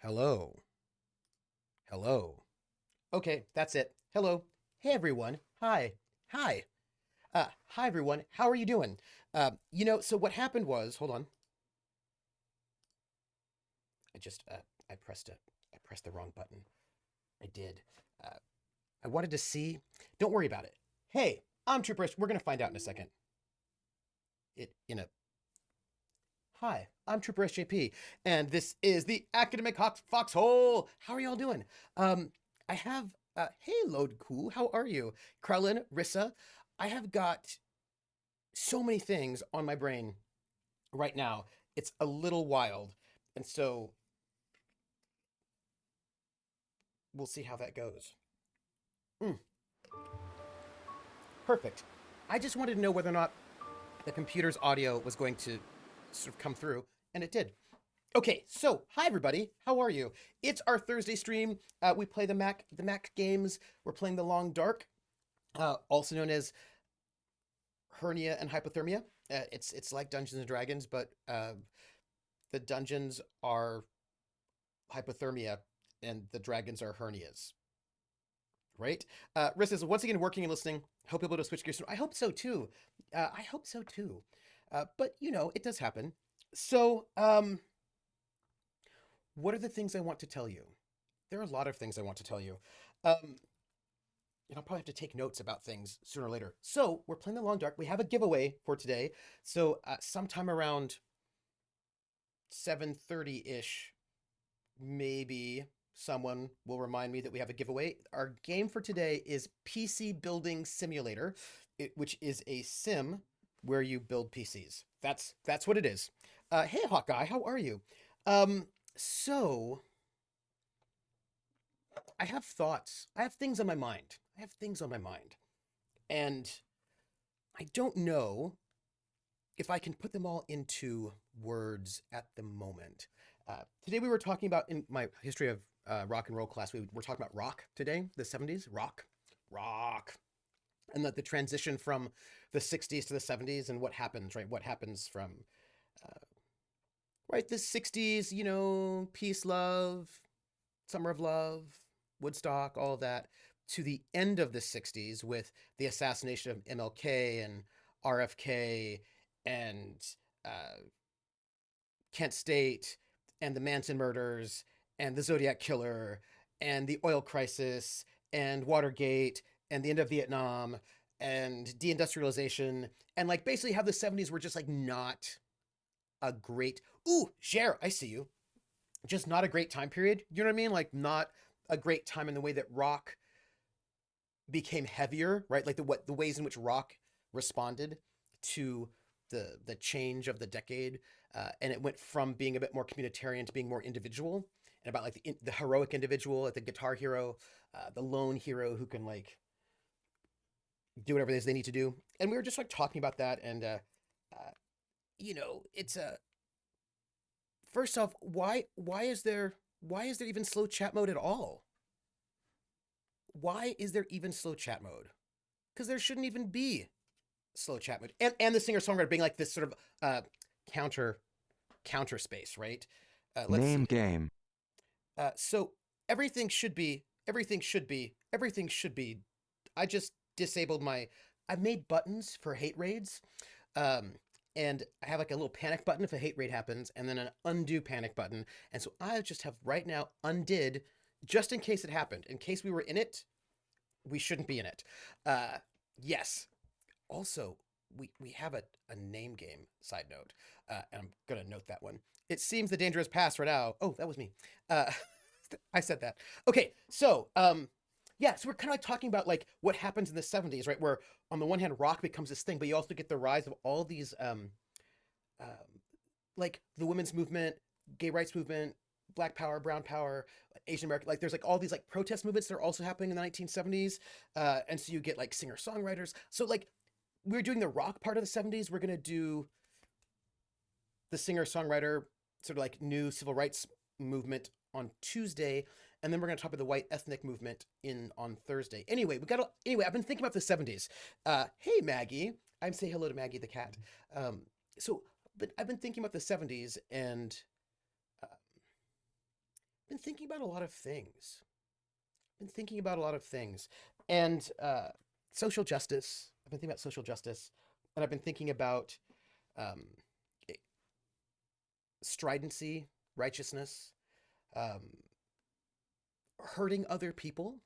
Hello. Hello. Okay, that's it. Hello. Hey, everyone. Hi. Hi. Hi, everyone. How are you doing? So what happened was, hold on. I just, I pressed I pressed the wrong button. I did. Uh, I wanted to see. Don't worry about it. Hey, I'm Trooperish. We're gonna find out in a second. It in a. Hi, I'm Trooper SJP, and this is the Academic Foxhole. How are y'all doing? I have, hey, Load Cool, how are you? Krellin, Rissa, I have got so many things on my brain right now. It's a little wild, and so we'll see how that goes. Mm, perfect. I just wanted to know whether or not the computer's audio was going to sort of come through, and it did. Okay, so hi everybody, how are you? It's our Thursday stream. We play the Mac games. We're playing the Long Dark, also known as Hernia and Hypothermia. It's like Dungeons and Dragons, but the dungeons are hypothermia and the dragons are hernias, right? Riss is once again working and listening. Hope you'll be able to switch gears soon. I hope so too. I hope so too. But it does happen. So, what are the things I want to tell you? There are a lot of things I want to tell you. Um, and I'll probably have to take notes about things sooner or later. So we're playing the Long Dark. We have a giveaway for today. So sometime around 7:30 ish, maybe someone will remind me that we have a giveaway. Our game for today is PC Building Simulator, which is a sim where you build PCs. That's what it is. Hey Hawkeye, how are you? So I have thoughts. I have things on my mind. I have things on my mind. And I don't know if I can put them all into words at the moment. Today we were talking about, in my history of rock and roll class, we were talking about rock today, the 70s, rock, and the transition from the 60s to the 70s and what happens, right? What happens from, uh, right, the 60s, peace, love, summer of love, Woodstock, all of that, to the end of the 60s with the assassination of MLK and RFK and uh, Kent State and the Manson murders and the Zodiac Killer and the oil crisis and Watergate and the end of Vietnam and deindustrialization and like basically how the 70s were just like not a great. Ooh, Cher, I see you. Just not a great time period. You know what I mean? Like not a great time in the way that rock became heavier, right? Like the ways in which rock responded to the change of the decade, and it went from being a bit more communitarian to being more individual, and about like the heroic individual, like the guitar hero, the lone hero who can like do whatever it is they need to do. And we were just like talking about that, and uh, it's a first off, why is there even slow chat mode at all? Why is there even slow chat mode? Because there shouldn't even be slow chat mode, and the singer songwriter being like this sort of counter counter space, right? Let's Name see. game. So everything should be. I just disabled my. I've made buttons for hate raids, um, and I have like a little panic button if a hate raid happens, and then an undo panic button. And so I just have right now undid, just in case it happened. In case we were in it, we shouldn't be in it. Uh, yes, also we have a name game side note, and I'm gonna note that one. It seems the danger has passed right now. Oh, that was me. Uh, I said that. Okay, so yeah, so we're kind of like talking about like what happens in the 70s, right? Where on the one hand, rock becomes this thing, but you also get the rise of all these um, like the women's movement, gay rights movement, Black Power, Brown Power, Asian American. Like there's like all these like protest movements that are also happening in the 1970s, and so you get like singer songwriters. So like we're doing the rock part of the 70s. We're gonna do the singer songwriter sort of like new civil rights movement on Tuesday, and then we're gonna talk about the white ethnic movement in on Thursday. Anyway, I've been thinking about the 70s. Hey Maggie, I'm say hello to Maggie the cat. Um, so, but I've been thinking about the 70s and uh, been thinking about a lot of things. Been thinking about a lot of things, and social justice. I've been thinking about social justice, and I've been thinking about um, stridency, righteousness, um, hurting other people.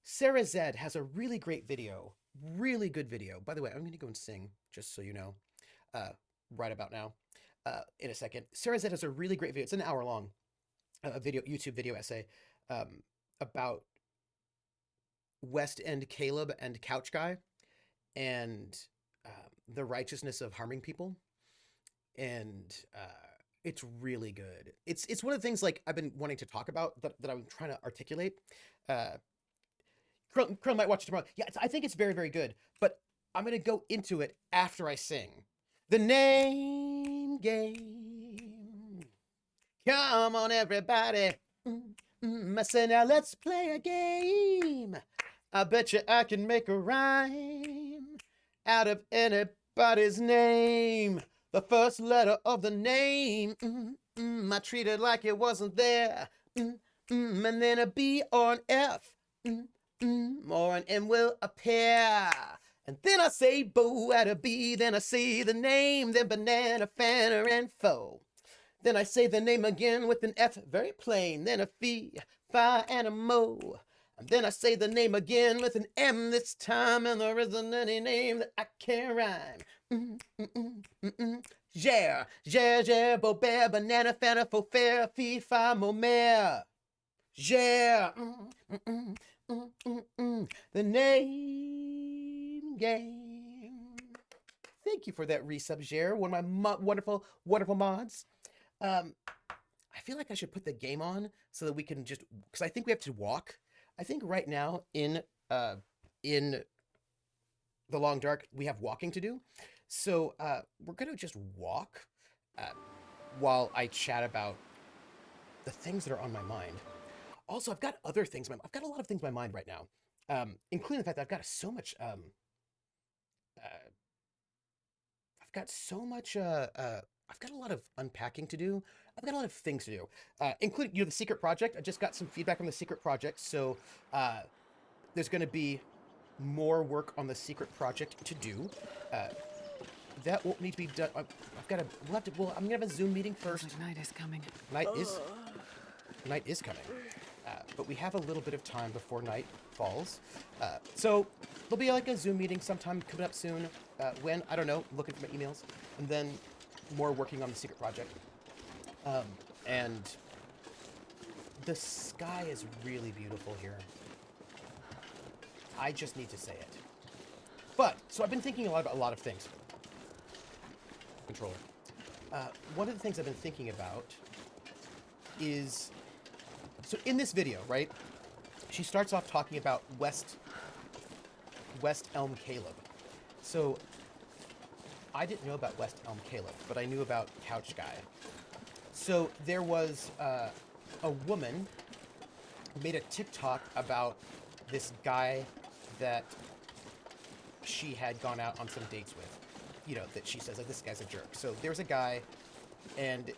Sarah Zed has a really great video, really good video. By the way, I'm going to go and sing, just so you know, uh, right about now, in a second. Sarah Zed has a really great video. It's an hour long, a video, YouTube video essay um, about West End Caleb and Couch Guy and the righteousness of harming people. And it's really good. It's one of the things like I've been wanting to talk about that I'm trying to articulate. Uh, Krill might watch it tomorrow. Yeah, I think it's very, very good. But I'm going to go into it after I sing. The name game. Come on, everybody. I say, now let's play a game. I bet you I can make a rhyme out of anybody's name. The first letter of the name. I treat it like it wasn't there. And then a B or an F. Or an M will appear. And then I say Bo at a B, then I say the name, then banana, fanner, and foe. Then I say the name again with an F, very plain, then a fee, fi, and a mo. And then I say the name again with an M this time, and there isn't any name that I can't rhyme. Ger, ger, ger, bo, bear, banana, fanner, faux, fair, fee, fi, mo, mare. Ger. The name game. Thank you for that resub, Jer. One of my wonderful, wonderful mods. I feel like I should put the game on so that we can just, because I think we have to walk. I think right now in the Long Dark we have walking to do, so we're gonna just walk while I chat about the things that are on my mind. Also, I've got other things. I've got a lot of things in my mind right now, including the fact that I've got so much. I've got so much. I've got a lot of unpacking to do. I've got a lot of things to do, including the secret project. I just got some feedback on the secret project, so there's going to be more work on the secret project to do. That won't need to be done. I've got to. We'll have to. Well, I'm gonna have a Zoom meeting first. Like night is coming. Night is coming. But we have a little bit of time before night falls. So there'll be like a Zoom meeting sometime coming up soon. When? I don't know. Looking for my emails. And then more working on the secret project. And the sky is really beautiful here. I just need to say it. But, so I've been thinking a lot about a lot of things. Controller. One of the things I've been thinking about is, so in this video, right, she starts off talking about West Elm Caleb. So I didn't know about West Elm Caleb, but I knew about Couch Guy. So there was a woman who made a TikTok about this guy that she had gone out on some dates with. You know, that she says, like, this guy's a jerk. So there's a guy, and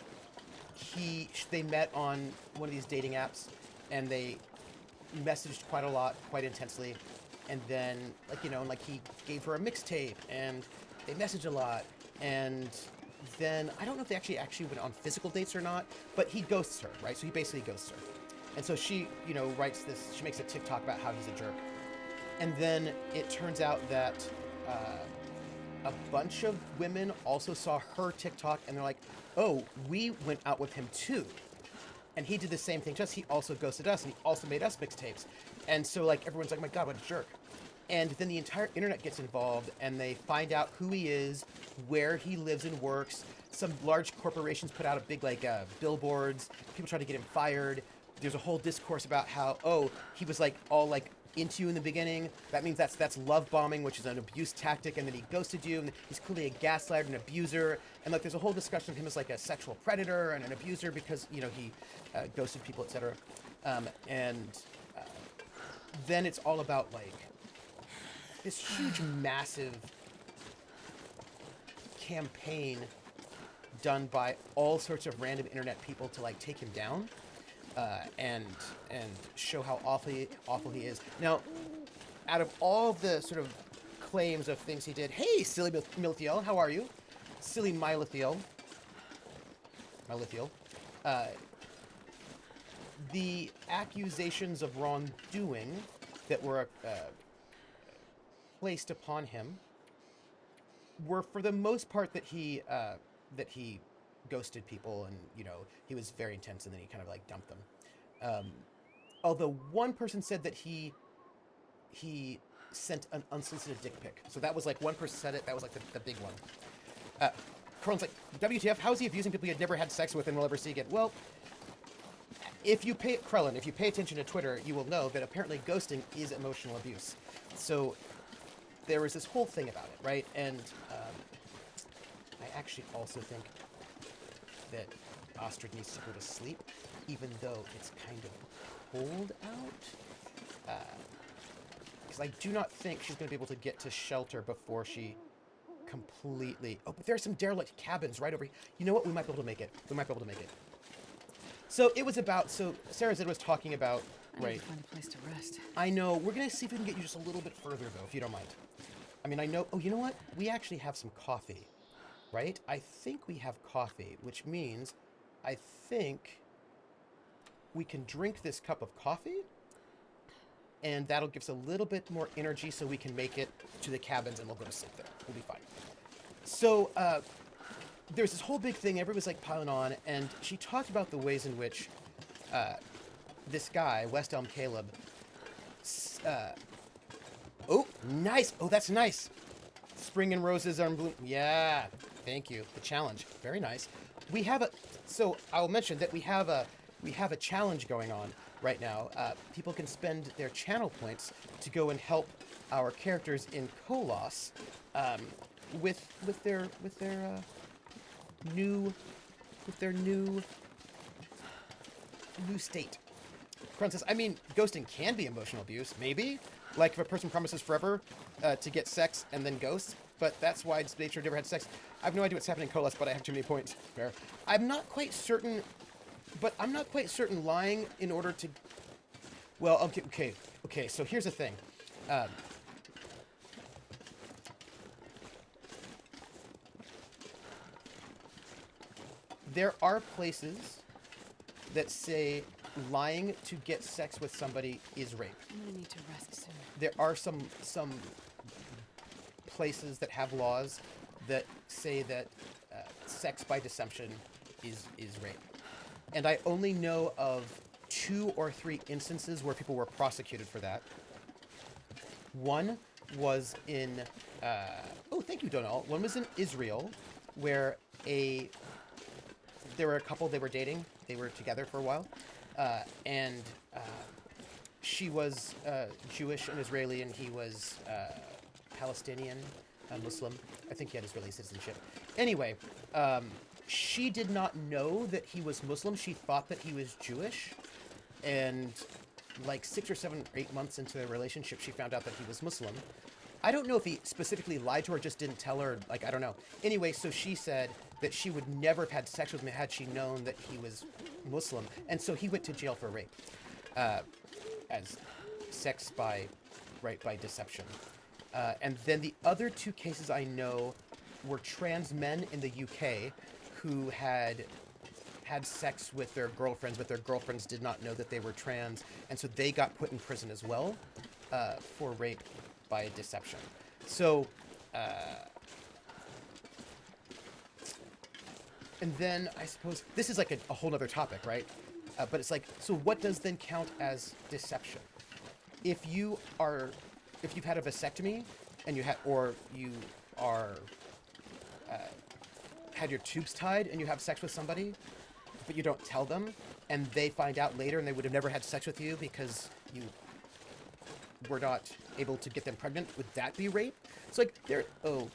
they met on one of these dating apps, and they messaged quite a lot, quite intensely, and then, like, you know, like, he gave her a mixtape, and they messaged a lot, and then, I don't know if they actually went on physical dates or not, but he ghosts her, right? So he basically ghosts her. And so she, you know, she makes a TikTok about how he's a jerk. And then it turns out that a bunch of women also saw her TikTok, and they're like, oh, we went out with him too. And he did the same thing to us. He also ghosted us, and he also made us mixtapes. And so, like, everyone's like, oh my God, what a jerk. And then the entire internet gets involved, and they find out who he is, where he lives and works. Some large corporations put out a big, like, billboards. People try to get him fired. There's a whole discourse about how, oh, he was, like, all, like, into you in the beginning. That means that's love bombing, which is an abuse tactic, and then he ghosted you, and he's clearly a gaslighter and abuser. And, like, there's a whole discussion of him as, like, a sexual predator and an abuser because, you know, he ghosted people, etc. Then it's all about, like, this huge, massive campaign done by all sorts of random internet people to, like, take him down. and show how awful he is. Now, out of all the sort of claims of things he did, hey, silly Milthiel, how are you? Silly Milithiel. Uh, the accusations of wrongdoing that were placed upon him were, for the most part, that he ghosted people, and he was very intense, and then he kind of like dumped them. Although one person said that he sent an unsolicited dick pic, so that was like one person said it. That was like the big one. Kron's like, WTF? How is he abusing people he had never had sex with and will ever see again? Well, if you pay attention to Twitter, you will know that apparently ghosting is emotional abuse. So there was this whole thing about it, right? And I actually also think that Astrid needs to go to sleep, even though it's kind of cold out. Because I do not think she's going to be able to get to shelter before she completely... Oh, but there are some derelict cabins right over here. You know what? We might be able to make it. So it was about... So Sarah Zid was talking about... I need to find a place to rest. I know. We're going to see if we can get you just a little bit further, though, if you don't mind. I mean, I know... Oh, you know what? We actually have some coffee, right? I think we have coffee, which means I think we can drink this cup of coffee, and that'll give us a little bit more energy so we can make it to the cabins, and we'll go to sleep there. We'll be fine. So there's this whole big thing. Everybody's like piling on, and she talked about the ways in which this guy, West Elm Caleb... oh, nice. Oh, that's nice. Spring and roses are in bloom. Yeah, thank you. The challenge. Very nice. We have a... So I'll mention that we have a challenge going on right now. People can spend their channel points to go and help our characters in Kolos with their new state. Kron says, I mean, ghosting can be emotional abuse, maybe. Like if a person promises forever to get sex and then ghosts, but that's why it's nature never had sex. I have no idea what's happening in Kolos, but I have too many points. Fair. I'm not quite certain lying in order to... Well, okay, so here's the thing. There are places that say lying to get sex with somebody is rape. I'm gonna need to rest soon. There are some places that have laws that say that sex by deception is rape. And I only know of 2 or 3 instances where people were prosecuted for that. One was in... oh, thank you, Donal. One was in Israel, where there were a couple, they were dating. They were together for a while. And she was Jewish and Israeli, and he was Palestinian, Muslim. I think he had Israeli citizenship. Anyway, she did not know that he was Muslim. She thought that he was Jewish. And like 6 or 7 or 8 months into their relationship, she found out that he was Muslim. I don't know if he specifically lied to her, just didn't tell her. Like, I don't know. Anyway, so she said that she would never have had sex with him had she known that he was Muslim. And so he went to jail for rape. As sex by deception. And then the other 2 cases I know were trans men in the UK who had sex with their girlfriends, but their girlfriends did not know that they were trans, and so they got put in prison as well for rape by deception. So, and then I suppose this is like a whole other topic, right? But it's like, so what does then count as deception? If you've had a vasectomy and you had your tubes tied and you have sex with somebody, but you don't tell them, and they find out later and they would have never had sex with you because you were not able to get them pregnant, would that be rape? It's like, oh,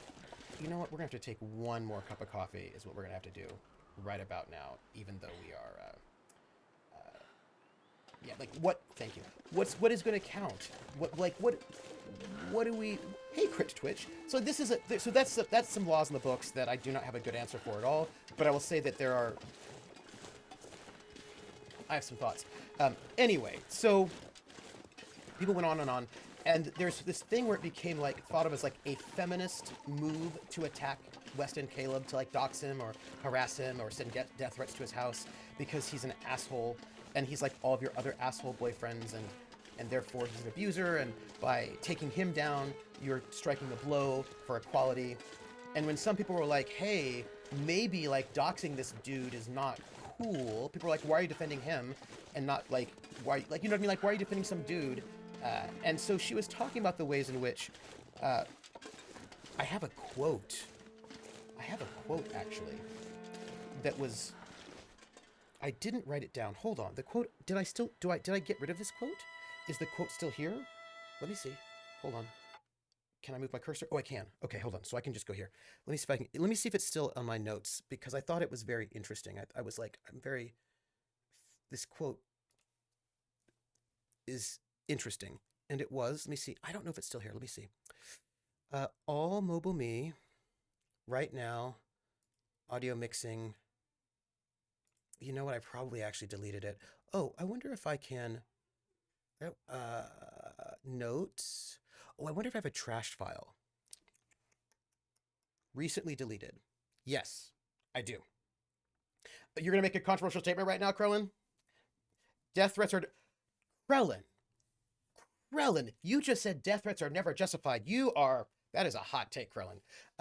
you know what? We're going to have to take one more cup of coffee is what we're going to have to do right about now, even though we are, yeah, like, what, thank you. What is going to count? What do we, hey, Crit Twitch. So this is so that's some laws in the books that I do not have a good answer for at all, but I will say that there are, I have some thoughts. Anyway, so people went on, and there's this thing where it became like thought of as like a feminist move to attack Weston Caleb, to like dox him or harass him or send death threats to his house because he's an asshole and he's like all of your other asshole boyfriends, and therefore he's an abuser, and by taking him down you're striking the blow for equality. And when some people were like, hey, maybe like doxing this dude is not cool, people were like, why are you defending him and not like, why, like, you know what I mean, like, why are you defending some dude? And so she was talking about the ways in which I have a quote actually that was, I didn't write it down. Hold on. The quote, did I get rid of this quote? Is the quote still here? Let me see. Hold on. Can I move my cursor? Oh, I can. Okay, hold on. So I can just go here. Let me see if it's still on my notes, because I thought it was very interesting. I was like, this quote is interesting. And it was, let me see. I don't know if it's still here. Let me see. All mobile me right now, audio mixing. You know what? I probably actually deleted it. Oh, I wonder if I can, notes. Oh, I wonder if I have a trashed file. Recently deleted. Yes, I do. You're going to make a controversial statement right now, Krellin? Death threats are... Krellin, you just said death threats are never justified. That is a hot take, Krellin.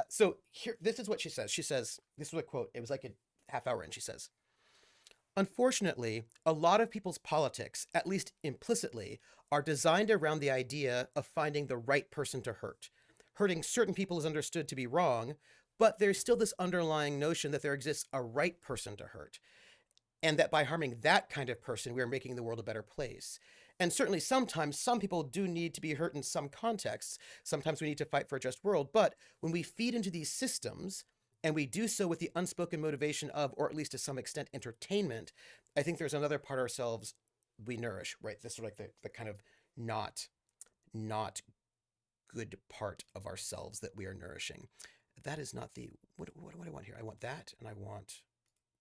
So here, this is what she says. She says, this was a quote. It was like a half hour in. She says, unfortunately, a lot of people's politics, at least implicitly, are designed around the idea of finding the right person to hurt. Hurting certain people is understood to be wrong, but there's still this underlying notion that there exists a right person to hurt, and that by harming that kind of person, we are making the world a better place. And certainly sometimes some people do need to be hurt in some contexts. Sometimes we need to fight for a just world. But when we feed into these systems, and we do so with the unspoken motivation of, or at least to some extent, entertainment, I think there's another part of ourselves we nourish, right? This sort of like the kind of not good part of ourselves that we are nourishing. That is not the, what do I want here? I want that, and I want,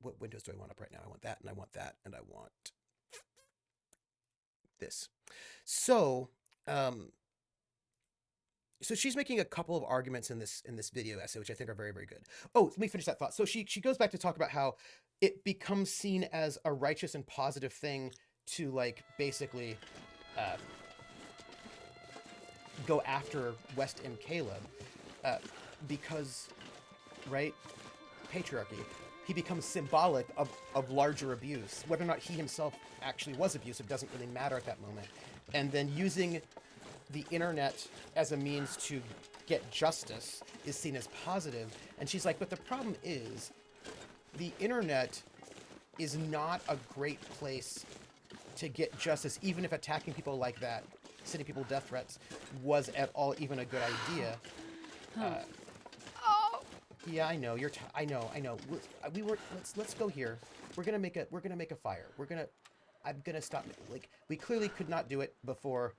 what windows do I want up right now? I want that, and I want that, and I want this. So, so she's making a couple of arguments in this video essay, which I think are very, very good. Oh, let me finish that thought. So she goes back to talk about how it becomes seen as a righteous and positive thing to like basically go after West and Caleb because, right, patriarchy. He becomes symbolic of larger abuse. Whether or not he himself actually was abusive doesn't really matter at that moment. And then using the internet as a means to get justice is seen as positive. And she's like, but the problem is the internet is not a great place to get justice, even if attacking people like that, sending people death threats, was at all even a good idea. Yeah, I know. I know. Let's go here. We're gonna make a fire. I'm gonna stop. Like, we clearly could not do it before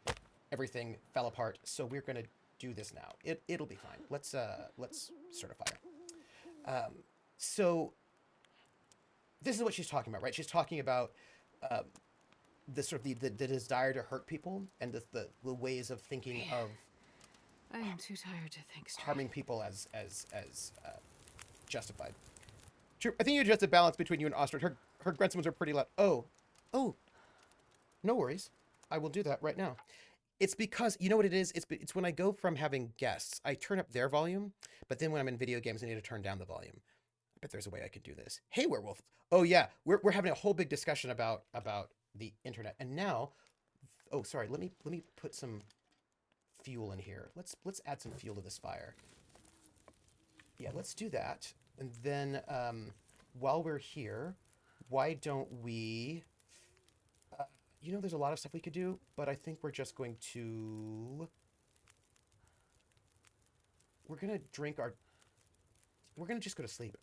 everything fell apart, so we're gonna do this now. It'll be fine. Let's start a fire. So this is what she's talking about, right? She's talking about the sort of the desire to hurt people and the ways of thinking of I am too tired to think straight. harming people as justified. True. I think you adjust the balance between you and Ostrich. Her grunts are pretty loud. Oh, no worries. I will do that right now. It's because, you know what it is? It's when I go from having guests, I turn up their volume, but then when I'm in video games, I need to turn down the volume. I bet there's a way I could do this. Hey, Werewolf. Oh yeah, we're having a whole big discussion about the internet, and now, oh sorry, let me put some fuel in here. Let's add some fuel to this fire. Yeah, let's do that. And then while we're here, why don't we, you know, there's a lot of stuff we could do, but I think we're just going to, we're going to just go to sleep.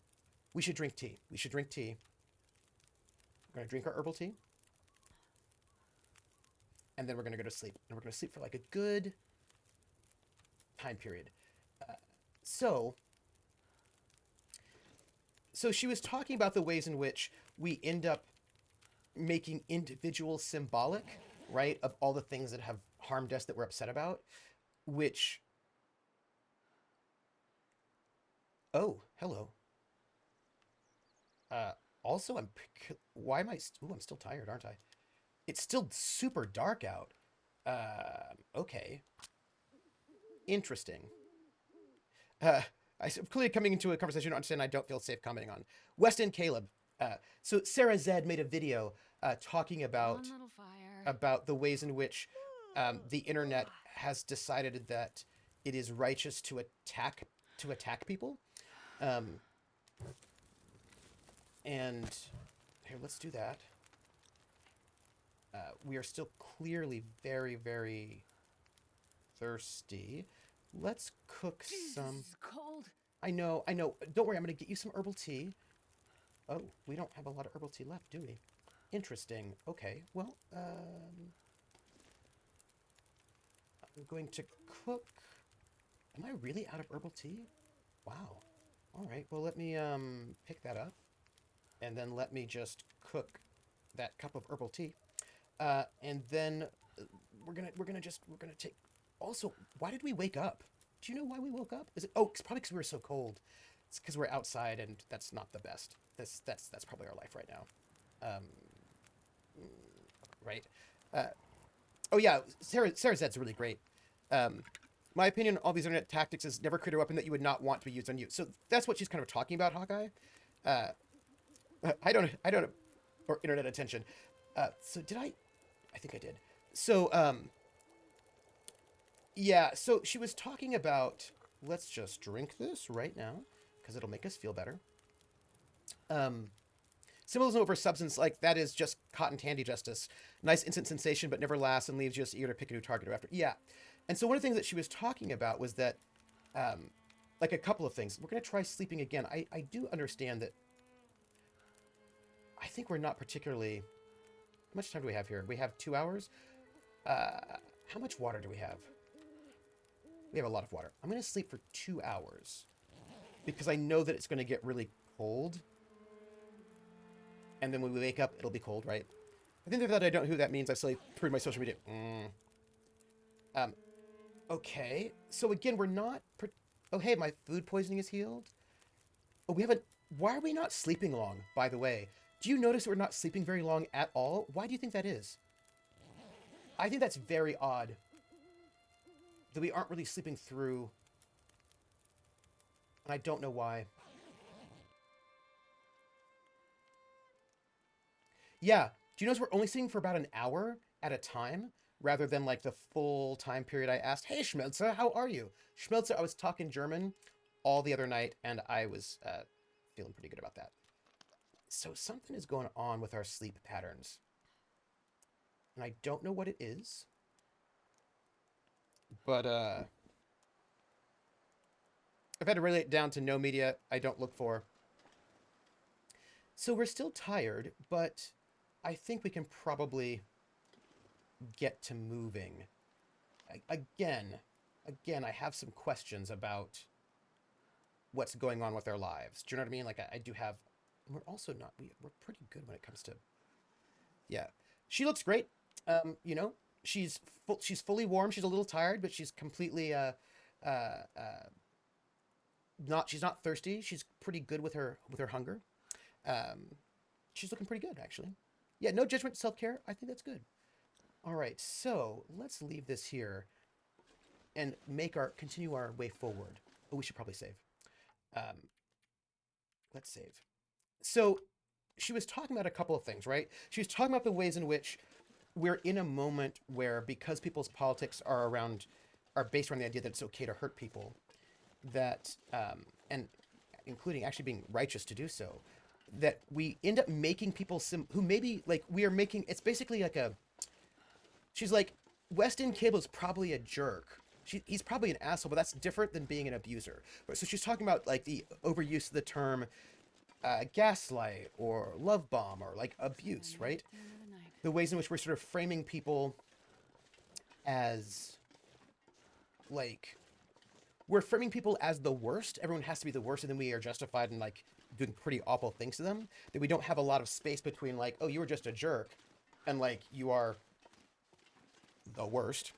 We should drink tea. We're going to drink our herbal tea. And then we're going to go to sleep. And we're going to sleep for like a good time period. So she was talking about the ways in which we end up making individual symbolic, right, of all the things that have harmed us that we're upset about, which, oh, hello. Uh, Also, why am I, ooh, I'm still tired, aren't I? It's still super dark out. Okay. Interesting. Uh, I'm clearly coming into a conversation I understand I don't feel safe commenting on. Weston Caleb. So Sarah Zed made a video talking One little fire. about the ways in which the internet has decided that it is righteous to attack people. Um, and here, let's do that. We are still clearly very, very thirsty. Let's cook some. This is cold. I know, I know. Don't worry, I'm gonna get you some herbal tea. Oh, we don't have a lot of herbal tea left, do we? Interesting. Okay, well, I'm going to cook. Am I really out of herbal tea? Wow. All right, well, let me pick that up. And then let me just cook that cup of herbal tea. And then we're gonna take. Also, why did we wake up? Do you know why we woke up? Is it? Oh, it's probably because we were so cold. It's because we're outside, and that's not the best. That's probably our life right now. Um, right. Uh, oh yeah, Sarah Zed's really great. My opinion on all these internet tactics is never create a weapon that you would not want to be used on you. So that's what she's kind of talking about, Hawkeye. Uh, I don't, or internet attention. So did I? I think I did. So, yeah, so she was talking about, let's just drink this right now, because it'll make us feel better. Symbolism over substance, like that is just cotton candy justice. Nice instant sensation, but never lasts and leaves you just eager to pick a new target after. Yeah. And so one of the things that she was talking about was that, like a couple of things. We're going to try sleeping again. I do understand that I think we're not particularly... How much time do we have here? We have 2 hours. How much water do we have? We have a lot of water. I'm going to sleep for 2 hours because I know that it's going to get really cold. And then when we wake up, it'll be cold, right? I think that I don't know who that means. I still proved my social media. Okay. So again, we're not... Oh, hey, my food poisoning is healed. Oh, we haven't... Why are we not sleeping long, by the way? Do you notice we're not sleeping very long at all? Why do you think that is? I think that's very odd. That we aren't really sleeping through. And I don't know why. Yeah. Do you notice we're only sleeping for about an hour at a time? Rather than like the full time period I asked, hey, Schmelzer, how are you? Schmelzer, I was talking German all the other night, and I was feeling pretty good about that. So something is going on with our sleep patterns. And I don't know what it is. But I've had to relate it down to no media I don't look for. So we're still tired, but I think we can probably get to moving. Again, I have some questions about what's going on with our lives. Do you know what I mean? Like I do have... We're also not... We're pretty good when it comes to... Yeah. She looks great. You know, she's fully warm. She's a little tired, but she's completely she's not thirsty. She's pretty good with her hunger. She's looking pretty good, actually. Yeah, no judgment, self-care. I think that's good. All right, so let's leave this here and continue our way forward. Oh, we should probably save. Let's save. So she was talking about a couple of things, right? She was talking about the ways in which we're in a moment where, because people's politics are based around the idea that it's okay to hurt people, that and including actually being righteous to do so, that we end up making people who maybe like we are making... It's basically like a... She's like, Weston Cable's probably a jerk. He's probably an asshole, but that's different than being an abuser. So she's talking about like the overuse of the term gaslight or love bomb or like abuse, right? The ways in which we're sort of framing people as like... We're framing people as the worst. Everyone has to be the worst, and then we are justified in like doing pretty awful things to them, that we don't have a lot of space between like, oh, you were just a jerk, and like, you are the worst.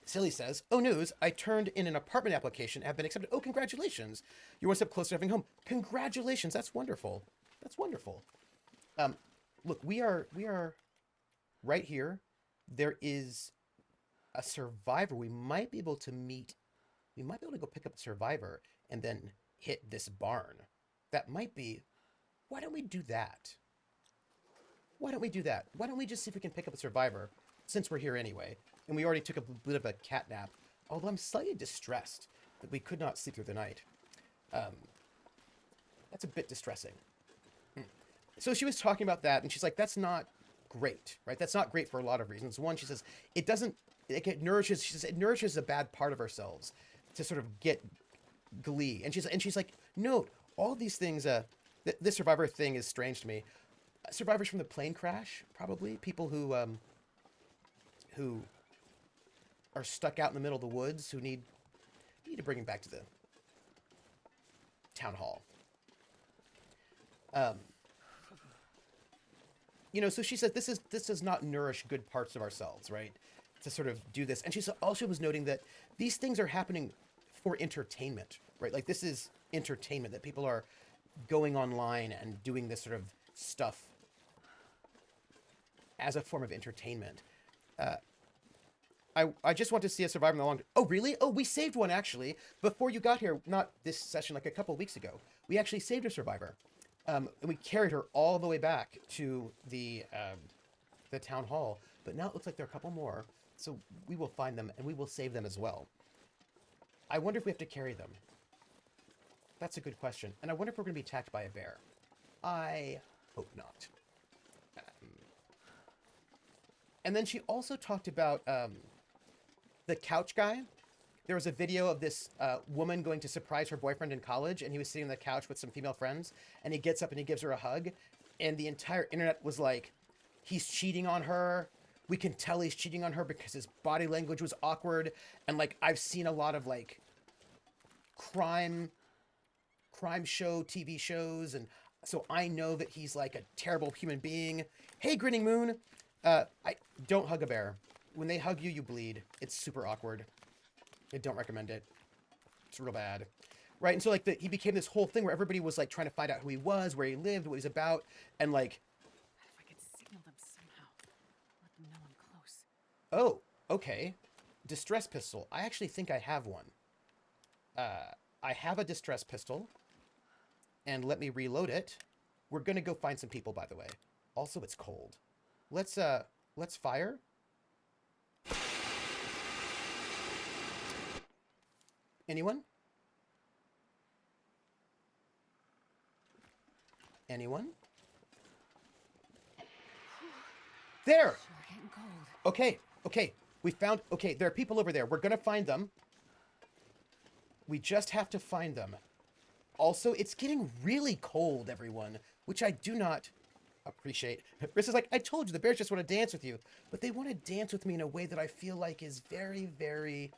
Silly says, oh, news, I turned in an apartment application and have been accepted. Oh, congratulations. You're one step closer to having a home. Congratulations. That's wonderful. That's wonderful. Look, we are right here. There is a survivor. We might be able to meet. We might be able to go pick up a survivor and then hit this barn. That might be. Why don't we do that? Why don't we do that? Why don't we just see if we can pick up a survivor, since we're here anyway? And we already took a bit of a cat nap. Although I'm slightly distressed that we could not sleep through the night. That's a bit distressing. So she was talking about that, and she's like, that's not great, right? That's not great for a lot of reasons. One, she says, it nourishes, she says, it nourishes a bad part of ourselves to sort of get glee. And she's like, note, all these things, this survivor thing is strange to me. Survivors from the plane crash, probably. People who are stuck out in the middle of the woods, who need to bring them back to the town hall. You know, so she said, this does not nourish good parts of ourselves, right? To sort of do this. And she also was noting that these things are happening for entertainment, right? Like, this is entertainment, that people are going online and doing this sort of stuff as a form of entertainment. I just want to see a survivor in the long... Oh, really? Oh, we saved one, actually. Before you got here, not this session, like a couple weeks ago, we actually saved a survivor. And we carried her all the way back to the town hall. But now it looks like there are a couple more. So we will find them, and we will save them as well. I wonder if we have to carry them. That's a good question. And I wonder if we're going to be attacked by a bear. I hope not. And then she also talked about the couch guy. There was a video of this woman going to surprise her boyfriend in college, and he was sitting on the couch with some female friends, and he gets up and he gives her a hug, and the entire internet was like, he's cheating on her. We can tell he's cheating on her because his body language was awkward. And like, I've seen a lot of like crime show TV shows, and so I know that he's like a terrible human being. Hey, Grinning Moon, I don't hug a bear. When they hug you, you bleed. It's super awkward. I don't recommend it. It's real bad. Right? And so like he became this whole thing where everybody was like trying to find out who he was, where he lived, what he was about, and like, If I could signal them somehow, let them know I'm close. oh, okay. Distress pistol. I actually think I have one. I have a distress pistol, and let me reload it. We're gonna go find some people, by the way. Also, it's cold. Let's fire. Anyone? Anyone? There! Sure getting cold. Okay. We found... Okay, there are people over there. We're gonna find them. We just have to find them. Also, it's getting really cold, everyone, which I do not appreciate. Briss is like, I told you, the bears just want to dance with you. But they want to dance with me in a way that I feel like is very, very...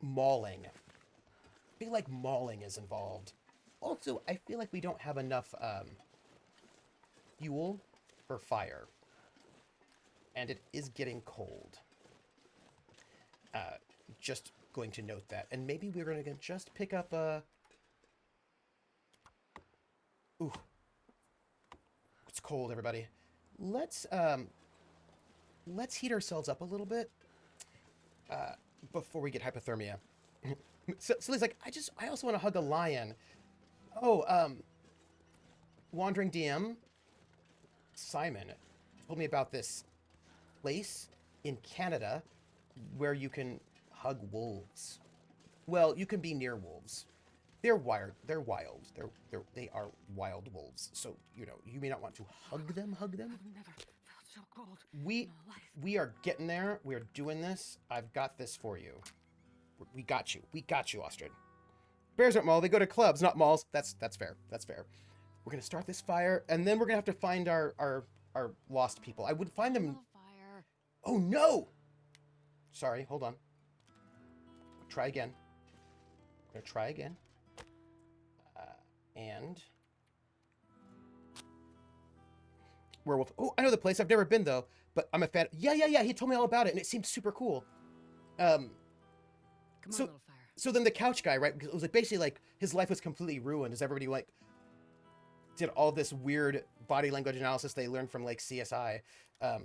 mauling. I feel like mauling is involved. Also, I feel like we don't have enough fuel for fire. And it is getting cold. Just going to note that. And maybe we're going to just pick up a... Ooh. It's cold, everybody. Let's heat ourselves up a little bit before we get hypothermia. So he's like, I also want to hug a lion. Oh, Wandering DM, Simon, told me about this place in Canada where you can hug wolves. Well, you can be near wolves. They're wild. They are wild wolves. So, you know, you may not want to hug them. I've never felt so cold We in my life. we are getting there. We are doing this. I've got this for you. We got you. We got you, Ostrid. Bears aren't maul. They go to clubs, not malls. That's fair. That's fair. We're gonna start this fire, and then we're gonna have to find our lost people. I would find them. Fire. Oh no! Sorry. Hold on. Try again. I'm gonna try again. And werewolf. Oh, I know the place. I've never been though, but I'm a fan. Yeah. He told me all about it, and it seemed super cool. Come on, So, little fire. so then the couch guy, right? Because it was like basically like his life was completely ruined as everybody like did all this weird body language analysis they learned from like CSI, Oh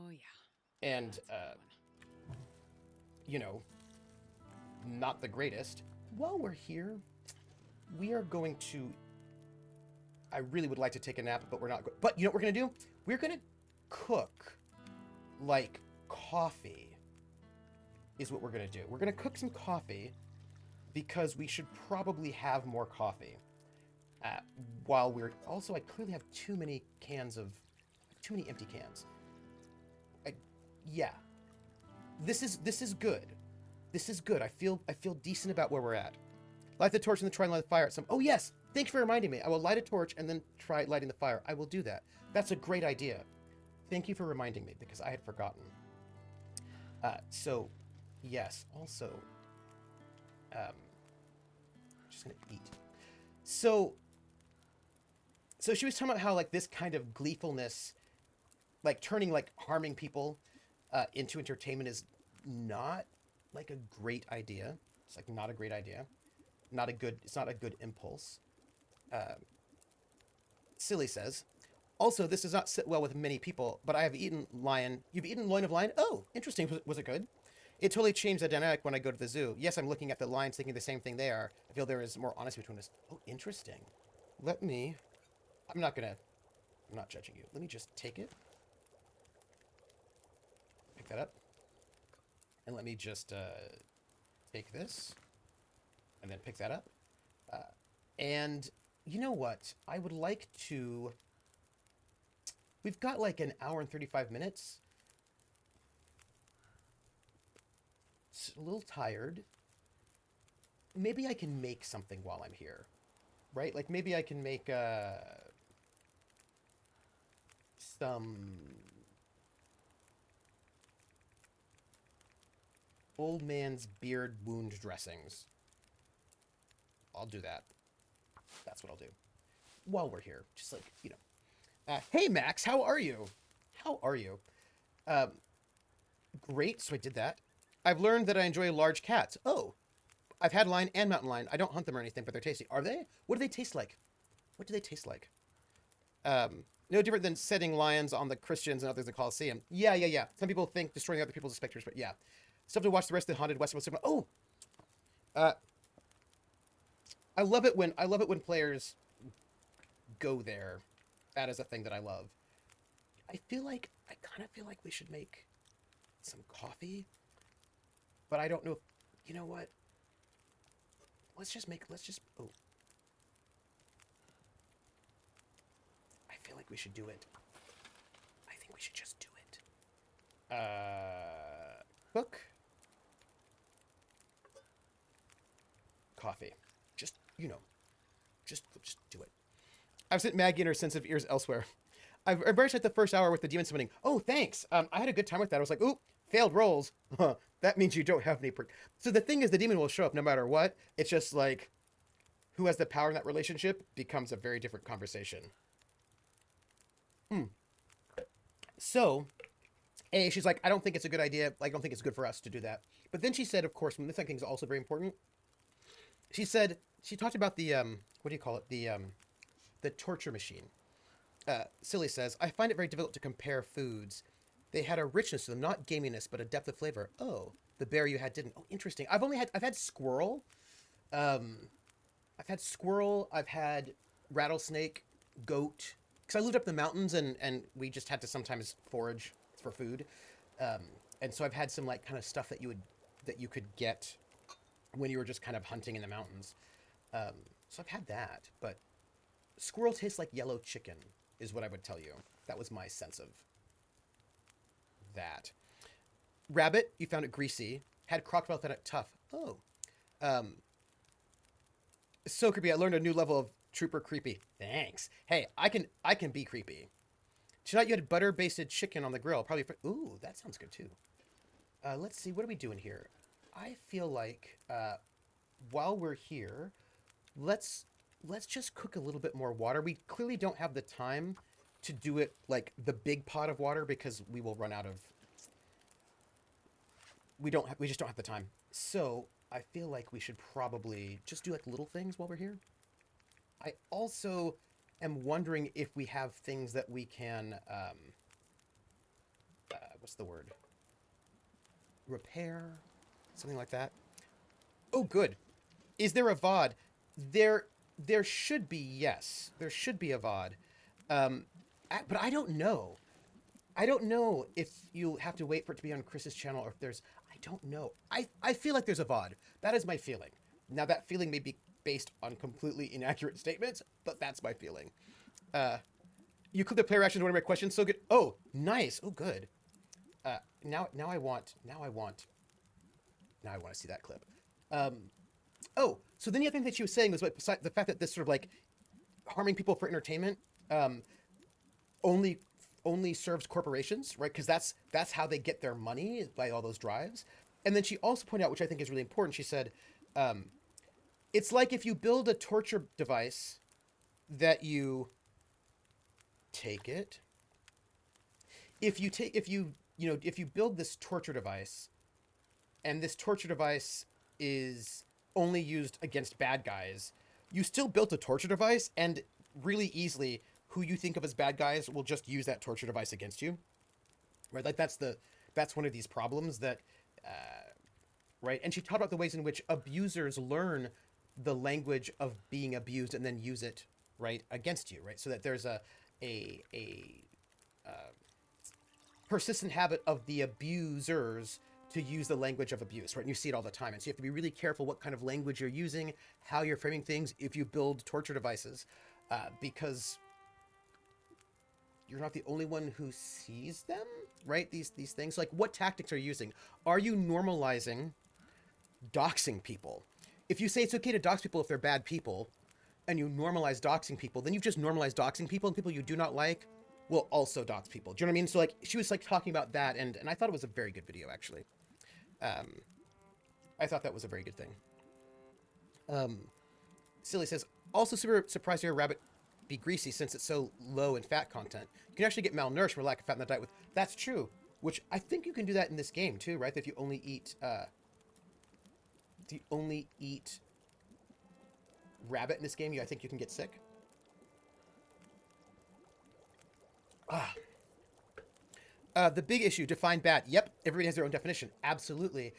yeah. and That's a good one. you know, not the greatest. While we're here, we are going to. I really would like to take a nap, but we're not. But you know what we're gonna do? We're gonna cook like coffee. Is what we're gonna do. We're gonna cook some coffee because we should probably have more coffee. While we're also, I clearly have too many empty cans. Yeah, this is good. This is good. I feel decent about where we're at. Light the torch and then try and light the fire at some. Oh yes, thanks for reminding me. I will light a torch and then try lighting the fire. I will do that. That's a great idea. Thank you for reminding me because I had forgotten. So, yes. Also, just gonna eat. So she was talking about how like this kind of gleefulness, like turning like harming people into entertainment, is not like a great idea. It's like not a great idea. It's not a good impulse. Silly says. Also, this does not sit well with many people, but I have eaten lion. You've eaten loin of lion? Oh, interesting. Was it good? It totally changed the dynamic when I go to the zoo. Yes, I'm looking at the lions thinking the same thing they are. I feel there is more honesty between us. Oh, interesting. I'm not judging you. Let me just take it. Pick that up. And let me just take this. And then pick that up. And you know what? I would like to... We've got like an hour and 35 minutes. It's a little tired. Maybe I can make something while I'm here. Right? Like maybe I can make some old man's beard wound dressings. I'll do that. That's what I'll do. While we're here. Just like, you know. Hey, Max, how are you? How are you? Great, so I did that. I've learned that I enjoy large cats. Oh, I've had lion and mountain lion. I don't hunt them or anything, but they're tasty. Are they? What do they taste like? What do they taste like? No different than setting lions on the Christians and others at the Colosseum. Yeah. Some people think destroying other people's specters, but yeah. Still have to watch the rest of the Haunted West. Oh! I love it when players go there. That is a thing that I love. I kind of feel like we should make some coffee, but I don't know if, you know what? Oh. I feel like we should do it. I think we should just do it. Cook. Coffee. Just, you know, just do it. I've sent Maggie and her sensitive ears elsewhere. I've embarrassed at the first hour with the demon summoning. Oh, thanks. I had a good time with that. I was like, ooh, failed rolls. That means you don't have any... So the thing is, the demon will show up no matter what. It's just like, who has the power in that relationship becomes a very different conversation. So, she's like, I don't think it's a good idea. I don't think it's good for us to do that. But then she said, of course, and this I think is also very important. She said, she talked about the, what do you call it? The torture machine. Silly says, I find it very difficult to compare foods. They had a richness to them, not gaminess, but a depth of flavor. Oh, the bear you had didn't. Oh, interesting. I've had squirrel. I've had rattlesnake, goat. Because I lived up in the mountains and we just had to sometimes forage for food. And so I've had some like kind of stuff that you could get when you were just kind of hunting in the mountains. So I've had that, but squirrel tastes like yellow chicken is what I would tell you. That was my sense of that. Rabbit, you found it greasy. Had crocodile, found it tough. Oh. So creepy. I learned a new level of trooper creepy. Thanks. Hey, I can be creepy. Tonight you had butter-basted chicken on the grill. Probably ooh, that sounds good too. Let's see, what are we doing here? I feel like while we're here, let's let's just cook a little bit more water. We clearly don't have the time to do it like the big pot of water because we will run out of. We just don't have the time. So I feel like we should probably just do like little things while we're here. I also am wondering if we have things that we can, what's the word? Repair, something like that. Oh, good. Is there a VOD? There should be, yes. There should be a VOD. But I don't know. I don't know if you have to wait for it to be on Chris's channel or if there's... I don't know. I feel like there's a VOD. That is my feeling. Now, that feeling may be based on completely inaccurate statements, but that's my feeling. You click the player reactions to one of my questions. So good. Oh, nice. Oh, good. Now I want to see that clip. Oh, so then the other thing that she was saying was like, besides the fact that this sort of like harming people for entertainment only serves corporations, right? Because that's how they get their money, by all those drives. And then she also pointed out, which I think is really important, she said, it's like if you build a torture device that you take it. If you build this torture device, and this torture device is only used against bad guys, you still built a torture device, and really easily, who you think of as bad guys will just use that torture device against you, right? Like that's one of these problems that, right? And she talked about the ways in which abusers learn the language of being abused and then use it, right, against you, right? So that there's a persistent habit of the abusers to use the language of abuse, right? And you see it all the time. And so you have to be really careful what kind of language you're using, how you're framing things if you build torture devices, because you're not the only one who sees them, right? These things. Like, what tactics are you using? Are you normalizing doxing people? If you say it's okay to dox people if they're bad people, and you normalize doxing people, then you've just normalized doxing people, and people you do not like will also dox people. Do you know what I mean? So like, she was like talking about that, and I thought it was a very good video, actually. I thought that was a very good thing. Silly says, also super surprised to hear rabbit be greasy since it's so low in fat content. You can actually get malnourished from lack of fat in the diet with... That's true. Which I think you can do that in this game too, right? If you only eat... if you only eat rabbit in this game, I think you can get sick. The big issue, define bad. Yep, everybody has their own definition. Absolutely.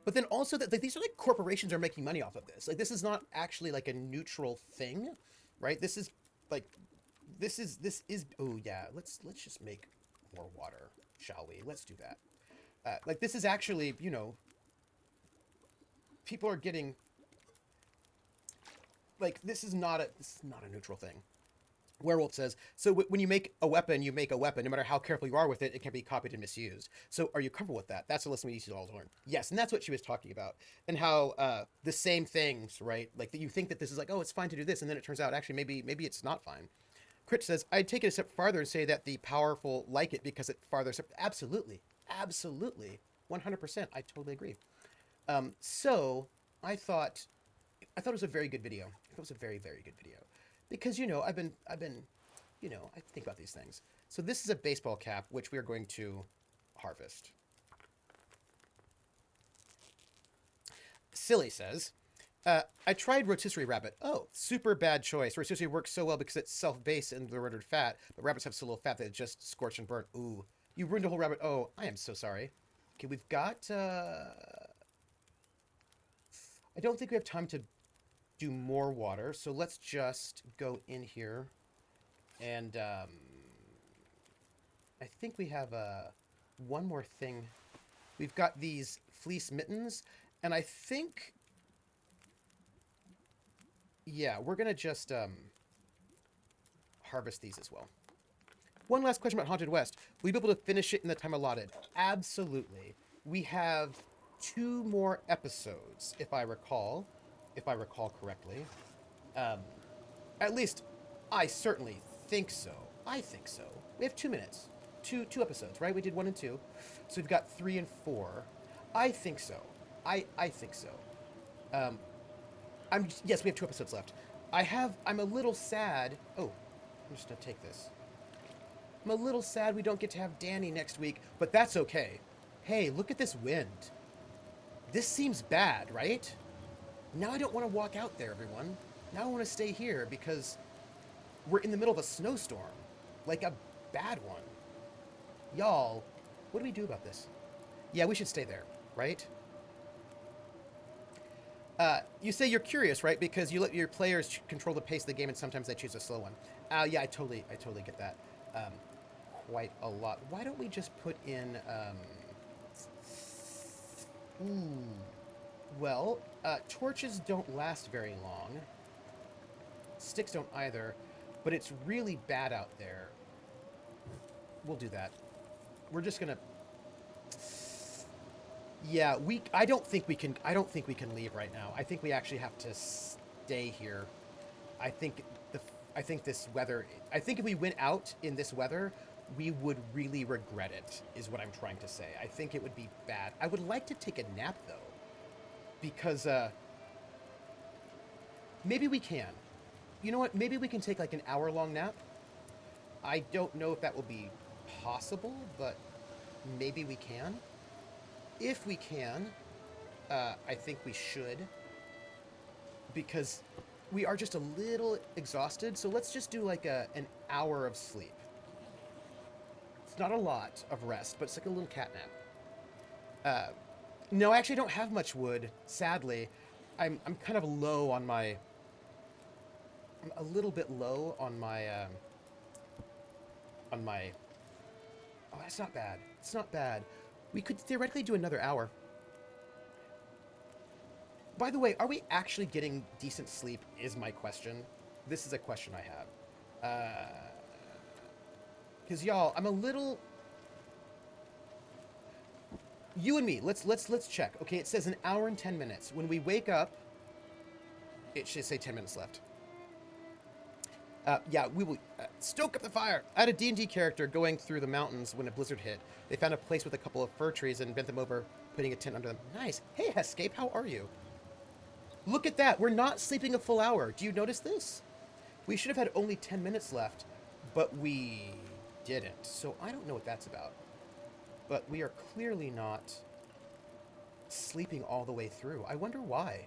But then also that like, these are like corporations are making money off of this. Like this is not actually like a neutral thing, right? This is like, this is, oh yeah, let's just make more water, shall we? Let's do that. Like this is actually, you know, people are getting, like, this is not a neutral thing. Werewolf says, so when you make a weapon, no matter how careful you are with it, it can be copied and misused. So are you comfortable with that? That's a lesson we need to all learn. Yes, and that's what she was talking about. And how the same things, right? Like that you think that this is like, oh, it's fine to do this. And then it turns out actually maybe it's not fine. Crit says, I'd take it a step farther and say that the powerful like it because it farther... Absolutely. Absolutely. 100%. I totally agree. So I thought it was a very good video. I thought it was a very, very good video. Because, you know, I've been, you know, I think about these things. So this is a baseball cap, which we are going to harvest. Silly says, I tried rotisserie rabbit. Oh, super bad choice. Rotisserie works so well because it's self-based and the rendered fat, but rabbits have so little fat that it just scorched and burnt. Ooh, you ruined a whole rabbit. Oh, I am so sorry. Okay, we've got, I don't think we have time to do more water, so let's just go in here and I think we have one more thing. We've got these fleece mittens, and I think, yeah, we're gonna just harvest these as well. One last question about Haunted West. Will you be able to finish it in the time allotted? Absolutely. We have 2 more episodes, if I recall correctly. At least, I certainly think so. I think so. We have 2 minutes. Two episodes, right? We did 1 and 2. So we've got 3 and 4. I think so. I think so. Yes, we have 2 episodes left. I'm a little sad. Oh, I'm just gonna take this. I'm a little sad we don't get to have Danny next week, but that's okay. Hey, look at this wind. This seems bad, right? Now I don't want to walk out there, everyone. Now I want to stay here because we're in the middle of a snowstorm. Like a bad one. Y'all, what do we do about this? Yeah, we should stay there, right? You say you're curious, right? Because you let your players control the pace of the game, and sometimes they choose a slow one. Yeah, I totally get that. Quite a lot. Why don't we just put in? Ooh, well, torches don't last very long. Sticks don't either, but it's really bad out there. We'll do that. We're just gonna. Yeah, I don't think we can. I don't think we can leave right now. I think we actually have to stay here. I think the. I think this weather. I think if we went out in this weather, we would really regret it. Is what I'm trying to say. I think it would be bad. I would like to take a nap though, because maybe we can. You know what? Maybe we can take like an hour-long nap. I don't know if that will be possible, but maybe we can. If we can, I think we should, because we are just a little exhausted. So let's just do like an hour of sleep. It's not a lot of rest, but it's like a little cat nap. No, I actually don't have much wood, sadly. I'm kind of low on my... I'm a little bit low on my... Oh, that's not bad. It's not bad. We could theoretically do another hour. By the way, are we actually getting decent sleep is my question. This is a question I have. Because y'all, I'm a little... You and me, let's check. Okay, it says an hour and 10 minutes. When we wake up, it should say 10 minutes left. Yeah, we will stoke up the fire. I had a D&D character going through the mountains when a blizzard hit. They found a place with a couple of fir trees and bent them over, putting a tent under them. Nice. Hey, Hescape, how are you? Look at that. We're not sleeping a full hour. Do you notice this? We should have had only 10 minutes left, but we didn't. So I don't know what that's about. But we are clearly not sleeping all the way through. I wonder why.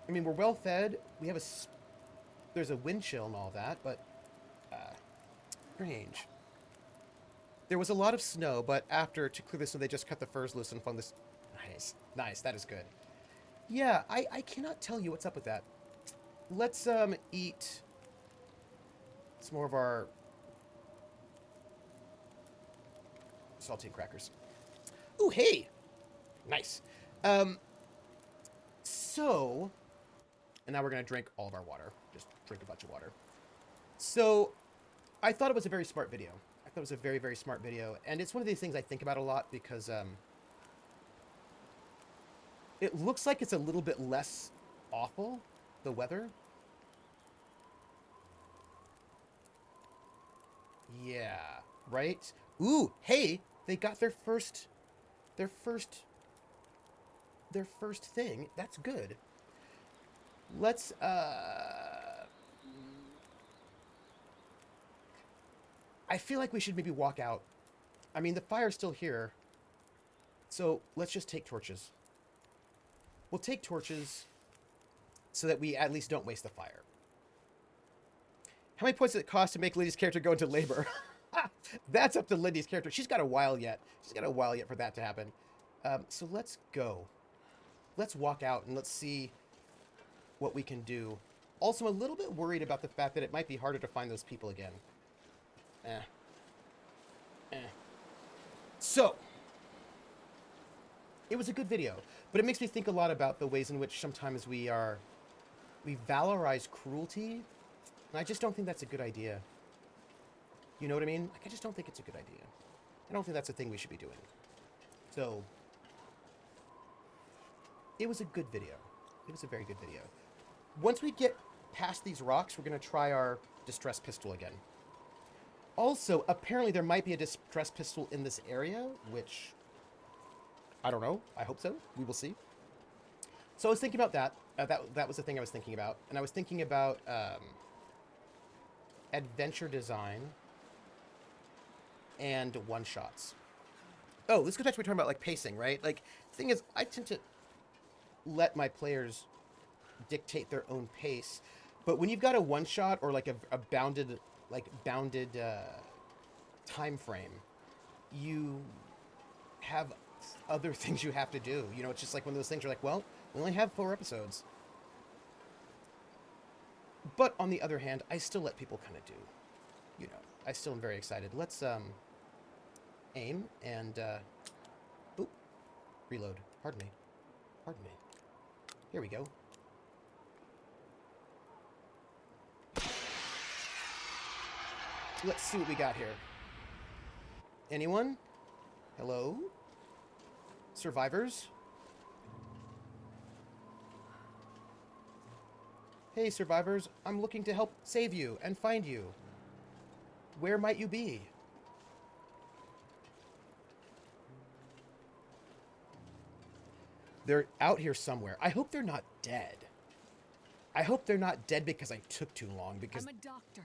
I mean, we're well fed. We have there's a wind chill and all that, but strange. There was a lot of snow, but to clear the snow, they just cut the firs loose and flung this. Nice, that is good. Yeah, I cannot tell you what's up with that. Let's eat some more of our saltine crackers. Ooh, hey, nice. So, and now we're gonna drink all of our water. Just drink a bunch of water. So, I thought it was a very smart video. I thought it was a very, very smart video. And it's one of these things I think about a lot because it looks like it's a little bit less awful, the weather. Yeah, right? Ooh, hey, they got their first thing. That's good. Let's I feel like we should maybe walk out. I mean, the fire's still here. So let's just take torches. We'll take torches so that we at least don't waste the fire. How many points does it cost to make Lindy's character go into labor? That's up to Lindy's character. She's got a while yet. She's got a while yet for that to happen. So let's go. Let's walk out and let's see what we can do. Also, I'm a little bit worried about the fact that it might be harder to find those people again. So, it was a good video, but it makes me think a lot about the ways in which sometimes we valorize cruelty, and I just don't think that's a good idea. You know what I mean? Like, I just don't think it's a good idea. I don't think that's a thing we should be doing. So, it was a good video. It was a very good video. Once we get past these rocks, we're going to try our distress pistol again. Also, apparently there might be a distress pistol in this area, which I don't know. I hope so. We will see. So I was thinking about that. That was the thing I was thinking about, and I was thinking about adventure design and one shots. Oh, this goes back to what we were talking about, like pacing, right? Like, the thing is, I tend to let my players dictate their own pace, but when you've got a one shot or like a bounded time frame, you have other things you have to do. You know, it's just like one of those things you're like, well, we only have 4 episodes. But on the other hand, I still let people kind of do. You know, I still am very excited. Let's aim and oop, reload. Pardon me. Pardon me. Here we go. Let's see what we got here. Anyone? Hello? Survivors? Hey, survivors, I'm looking to help save you and find you. Where might you be? They're out here somewhere. I hope they're not dead. I hope they're not dead because I took too long, because... I'm a doctor.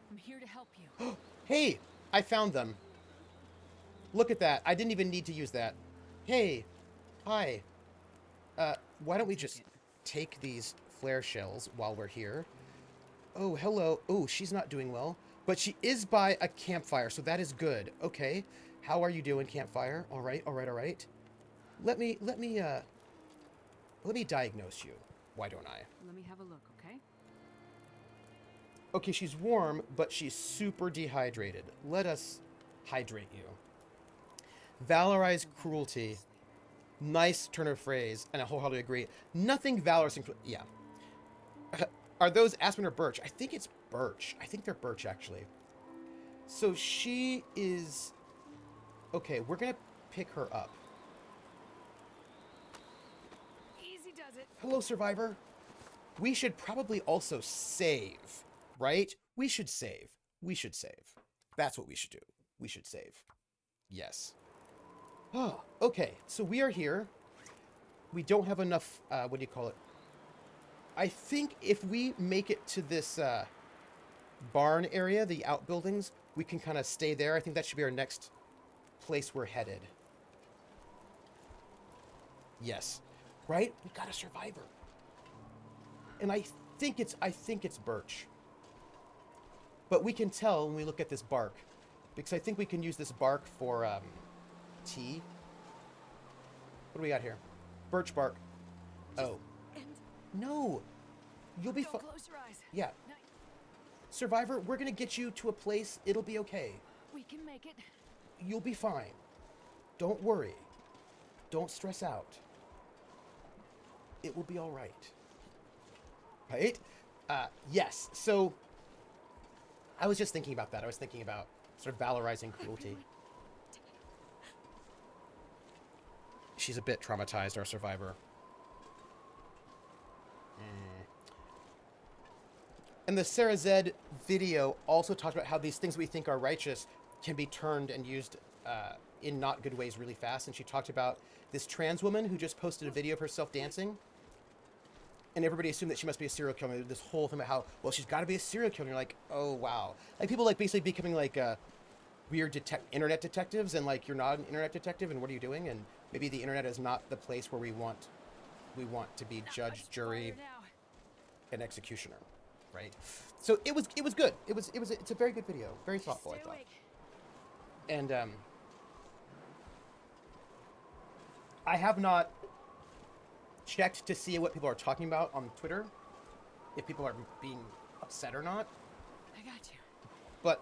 I'm here to help you. Hey, I found them. Look at that. I didn't even need to use that. Hey, hi. Why don't we just take these flare shells while we're here? Oh, hello. Oh, she's not doing well. But she is by a campfire, so that is good. Okay. How are you doing, campfire? All right, all right, all right. Let me diagnose you. Why don't I? Let me have a look, okay? Okay, she's warm, but she's super dehydrated. Let us hydrate you. Valorize cruelty. Nice turn of phrase, and I wholeheartedly agree. Nothing valorous in cruelty. Yeah. Are those Aspen or Birch? I think it's Birch. I think they're Birch, actually. So she is... Okay, we're going to pick her up. Easy does it. Hello, survivor. We should probably also save, right? We should save. We should save. That's what we should do. We should save. Yes. Oh, okay. So we are here. We don't have enough, what do you call it? I think if we make it to this barn area, the outbuildings, we can kind of stay there. I think that should be our next place we're headed. Yes. Right? We got a survivor. And I think it's Birch. But we can tell when we look at this bark, because I think we can use this bark for tea. What do we got here? Birch bark. Oh. No. You'll be fine. Don't close your eyes. Yeah. No, Survivor, we're going to get you to a place. It'll be okay. we can make it. You'll be fine. Don't worry. Don't stress out. It will be all right. Right? Yes. So I was just thinking about that. I was thinking about sort of valorizing cruelty. She's a bit traumatized, our survivor. And the Sarah Zed video also talked about how these things we think are righteous can be turned and used in not good ways really fast. And she talked about this trans woman who just posted a video of herself dancing. And everybody assumed that she must be a serial killer. This whole thing about how, well, she's got to be a serial killer. And you're like, oh, wow. Like, people, like, basically becoming, like, weird internet detectives. And, like, you're not an internet detective, and what are you doing? And maybe the internet is not the place where we want to be judge, jury, and executioner. Right? So it was good. It's a very good video. Very thoughtful, I thought. And, I have not checked to see what people are talking about on Twitter, if people are being upset or not. I got you. But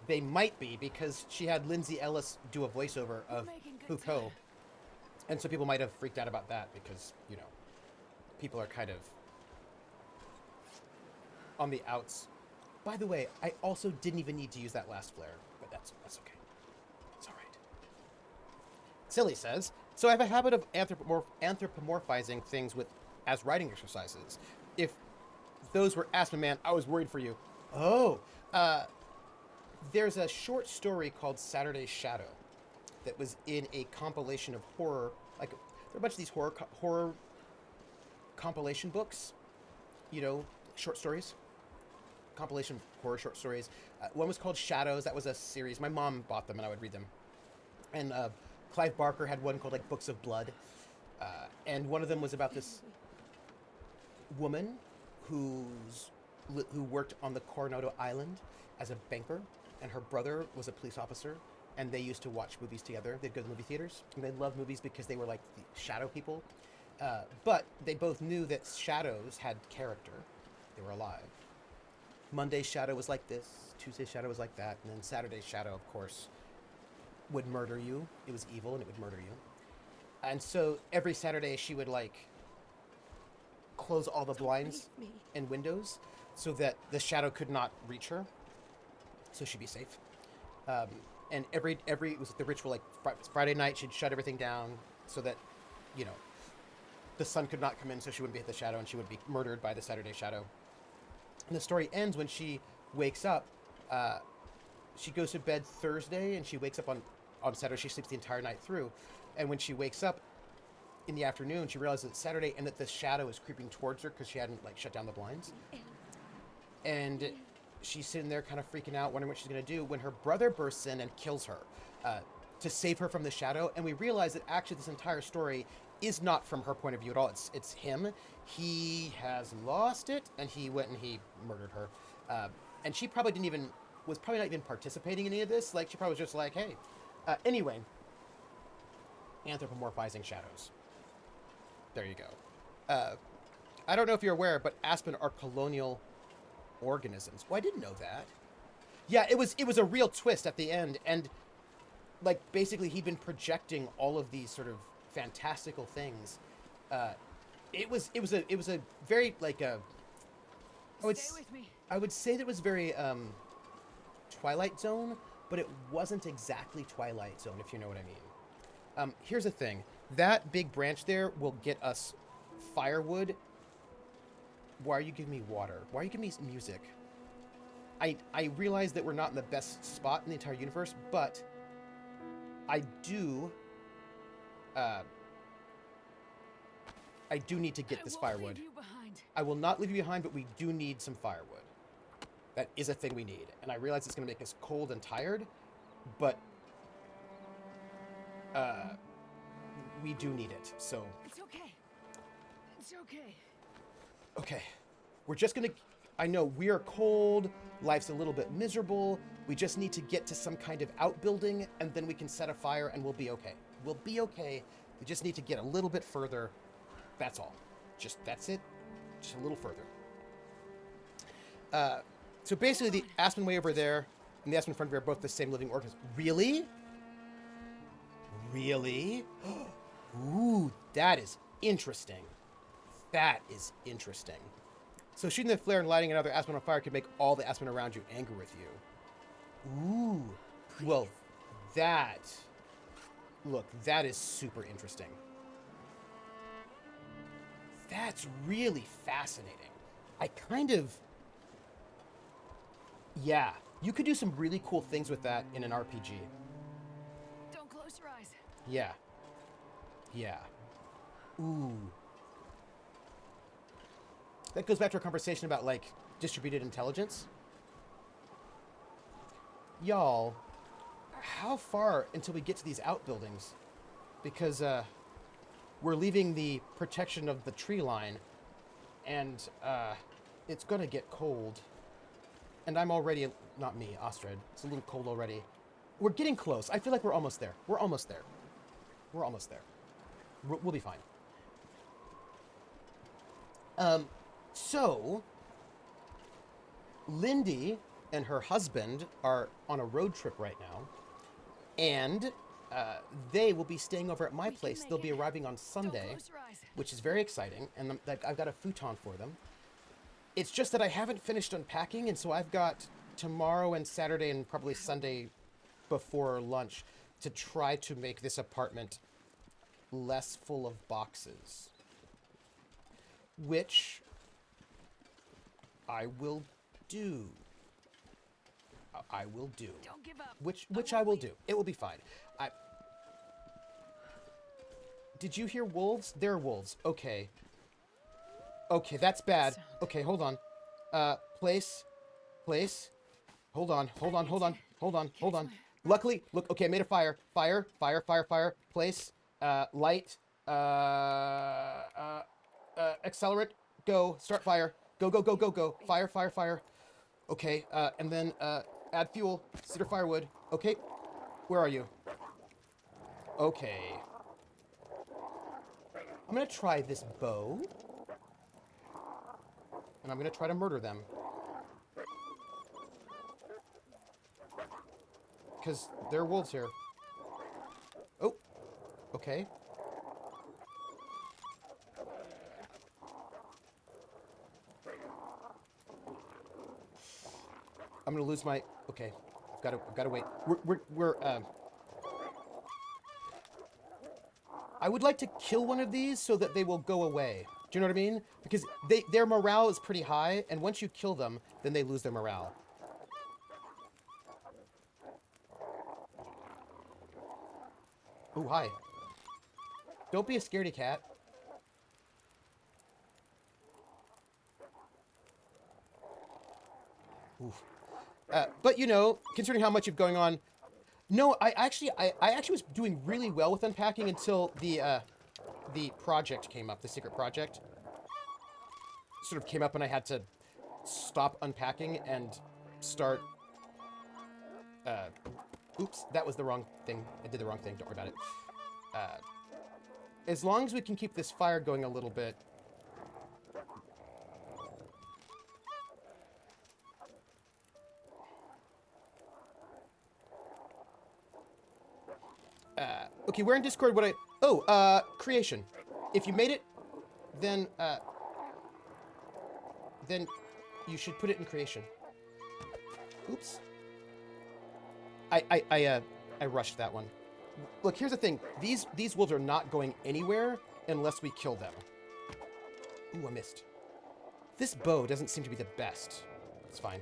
they might be, because she had Lindsay Ellis do a voiceover of Foucault. And so people might have freaked out about that because, you know, people are kind of on the outs. By the way, I also didn't even need to use that last flare, but that's okay. It's all right. Silly says, so I have a habit of anthropomorphizing things as writing exercises. If those were Aspen Man, I was worried for you. Oh, there's a short story called Saturday's Shadow that was in a compilation of horror. Like, there are a bunch of these horror compilation books, you know, short stories, compilation horror short stories. One was called Shadows. That was a series. My mom bought them, and I would read them. And Clive Barker had one called like Books of Blood, and one of them was about this woman who worked on the Coronado Island as a banker, and her brother was a police officer, and they used to watch movies together. They'd go to movie theaters, and they loved movies because they were like the shadow people. But they both knew that shadows had character. They were alive. Monday's shadow was like this, Tuesday's shadow was like that, and then Saturday's shadow, of course, would murder you. It was evil, and it would murder you. And so every Saturday she would like close all the blinds and windows so that the shadow could not reach her, so she'd be safe. And every it was the ritual, like Friday night she'd shut everything down so that, you know, the sun could not come in, so she wouldn't be hit the shadow, and she would be murdered by the Saturday shadow. And the story ends when she wakes up. She goes to bed Thursday, and she wakes up on Saturday. She sleeps the entire night through, and when she wakes up in the afternoon, she realizes it's Saturday and that the shadow is creeping towards her because she hadn't like shut down the blinds. And she's sitting there kind of freaking out, wondering what she's going to do, when her brother bursts in and kills her to save her from the shadow. And we realize that actually this entire story is not from her point of view at all. It's him. He has lost it, and he went and he murdered her. And she probably was probably not even participating in any of this. Like, she probably was just like, hey. Anyway, anthropomorphizing shadows. There you go. I don't know if you're aware, but aspen are colonial organisms. Well, I didn't know that. Yeah, it was a real twist at the end, and like basically he'd been projecting all of these sort of fantastical things. It was a very like a. Stay with me. I would say that it was very Twilight Zone, but it wasn't exactly Twilight Zone, if you know what I mean. Here's the thing. That big branch there will get us firewood. Why are you giving me water? Why are you giving me music? I realize that we're not in the best spot in the entire universe, but I do need to get this firewood. Leave you behind. I will not leave you behind, but we do need some firewood. That is a thing we need. And I realize it's going to make us cold and tired, but we do need it. So It's okay. It's okay. okay, we're just going to... I know we are cold, life's a little bit miserable, we just need to get to some kind of outbuilding, and then we can set a fire and we'll be okay. We'll be okay. We just need to get a little bit further. That's all. That's it. Just a little further. So basically the aspen way over there and the aspen front are both the same living organism. Really? Really? Ooh, that is interesting. That is interesting. So shooting the flare and lighting another aspen on fire could make all the aspen around you angry with you. Ooh. Well, that is super interesting. That's really fascinating. Yeah, you could do some really cool things with that in an RPG. Don't close your eyes. Yeah. Yeah. Ooh. That goes back to our conversation about, like, distributed intelligence. Y'all, how far until we get to these outbuildings? Because, we're leaving the protection of the tree line, and, it's gonna get cold. And I'm already, not me, Ostred. It's a little cold already. We're getting close. I feel like we're almost there. We're almost there. We're almost there. We'll be fine. So, Lindy and her husband are on a road trip right now, and they will be staying over at my place. They'll be arriving on Sunday, Don't close your eyes. which is very exciting, and I've got a futon for them. It's just that I haven't finished unpacking, and so I've got tomorrow and Saturday and probably Sunday before lunch to try to make this apartment less full of boxes. Which I will do. I will do. Don't give up. Which I will do. It will be fine. Did you hear wolves? There are wolves. Okay. Okay, that's bad. Sound. Okay, hold on. Place. Place. Hold on, hold on, hold on, hold on, hold on. Luckily, look, okay, I made a fire. Fire, fire, fire, fire. Place. Light. Accelerate. Go. Start fire. Go, go, go, go, go. Fire, fire, fire. Okay, and then, add fuel. Cedar firewood. Okay. Where are you? Okay. I'm gonna try this bow. And I'm gonna try to murder them. Because there are wolves here. Oh. Okay. I'm gonna lose my... Okay. I've gotta wait. I would like to kill one of these so that they will go away. Do you know what I mean? Because their morale is pretty high, and once you kill them, then they lose their morale. Oh, hi. Don't be a scaredy cat. Oof. But, you know, considering how much you've going on... No, I actually was doing really well with unpacking until the project came up, the secret project. Sort of came up and I had to stop unpacking and start... oops, that was the wrong thing. I did the wrong thing, don't worry about it. As long as we can keep this fire going a little bit... okay, where in Discord would I... Oh, creation. If you made it, then you should put it in creation. Oops. I rushed that one. Look, here's the thing. These wolves are not going anywhere unless we kill them. Ooh, I missed. This bow doesn't seem to be the best. It's fine.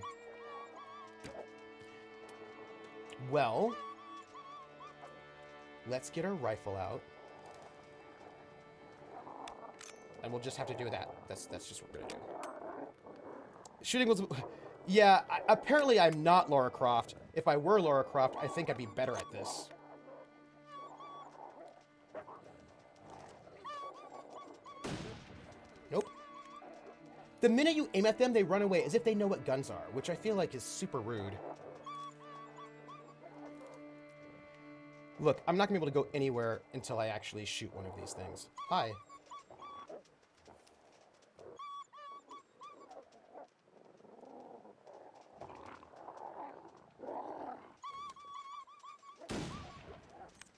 Well, let's get our rifle out. And we'll just have to do that. That's just what we're gonna do. Shooting was... Yeah, apparently I'm not Lara Croft. If I were Lara Croft, I think I'd be better at this. Nope. The minute you aim at them, they run away as if they know what guns are, which I feel like is super rude. Look, I'm not gonna be able to go anywhere until I actually shoot one of these things. Hi.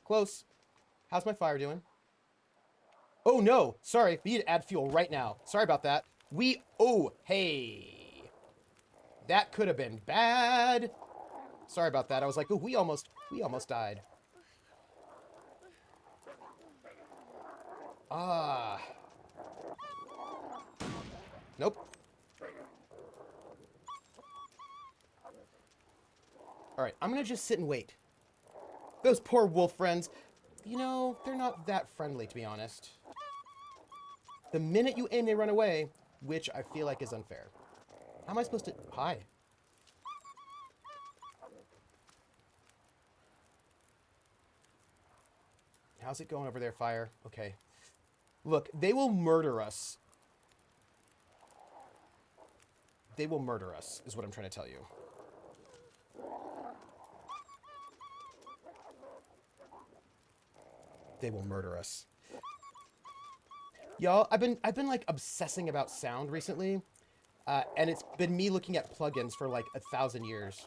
Close. How's my fire doing? Oh, no. Sorry. We need to add fuel right now. Sorry about that. Oh, hey. That could have been bad. Sorry about that. I was like, oh, we almost died. Ah. Nope. All right. I'm going to just sit and wait. Those poor wolf friends, you know, they're not that friendly, to be honest. The minute you aim, they run away, which I feel like is unfair. How am I supposed to... Hi. How's it going over there, fire? Okay. Look, they will murder us. They will murder us, is what I'm trying to tell you. They will murder us. Y'all, I've been like obsessing about sound recently, and it's been me looking at plugins for like 1,000 years.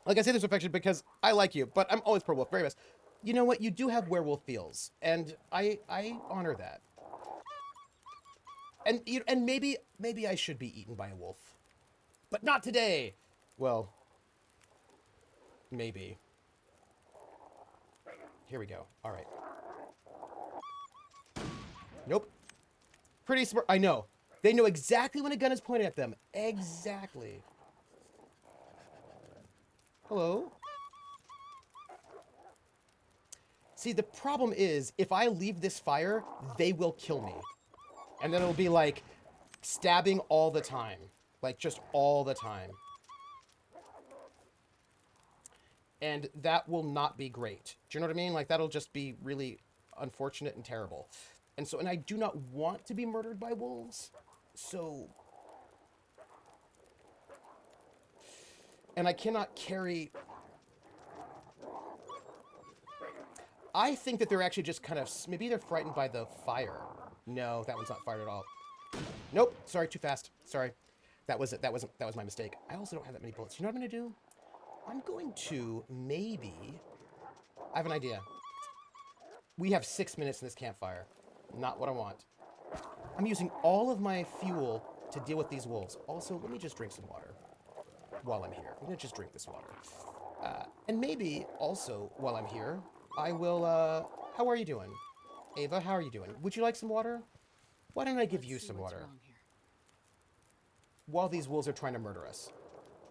Like I say this with affection because I like you, but I'm always pro wolf, very best. You know what? You do have werewolf feels, and I honor that. And maybe I should be eaten by a wolf, but not today. Well, maybe. Here we go. All right. Nope. Pretty smart. I know. They know exactly when a gun is pointed at them. Exactly. Hello? See, the problem is, if I leave this fire, they will kill me. And then it'll be like stabbing all the time. Like just all the time. And that will not be great. Do you know what I mean? Like that'll just be really unfortunate and terrible. And so, and I do not want to be murdered by wolves. So, and I cannot carry... I think that they're actually just kind of, maybe they're frightened by the fire. No, that one's not fired at all. Nope, sorry, too fast. Sorry. That was it. That was my mistake. I also don't have that many bullets. You know what I'm going to do? I'm going to maybe... I have an idea. We have 6 minutes in this campfire. Not what I want. I'm using all of my fuel to deal with these wolves. Also, let me just drink some water while I'm here. I'm going to just drink this water. And maybe also, while I'm here, I will... how are you doing? Ava, how are you doing? Would you like some water? Why don't I give you some water? While these wolves are trying to murder us.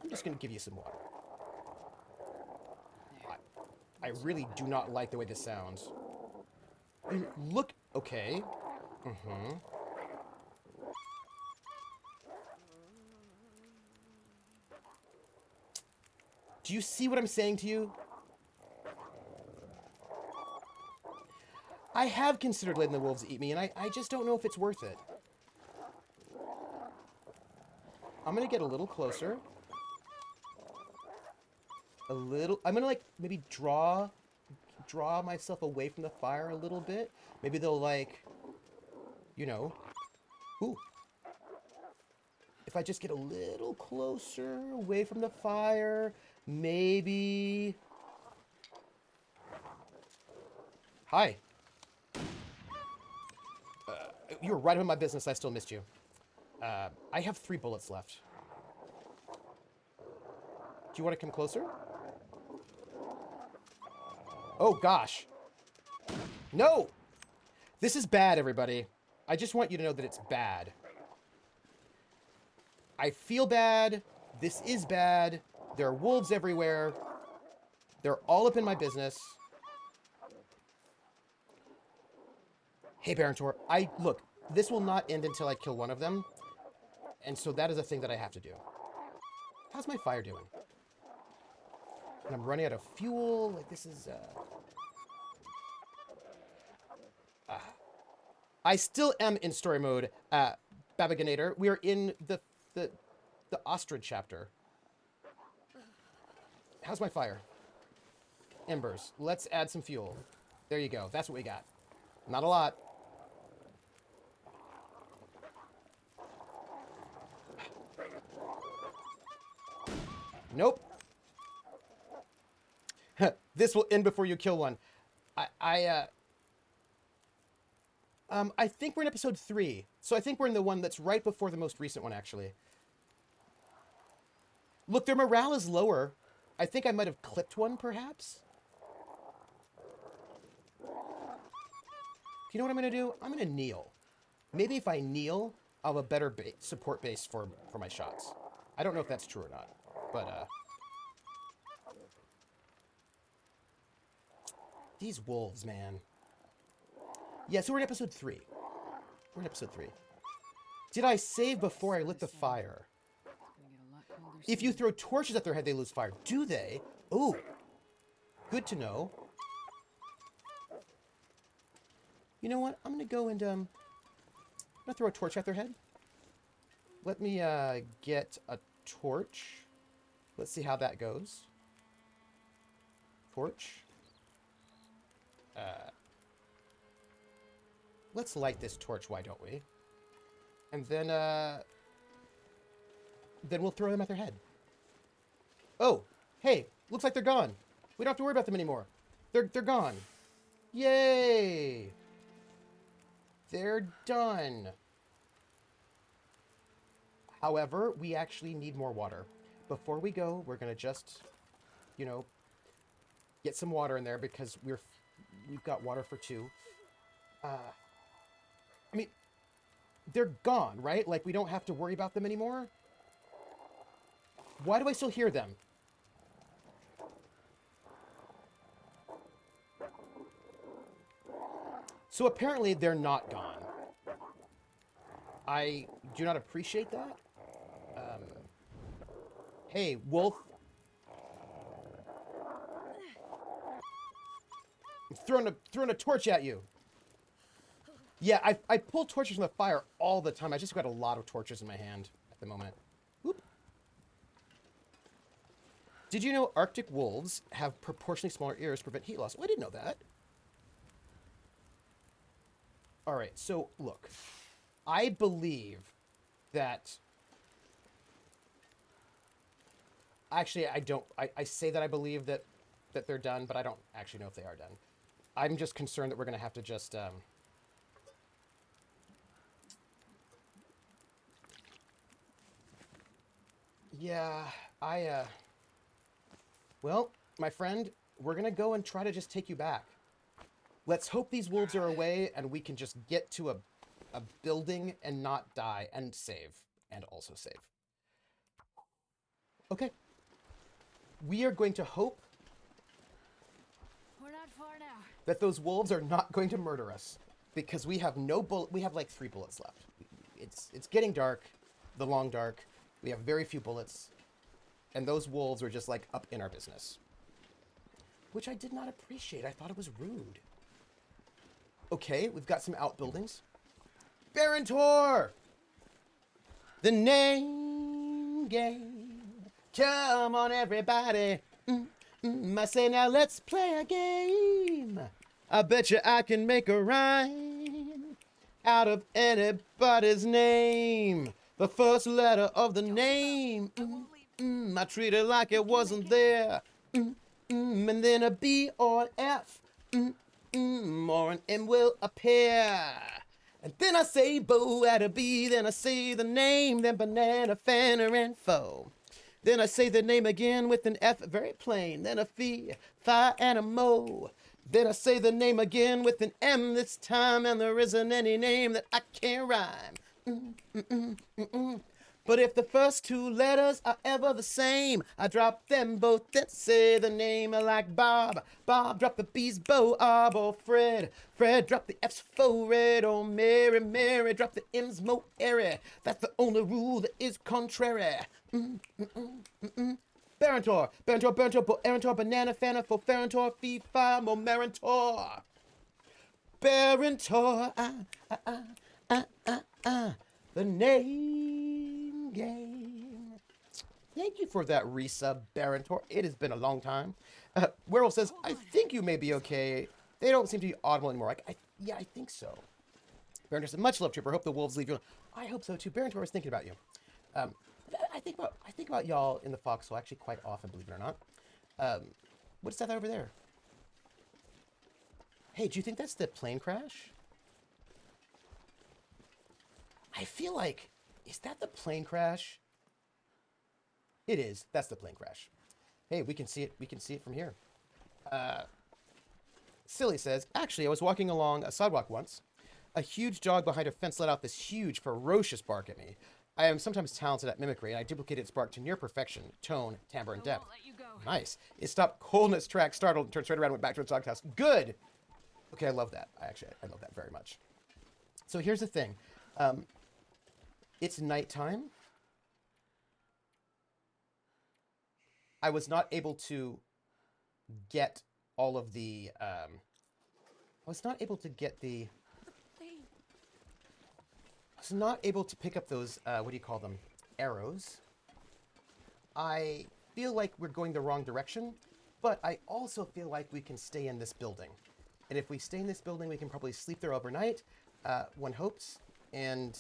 I'm just going to give you some water. I really do not like the way this sounds. I mean, look... Okay. Mm-hmm. Do you see what I'm saying to you? I have considered letting the wolves eat me, and I just don't know if it's worth it. I'm gonna get a little closer. A little... I'm gonna, like, maybe draw myself away from the fire a little bit. Maybe they'll, like... You know. Ooh. If I just get a little closer, away from the fire, maybe... Hi. You were right about my business. I still missed you. I have 3 bullets left. Do you want to come closer? Oh, gosh. No! This is bad, everybody. I just want you to know that it's bad. I feel bad. This is bad. There are wolves everywhere. They're all up in my business. Hey, Barontor. Look, this will not end until I kill one of them. And so that is a thing that I have to do. How's my fire doing? And I'm running out of fuel. Like, this is... I still am in story mode, Babaganator. We are in the Ostrich chapter. How's my fire? Embers. Let's add some fuel. There you go. That's what we got. Not a lot. Nope. This will end before you kill one. I think we're in episode 3. So I think we're in the one that's right before the most recent one, actually. Look, their morale is lower. I think I might have clipped one, perhaps. You know what I'm going to do? I'm going to kneel. Maybe if I kneel, I'll have a better support base for my shots. I don't know if that's true or not. But, these wolves, man. Yeah, so we're in episode 3. We're in episode 3. Did I save before I lit the fire? If you throw torches at their head, they lose fire. Do they? Ooh. Good to know. You know what? I'm going to go and, I'm going to throw a torch at their head. Let me, get a torch. Let's see how that goes. Torch. Let's light this torch, why don't we? And then we'll throw them at their head. Oh, hey, looks like they're gone. We don't have to worry about them anymore. They're gone. Yay! They're done. However, we actually need more water. Before we go, we're gonna just, you know, get some water in there because we've got water for 2. I mean, they're gone, right? Like, we don't have to worry about them anymore? Why do I still hear them? So apparently they're not gone. I do not appreciate that. Um, hey, wolf. I'm throwing a torch at you. Yeah, I pull torches from the fire all the time. I just got a lot of torches in my hand at the moment. Whoop. Did you know Arctic wolves have proportionally smaller ears to prevent heat loss? Well, I didn't know that. All right, so look, I believe that. Actually, I don't. I say that I believe that they're done, but I don't actually know if they are done. I'm just concerned that we're gonna have to just. Yeah, I. Well, my friend, we're gonna go and try to just take you back. Let's hope these wolves are away and we can just get to a building and not die and save. And also save. Okay. We are going to hope We're not far now. that those wolves are not going to murder us. Because we have no bullet. We have like 3 bullets left. It's getting dark. The long dark. We have very few bullets. And those wolves are just like up in our business. Which I did not appreciate. I thought it was rude. Okay, we've got some outbuildings. Barontor! The name game. Come on, everybody. I say now let's play a game. I bet you I can make a rhyme out of anybody's name. The first letter of the name. I treat it like it wasn't there. And then a B or an F. Or an M will appear. And then I say Bo at a B, then I say the name, then banana, fanner, and foe. Then I say the name again with an F, very plain, then a Phi, Phi, and a Mo. Then I say the name again with an M this time, and there isn't any name that I can't rhyme. But if the first 2 letters are ever the same, I drop them both and say the name like Bob. Bob, drop the B's, Bo, or Fred. Fred, drop the F's, fo, red, or Mary. Mary, drop the M's, mo, airy. That's the only rule that is contrary. Barontor, Barontor, Barontor, Bo, Arantor, banana, fanner, fo, Farantor, fee, fi, mo, Marantor. Barontor, the name game. Thank you for that resub, Barontor. It has been a long time. Werewolf says, I think you may be okay. They don't seem to be audible anymore. Yeah, I think so. Barontor says, much love, Trooper. Hope the wolves leave you. I hope so too. Barontor was thinking about you. I think about y'all in the foxhole actually quite often, believe it or not. What's that over there? Hey, do you think that's the plane crash? I feel like, is that the plane crash? It is. That's the plane crash. Hey, we can see it. We can see it from here. Silly says, actually, I was walking along a sidewalk once. A huge dog behind a fence let out this huge, ferocious bark at me. I am sometimes talented at mimicry, and I duplicated its bark to near perfection, tone, timbre, and depth. Let you go. Nice. It stopped cold in its tracks, startled, and turned straight around and went back to its doghouse. Good! Okay, I love that. I love that very much. So here's the thing. It's nighttime. I was not able to get all of the, I was not able to get the, I was not able to pick up those, what do you call them, arrows. I feel like we're going the wrong direction, but I also feel like we can stay in this building. And if we stay in this building, we can probably sleep there overnight, one hopes, and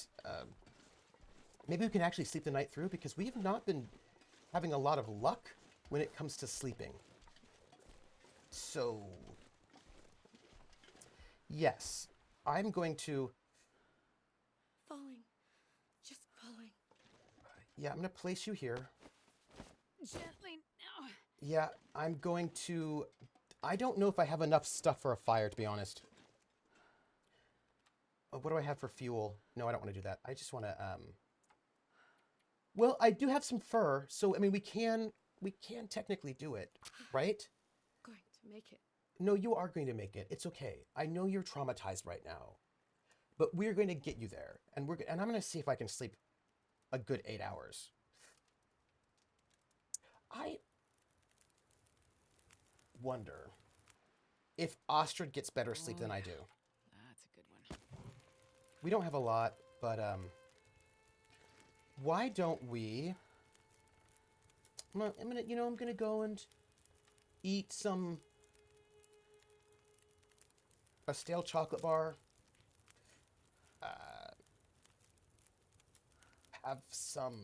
maybe we can actually sleep the night through, because we have not been having a lot of luck when it comes to sleeping. So, yes, I'm going to... Falling. Just falling. Yeah, I'm going to place you here. Gently now. Yeah, I'm going to... I don't know if I have enough stuff for a fire, to be honest. What do I have for fuel? No, I don't want to do that. I just want to, Well, I do have some fur, so, I mean, we can technically do it, right? Going to make it. No, you are going to make it. It's okay. I know you're traumatized right now. but we're going to get you there, and I'm going to see if I can sleep a good 8 hours. I wonder if Ostrid gets better sleep than I do. That's a good one. We don't have a lot, but why don't we? I'm gonna go and eat a stale chocolate bar. Have some.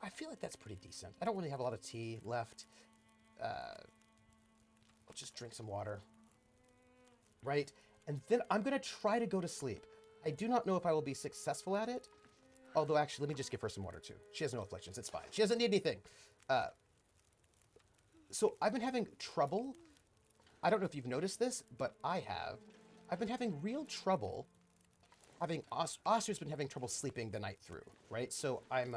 I feel like that's pretty decent. I don't really have a lot of tea left. I'll just drink some water. Right? And then I'm going to try to go to sleep. I do not know if I will be successful at it. Although, actually, let me just give her some water, too. She has no afflictions. It's fine. She doesn't need anything. So I've been having trouble. I don't know if you've noticed this, but I have. I've been having real trouble Ostrid's been having trouble sleeping the night through, right? So I'm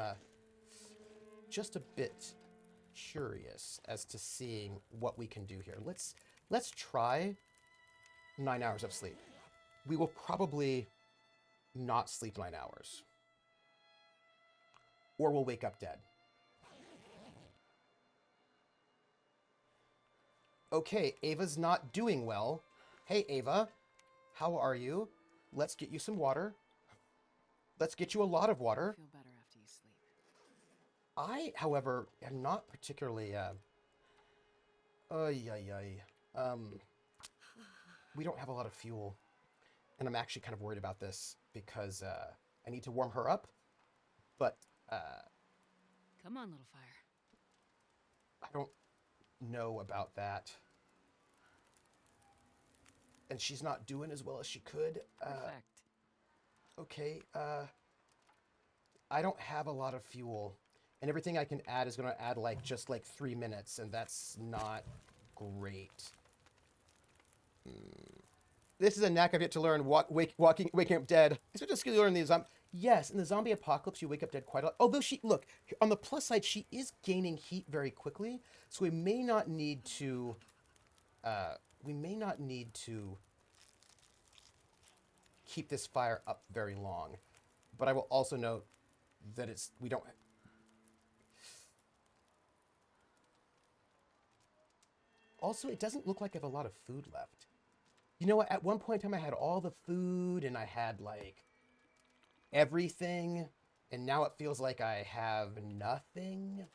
just a bit curious as to seeing what we can do here. Let's try 9 hours of sleep. We will probably not sleep 9 hours. Or we'll wake up dead. Okay, Ava's not doing well. Hey, Ava, how are you? Let's get you some water. Let's get you a lot of water. Feel better after you sleep. I, however, am not particularly, we don't have a lot of fuel. And I'm actually kind of worried about this because, I need to warm her up. But, Come on, little fire. I don't know about that. And she's not doing as well as she could. Perfect. Okay, I don't have a lot of fuel. And everything I can add is going to add just 3 minutes, and that's not great. This is a knack I've yet to learn, waking up dead. Is it just going to learn these? Yes, in the zombie apocalypse, you wake up dead quite a lot. Although look, on the plus side, she is gaining heat very quickly, so we may not need to, keep this fire up very long. But I will also note that we don't. Also, it doesn't look like I have a lot of food left. You know what? At one point in time, I had all the food and I had everything, and now it feels like I have nothing.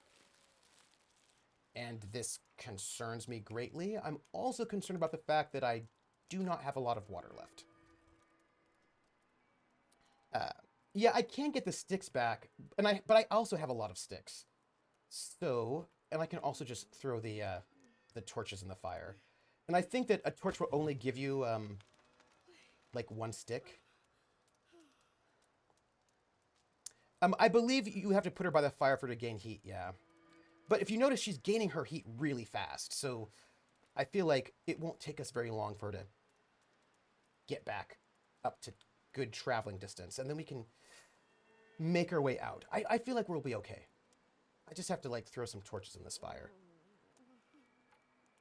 And this concerns me greatly. I'm also concerned about the fact that I do not have a lot of water left. Yeah, I can get the sticks back, but I also have a lot of sticks. So, and I can also just throw the torches in the fire. And I think that a torch will only give you, 1 stick. I believe you have to put her by the fire for her to gain heat, yeah. But if you notice, she's gaining her heat really fast, so I feel like it won't take us very long for her to get back up to good traveling distance, and then we can make our way out. I feel like we'll be okay. I just have to throw some torches in this fire.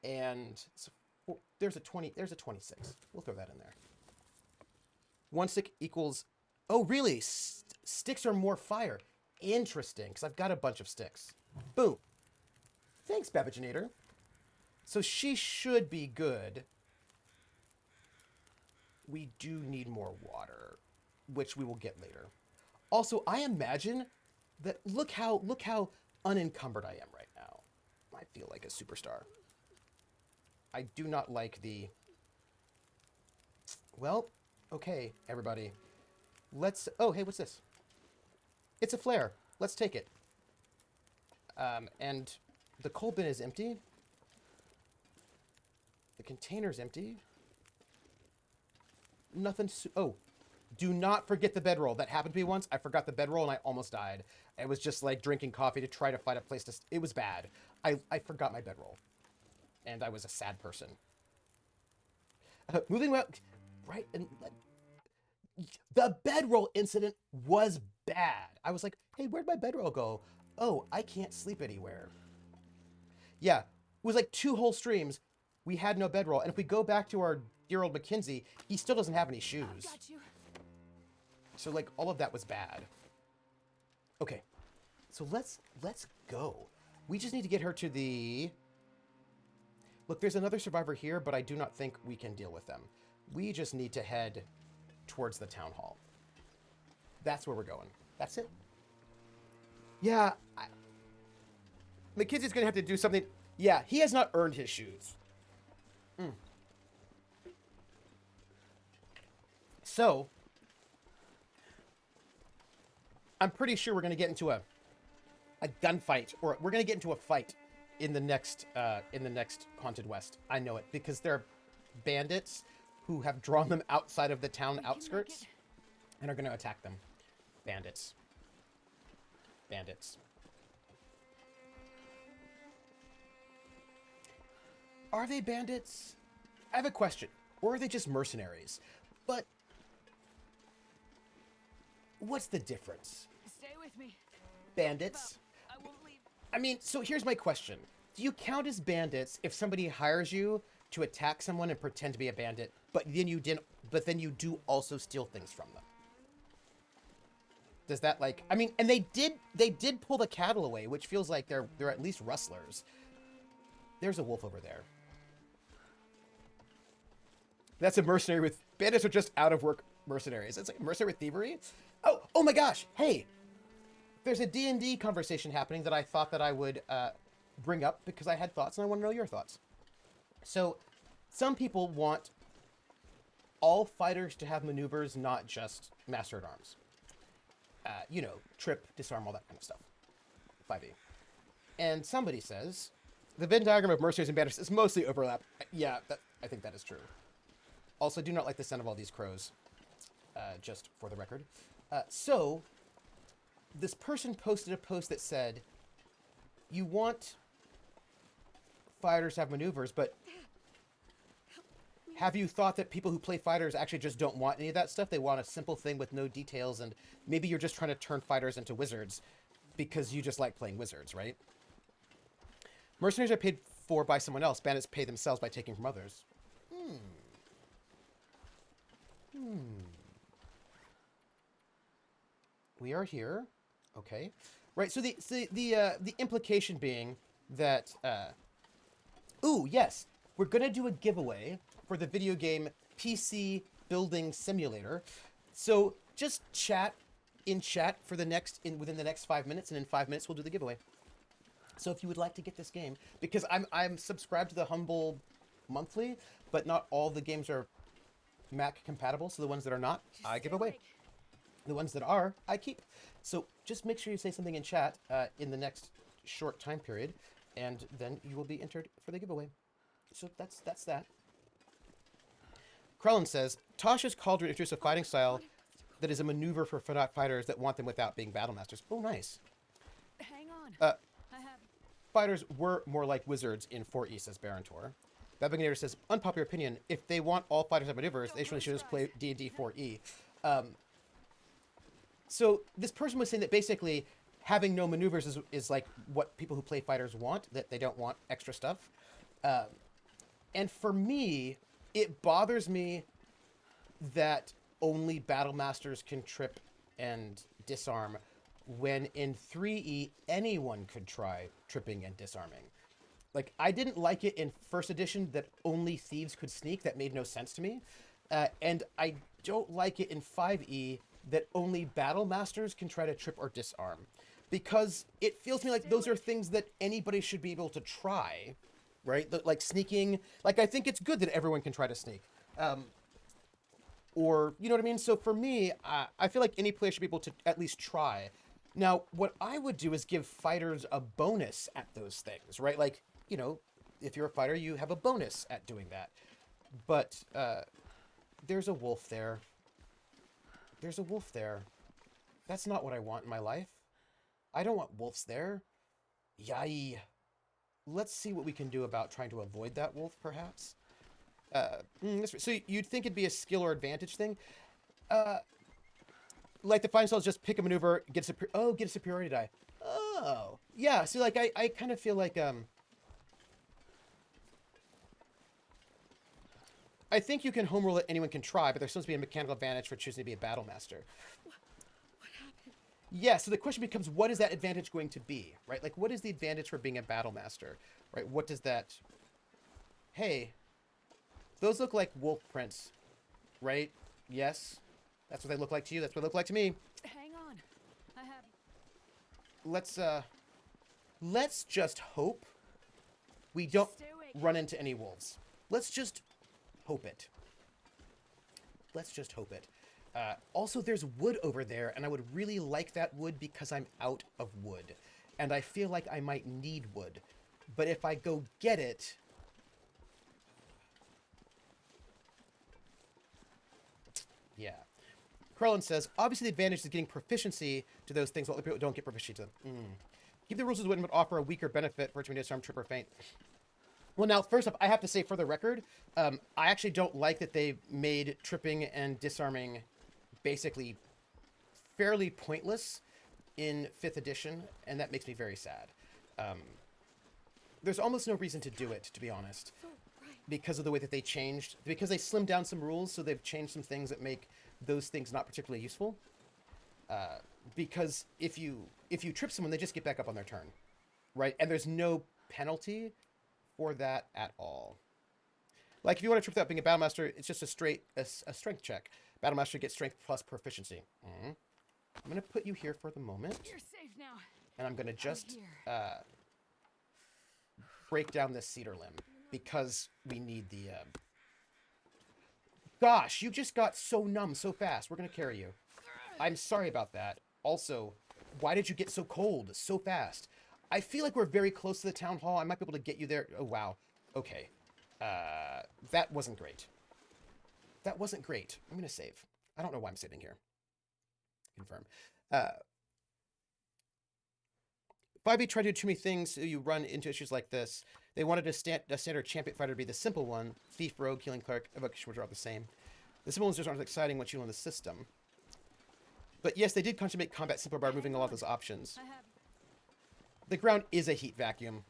And so, there's a 26. We'll throw that in there. 1 stick equals, oh really? Sticks are more fire. Interesting, because I've got a bunch of sticks. Boom. Thanks, Babaginator. So she should be good. We do need more water, which we will get later. Also, I imagine that look how unencumbered I am right now. I feel like a superstar. I do not like the... Well, okay, everybody. Let's... Oh, hey, what's this? It's a flare. Let's take it. And the coal bin is empty. The container's empty. Nothing... Oh, do not forget the bedroll. That happened to me once. I forgot the bedroll and I almost died. I was just drinking coffee to try to find a place to... It was bad. I forgot my bedroll. And I was a sad person. Moving on... Right, and... The bedroll incident was bad. I was like, hey, where'd my bedroll go? Oh, I can't sleep anywhere. Yeah, it was 2 whole streams. We had no bedroll. And if we go back to our dear old Mackenzie, he still doesn't have any shoes. Got you. So like all of that was bad. Okay, so let's go. We just need to get her to the... Look, there's another survivor here, but I do not think we can deal with them. We just need to head towards the town hall. That's where we're going. That's it. Yeah, Mackenzie's gonna have to do something. Yeah, he has not earned his shoes. So, I'm pretty sure we're gonna get into a gunfight, or we're gonna get into a fight in the next Haunted West. I know it because there are bandits who have drawn them outside of the town outskirts and are gonna attack them. Bandits. Bandits. Are they bandits? I have a question. Or are they just mercenaries? But what's the difference? Stay with me. Bandits? I won't leave. I mean, so here's my question. Do you count as bandits if somebody hires you to attack someone and pretend to be a bandit, but then you do also steal things from them? Does that, like, I mean, and they did pull the cattle away, which feels like they're at least rustlers. There's a wolf over there. That's a mercenary with... Bandits are just out of work mercenaries. It's like mercenary with thievery. Oh my gosh. Hey, there's a D&D conversation happening that I thought that I would bring up because I had thoughts and I want to know your thoughts. So some people want all fighters to have maneuvers, not just Master at Arms. You know, trip, disarm, all that kind of stuff. 5e. And somebody says, the Venn diagram of mercenaries and bandits is mostly overlap. Yeah, I think that is true. Also, do not like the sound of all these crows, just for the record. So, this person posted a post that said, you want fighters to have maneuvers, but have you thought that people who play fighters actually just don't want any of that stuff? They want a simple thing with no details, and maybe you're just trying to turn fighters into wizards because you just like playing wizards, right? Mercenaries are paid for by someone else. Bandits pay themselves by taking from others. We are here. Okay. Right, so the implication being that... ooh, yes. We're going to do a giveaway for the video game PC Building Simulator. So just chat for within the next 5 minutes, and in 5 minutes we'll do the giveaway. So if you would like to get this game, because I'm subscribed to the Humble Monthly, but not all the games are Mac compatible, so the ones that are not, I give away. The ones that are, I keep. So just make sure you say something in chat in the next short time period, and then you will be entered for the giveaway. So that's that. Krellin says, Tasha's Cauldron introduced a fighting style that is a maneuver for fighters that want them without being battle masters. Oh, nice. Hang on. I have... Fighters were more like wizards in 4E, says Barantor. Babinator says, unpopular opinion, if they want all fighters to have maneuvers, they should just play D&D 4E. So this person was saying that basically having no maneuvers is like what people who play fighters want, that they don't want extra stuff. And for me, it bothers me that only battle masters can trip and disarm when in 3E anyone could try tripping and disarming. Like, I didn't like it in first edition that only thieves could sneak. That made no sense to me. And I don't like it in 5E that only battle masters can try to trip or disarm. Because it feels to me like those are things that anybody should be able to try, right? Like sneaking. Like, I think it's good that everyone can try to sneak. Or, you know what I mean? So for me, I feel like any player should be able to at least try. Now, what I would do is give fighters a bonus at those things, right? Like, you know, if you're a fighter, you have a bonus at doing that. But there's a wolf there. There's a wolf there. That's not what I want in my life. I don't want wolves there. Yay. Let's see what we can do about trying to avoid that wolf, perhaps. So you'd think it'd be a skill or advantage thing? Like the fighting styles, just pick a maneuver, get a superiority die. Oh, yeah. So like I kind of feel like I think you can home rule it, anyone can try, but there seems to be a mechanical advantage for choosing to be a battle master. What happened? Yeah, so the question becomes, what is that advantage going to be, right? Like, what is the advantage for being a battle master, right? What does that... Hey, those look like wolf prints, right? Yes, that's what they look like to you. That's what they look like to me. Hang on. I have. Let's just hope we don't Stay awake. run into any wolves. Let's just hope it. Let's just hope it. Also, there's wood over there, and I would really like that wood because I'm out of wood. And I feel like I might need wood. But if I go get it... Yeah. Krellin says, obviously the advantage is getting proficiency to those things while other people don't get proficiency to them. Keep the rules as written, but offer a weaker benefit for it to be disarm, trip, or faint. Well, now, first off, I have to say for the record, I actually don't like that they made tripping and disarming basically fairly pointless in 5th edition, and that makes me very sad. There's almost no reason to do it, to be honest, because of the way that they changed, because they slimmed down some rules, so they've changed some things that make those things not particularly useful. Because if you trip someone, they just get back up on their turn, right? And there's no penalty for that at all. Like, if you want to trip without being a Battlemaster, it's just a straight a strength check. Battlemaster gets strength plus proficiency. I'm going to put you here for the moment. You're safe now. And I'm going to just here. break down this cedar limb because we need the... Gosh, you just got so numb so fast. We're going to carry you. I'm sorry about that. Also, why did you get so cold so fast? I feel like we're very close to the town hall. I might be able to get you there. Oh, wow. Okay. That wasn't great. That wasn't great. I'm going to save. I don't know why I'm saving here. Confirm. 5e tried to do too many things, so you run into issues like this. They wanted a standard champion fighter to be the simple one. Thief, rogue, healing cleric, evocation are all the same. The simple ones just aren't exciting once you learn the system. But yes, they did consciously make combat simpler by removing a lot of those options. I have. The ground is a heat vacuum.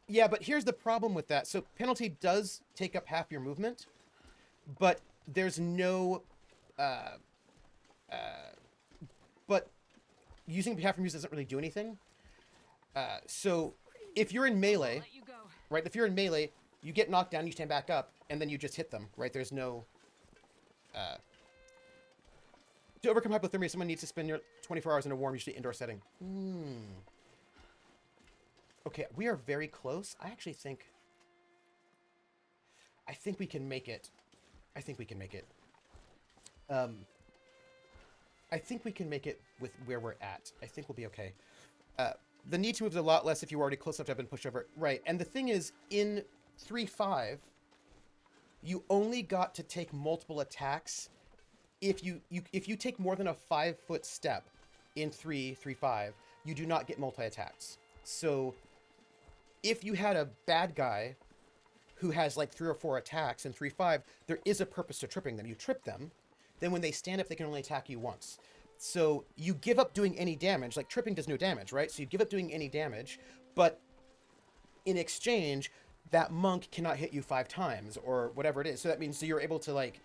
Yeah, but here's the problem with that. So penalty does take up half your movement, but there's no... but using half your movement doesn't really do anything. So if you're in melee, Let you go. right? If you're in melee, you get knocked down, you stand back up, and then you just hit them, right? There's no... To overcome hypothermia, someone needs to spend 24 hours in a warm, usually indoor setting. Okay, we are very close. I actually think... I think we can make it. I think we can make it. I think we can make it with where we're at. I think we'll be okay. The need to move is a lot less if you were already close enough to have been pushed over. Right, and the thing is, in 3.5, you only got to take multiple attacks if you take more than a 5-foot step in 3.5, you do not get multi-attacks. So if you had a bad guy who has like 3 or 4 attacks in 3.5, there is a purpose to tripping them. You trip them, then when they stand up, they can only attack you once. So you give up doing any damage, like tripping does no damage, right? So you give up doing any damage, but in exchange, that monk cannot hit you 5 times or whatever it is. So that means you're able to like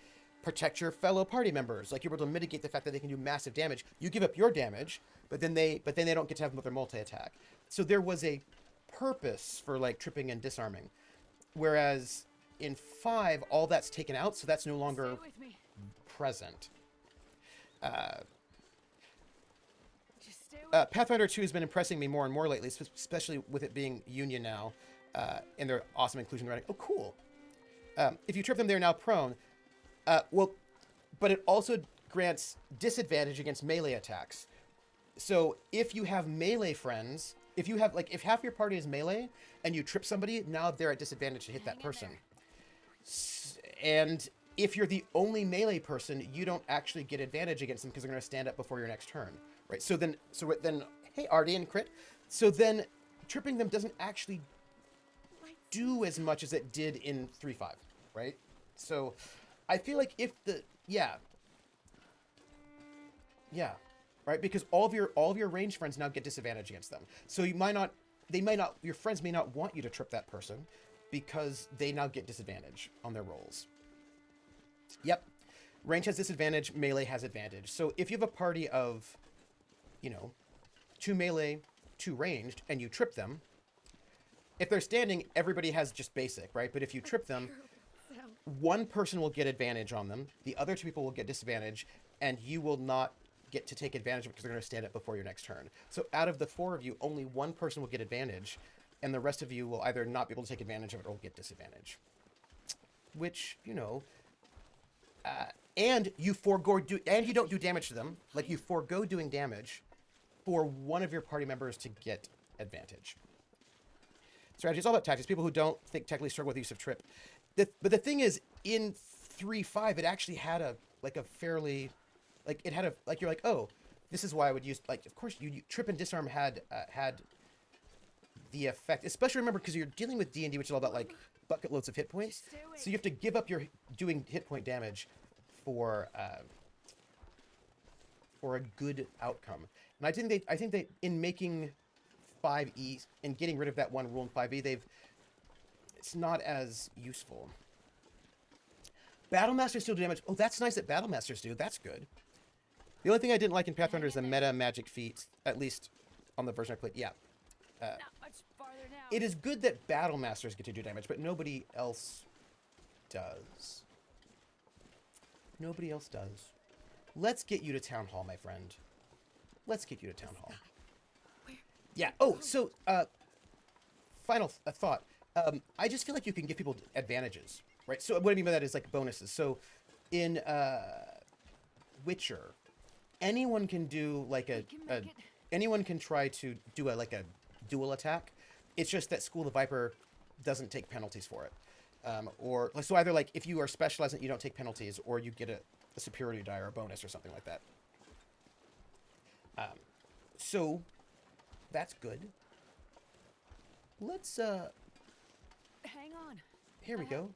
protect your fellow party members. Like you're able to mitigate the fact that they can do massive damage. You give up your damage, but then they don't get to have their multi-attack. So there was a purpose for like tripping and disarming. Whereas in 5, all that's taken out, so that's no longer Stay with me. present. Just stay with Pathfinder 2 has been impressing me more and more lately, especially with it being Union now, and their awesome inclusion writing. Oh, cool. If you trip them, they're now prone. Well, but it also grants disadvantage against melee attacks. So if you have melee friends, if half your party is melee and you trip somebody, now they're at disadvantage to hit that person. And if you're the only melee person, you don't actually get advantage against them because they're going to stand up before your next turn, right? So then, hey, Artie and crit. So then, tripping them doesn't actually do as much as it did in 3.5, right? So, I feel like if right, because all of your range friends now get disadvantage against them. So your friends may not want you to trip that person, because they now get disadvantage on their rolls. Yep. Range has disadvantage, melee has advantage. So if you have a party of, 2 melee, 2 ranged, and you trip them, if they're standing, everybody has just basic, right? But if you trip them, one person will get advantage on them, the other 2 people will get disadvantage, and you will not get to take advantage of it because they're going to stand up before your next turn. So out of the 4 of you, only one person will get advantage, and the rest of you will either not be able to take advantage of it or will get disadvantage. Which, and you and you don't do damage to them. Like, you forego doing damage for one of your party members to get advantage. Strategy is all about tactics. People who don't think technically struggle with use of trip. But the thing is, in 3.5, it actually had a fairly, it had you're like, oh, this is why I would use, of course, you trip and disarm had the effect, especially remember, because you're dealing with D&D, which is all about, bucket loads of hit points. So you have to give up your doing hit point damage for a good outcome. And I think they in making 5e and getting rid of that one rule in 5e, it's not as useful. Battlemasters still do damage. Oh, that's nice that Battlemasters do. That's good. The only thing I didn't like in Pathfinder is the meta magic feat, at least on the version I played. Yeah. Not much farther now. It is good that Battlemasters get to do damage, but nobody else does. Nobody else does. Let's get you to Town Hall, my friend. Let's get you to Town Hall. Yeah. Oh, so, final thought. I just feel like you can give people advantages, right? So what I mean by that is bonuses. So in Witcher, anyone can do anyone can try to do a dual attack. It's just that School of the Viper doesn't take penalties for it. So either if you are specialized in it, you don't take penalties, or you get a superiority die or a bonus or something like that. So that's good. Let's Hang on. here we go.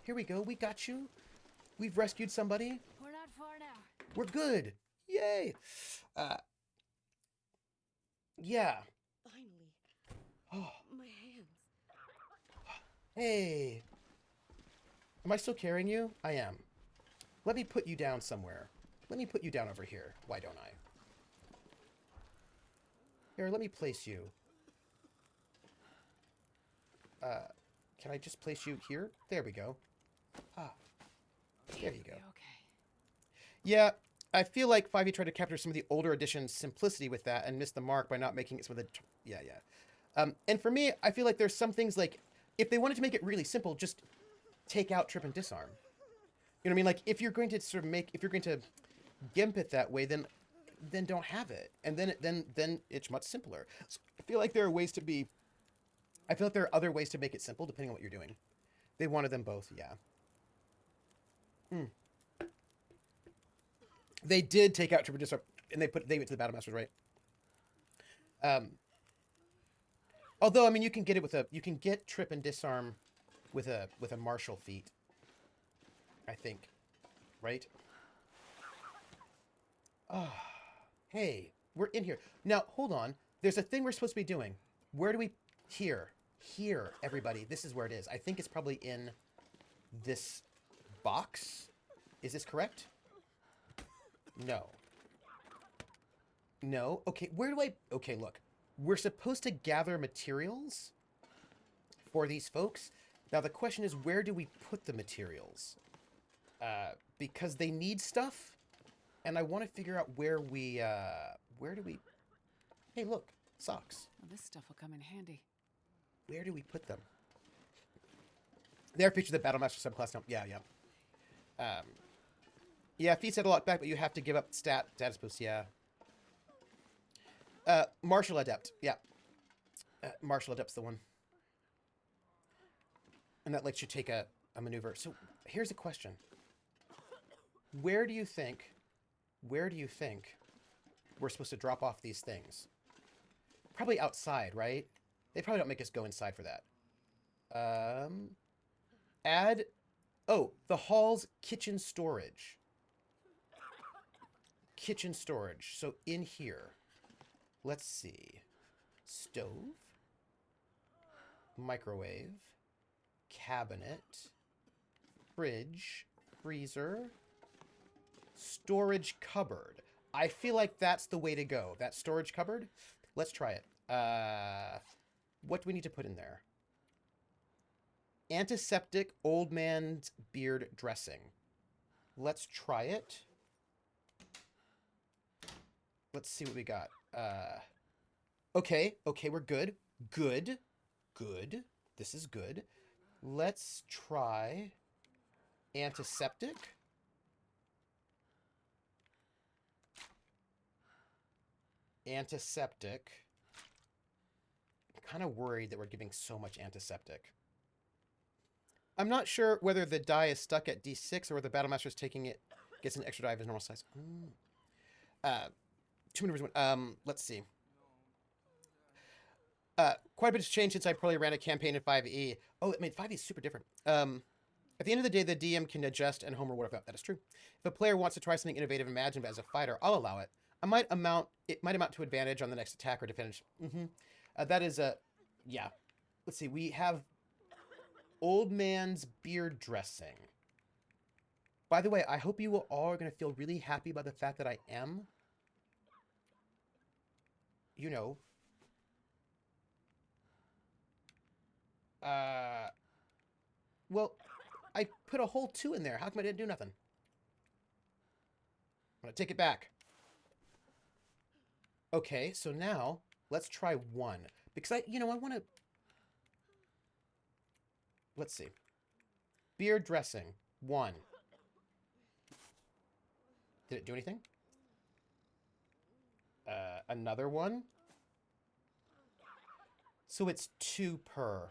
Here we go. We got you. We've rescued somebody. We're not far now. We're good. Yay. Yeah. Finally. Oh, My hands. hey. Am I still carrying you? I am. Let me put you down somewhere. Let me put you down over here. Why don't I? Here, let me place you. Can I just place you here? There we go. Ah. There you go. Okay. Yeah, I feel like 5e tried to capture some of the older edition's simplicity with that and missed the mark by not making it some of the... Yeah. And for me, I feel like there's some things if they wanted to make it really simple, just take out trip and disarm. You know what I mean? If you're going to if you're going to gimp it that way, then don't have it. And then it's much simpler. So I feel like there are ways to be... I feel like there are other ways to make it simple depending on what you're doing. They wanted them both, yeah. They did take out trip and disarm, and they went to the Battlemasters, right? Although, I mean, you can get trip and disarm with a martial feat, I think, right? Oh, hey, we're in here now. Hold on. There's a thing we're supposed to be doing. Where do we? Here, everybody. This is where it is. I think it's probably in this box. Is this correct? No. Okay, where do I... Okay, look. We're supposed to gather materials for these folks. Now, the question is, where do we put the materials? Because they need stuff, and I want to figure out where we... Where do we... Hey, look. Socks. Well, this stuff will come in handy. Where do we put them? They're featured the Battlemaster subclass now. Yeah. Yeah, feats add a lot back, but you have to give up status boosts, yeah. Martial Adept, yeah. Martial Adept's the one. And that lets you take a maneuver. So here's a question. Where do you think we're supposed to drop off these things? Probably outside, right? They probably don't make us go inside for that. Add... Oh, the hall's kitchen storage. Kitchen storage. So in here, let's see. Stove. Microwave. cabinet, fridge, freezer, storage cupboard. I feel like that's the way to go. That storage cupboard. Let's try it. What do we need to put in there? Antiseptic old man's beard dressing. Let's try it. Let's see what we got. Okay, we're good. Good. This is good. Let's try antiseptic. Antiseptic. I'm kind of worried that we're giving so much antiseptic. I'm not sure whether the die is stuck at D6 or whether Battlemaster is taking it, gets an extra die of his normal size. Too many words. Let's see. Quite a bit has changed since I probably ran a campaign in 5e. Oh, it made 5e super different. At the end of the day, the DM can adjust and home reward. That is true. If a player wants to try something innovative and imaginative as a fighter, I'll allow it. It might amount to advantage on the next attack or defense. That is a, yeah. Let's see. We have old man's beard dressing. By the way, I hope you all are going to feel really happy about the fact that I am, you know, well, I put a whole 2 in there. How come I didn't do nothing? I'm going to take it back. Okay, so now let's try 1. Because I want to... Let's see. Beard dressing. 1. Did it do anything? Another 1. So it's 2 per.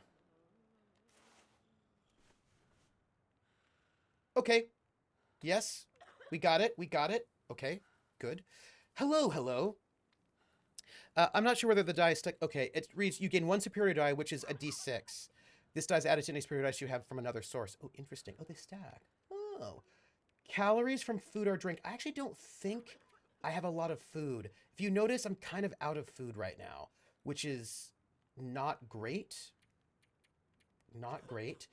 Okay. Yes. We got it. Okay. Good. Hello. I'm not sure whether the die is stuck. Okay. It reads, you gain 1 superior die, which is a d6. This die is added to any superior dice you have from another source. Oh, interesting. Oh, they stack. Oh. Calories from food or drink. I actually don't think I have a lot of food. If you notice, I'm kind of out of food right now, which is not great. Not great.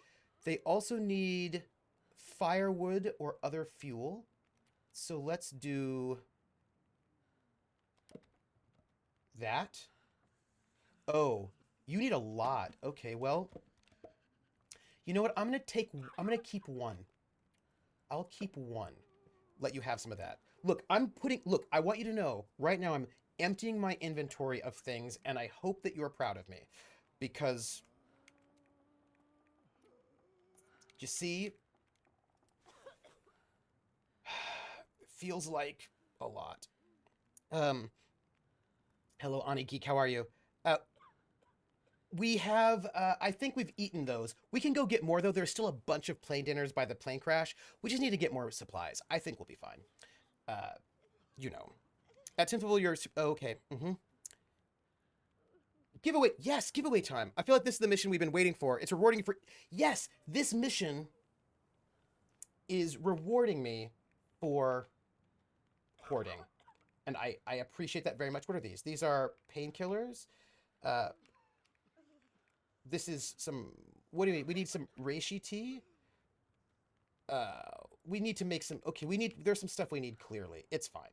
They also need firewood or other fuel. So let's do that. Oh, you need a lot. Okay, well, you know what? I'm going to keep 1. I'll keep 1. Let you have some of that. Look, I want you to know right now I'm emptying my inventory of things, and I hope that you're proud of me, because you see, it feels like a lot. Hello, Ani Geek, how are you? We have, I think we've eaten those. We can go get more, though. There's still a bunch of plane dinners by the plane crash. We just need to get more supplies. I think we'll be fine. You know. At Tinful, you're... Oh, okay. Giveaway. Yes, giveaway time. I feel like this is the mission we've been waiting for. It's rewarding for... Yes, this mission is rewarding me for hoarding. And I appreciate that very much. What are these? These are painkillers. This is some... What do you mean? We need some reishi tea. We need to make some... Okay, there's some stuff we need clearly. It's fine.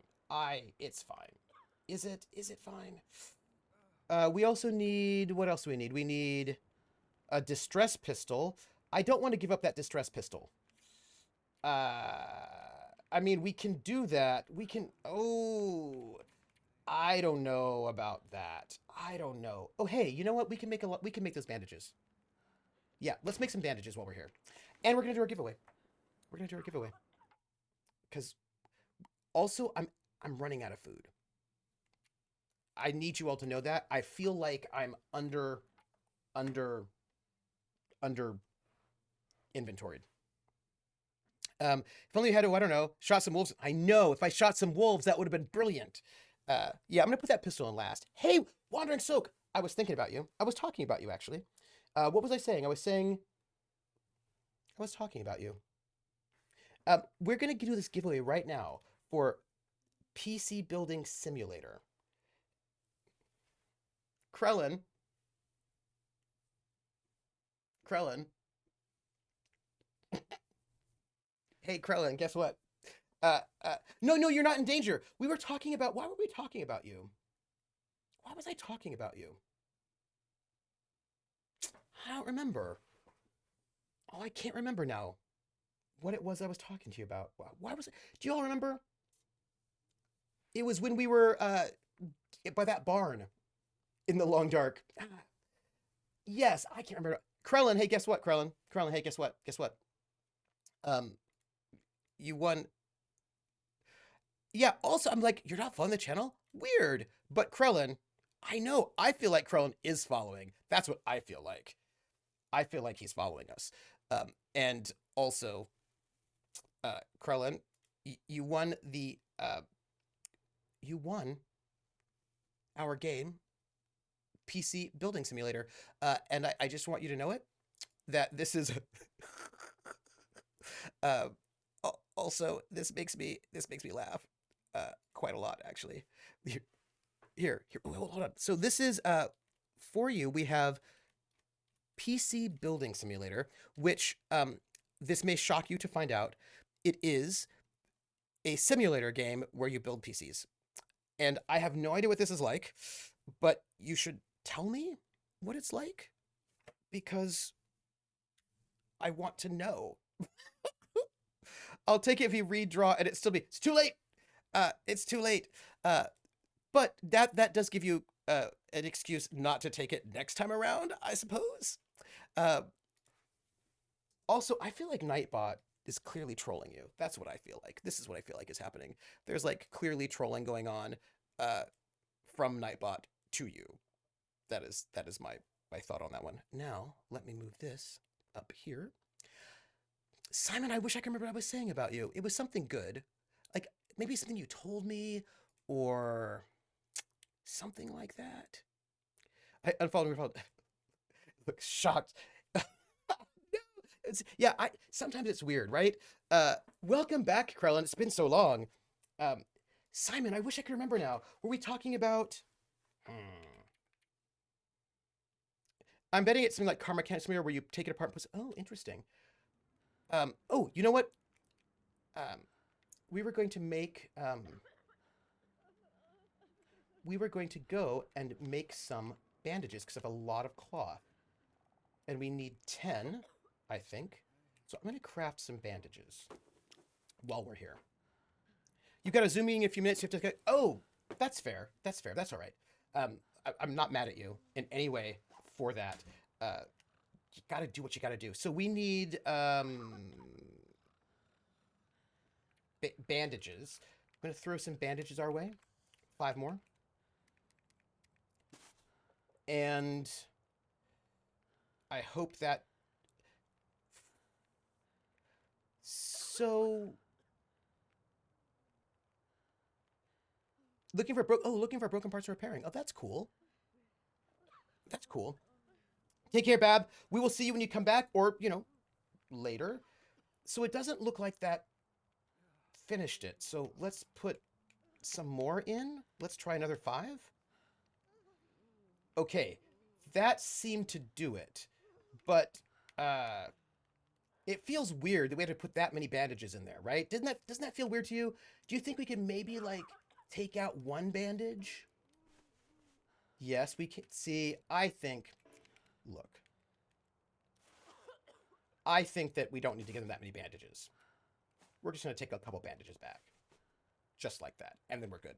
It's fine. Is it fine? We also need... What else do we need? We need a distress pistol. I don't want to give up that distress pistol. I mean, we can do that. We can... Oh... I don't know about that. I don't know. Oh, hey, you know what? We can make those bandages. Yeah, let's make some bandages while we're here. And we're going to do our giveaway. Because also, I'm running out of food. I need you all to know that. I feel like I'm under inventoried. If only you had to, I don't know, shot some wolves. I know, if I shot some wolves, that would have been brilliant. Yeah, I'm going to put that pistol in last. Hey, Wandering Soak, I was thinking about you. I was talking about you, actually. What was I saying? I was talking about you. We're going to do this giveaway right now for PC Building Simulator. Krellin, Hey, Krellin, guess what? No, no, you're not in danger. We were talking about, why were we talking about you? Why was I talking about you? I don't remember. Oh, I can't remember now what it was I was talking to you about. Why was it? Do you all remember? It was when we were by that barn in the long dark. Yes, I can't remember. Krellin, hey, guess what, Krellin? Krellin, hey, guess what? Guess what? Um, you won. Yeah, also, I'm like, you're not following the channel? Weird. But Krellin, I know, I feel like Krellin is following. That's what I feel like. I feel like he's following us. And also, Krellin, you won the, you won our game, PC Building Simulator. And I just want you to know it, that this is, also, this makes me laugh, quite a lot, actually. Here, hold on. So this is, for you, we have PC Building Simulator, which, this may shock you to find out, it is a simulator game where you build PCs. And I have no idea what this is like, but you should tell me what it's like, because I want to know. I'll take it if you redraw and it's too late. It's too late. But that does give you an excuse not to take it next time around, I suppose. Also, I feel like Nightbot is clearly trolling you. That's what I feel like. This is what I feel like is happening. There's like clearly trolling going on from Nightbot to you. That is my thought on that one. Now, let me move this up here. Simon, I wish I could remember what I was saying about you. It was something good. Like maybe something you told me or something like that. I unfollowed. Look shocked. No, yeah. Sometimes it's weird, right? Welcome back, Krellin. It's been so long. Simon, I wish I could remember now. Were we talking about? I'm betting it's something like Car Mechanic Simulator where you take it apart and put. Oh, interesting. Oh, you know what? We were going to make. We were going to go and make some bandages because I have a lot of cloth. And we need 10, I think. So I'm going to craft some bandages while we're here. You've got a Zoom meeting in a few minutes. You have to go, oh, that's fair. That's fair. That's all right. I'm not mad at you in any way for that. You got to do what you got to do. So we need bandages. I'm going to throw some bandages our way. 5 more. And I hope that... So... looking for broken parts for repairing. Oh, that's cool. That's cool. Take care, Bab. We will see you when you come back, or, you know, later. So it doesn't look like that finished it. So let's put some more in. Let's try another 5. Okay, that seemed to do it. But it feels weird that we had to put that many bandages in there, right? Doesn't that feel weird to you? Do you think we can maybe like take out 1 bandage? Yes, we can. See, I think, look, I think that we don't need to give them that many bandages. We're just going to take a couple bandages back. Just like that. And then we're good.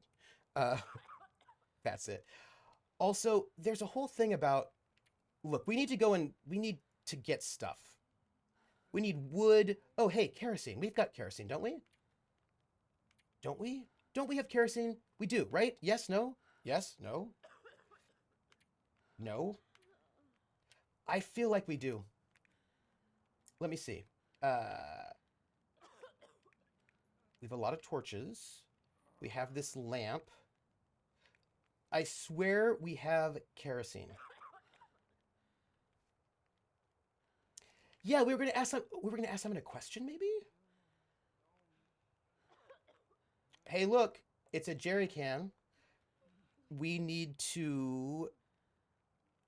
That's it. Also, there's a whole thing about, look, we need to go and we need to get stuff. We need wood. Oh, hey, kerosene. We've got kerosene, don't we? Don't we? Don't we have kerosene? We do, right? Yes, no? Yes, no? No? I feel like we do. Let me see. We have a lot of torches. We have this lamp. I swear we have kerosene. Yeah, we were gonna ask Simon a question, maybe? Hey, look, it's a jerry can. We need to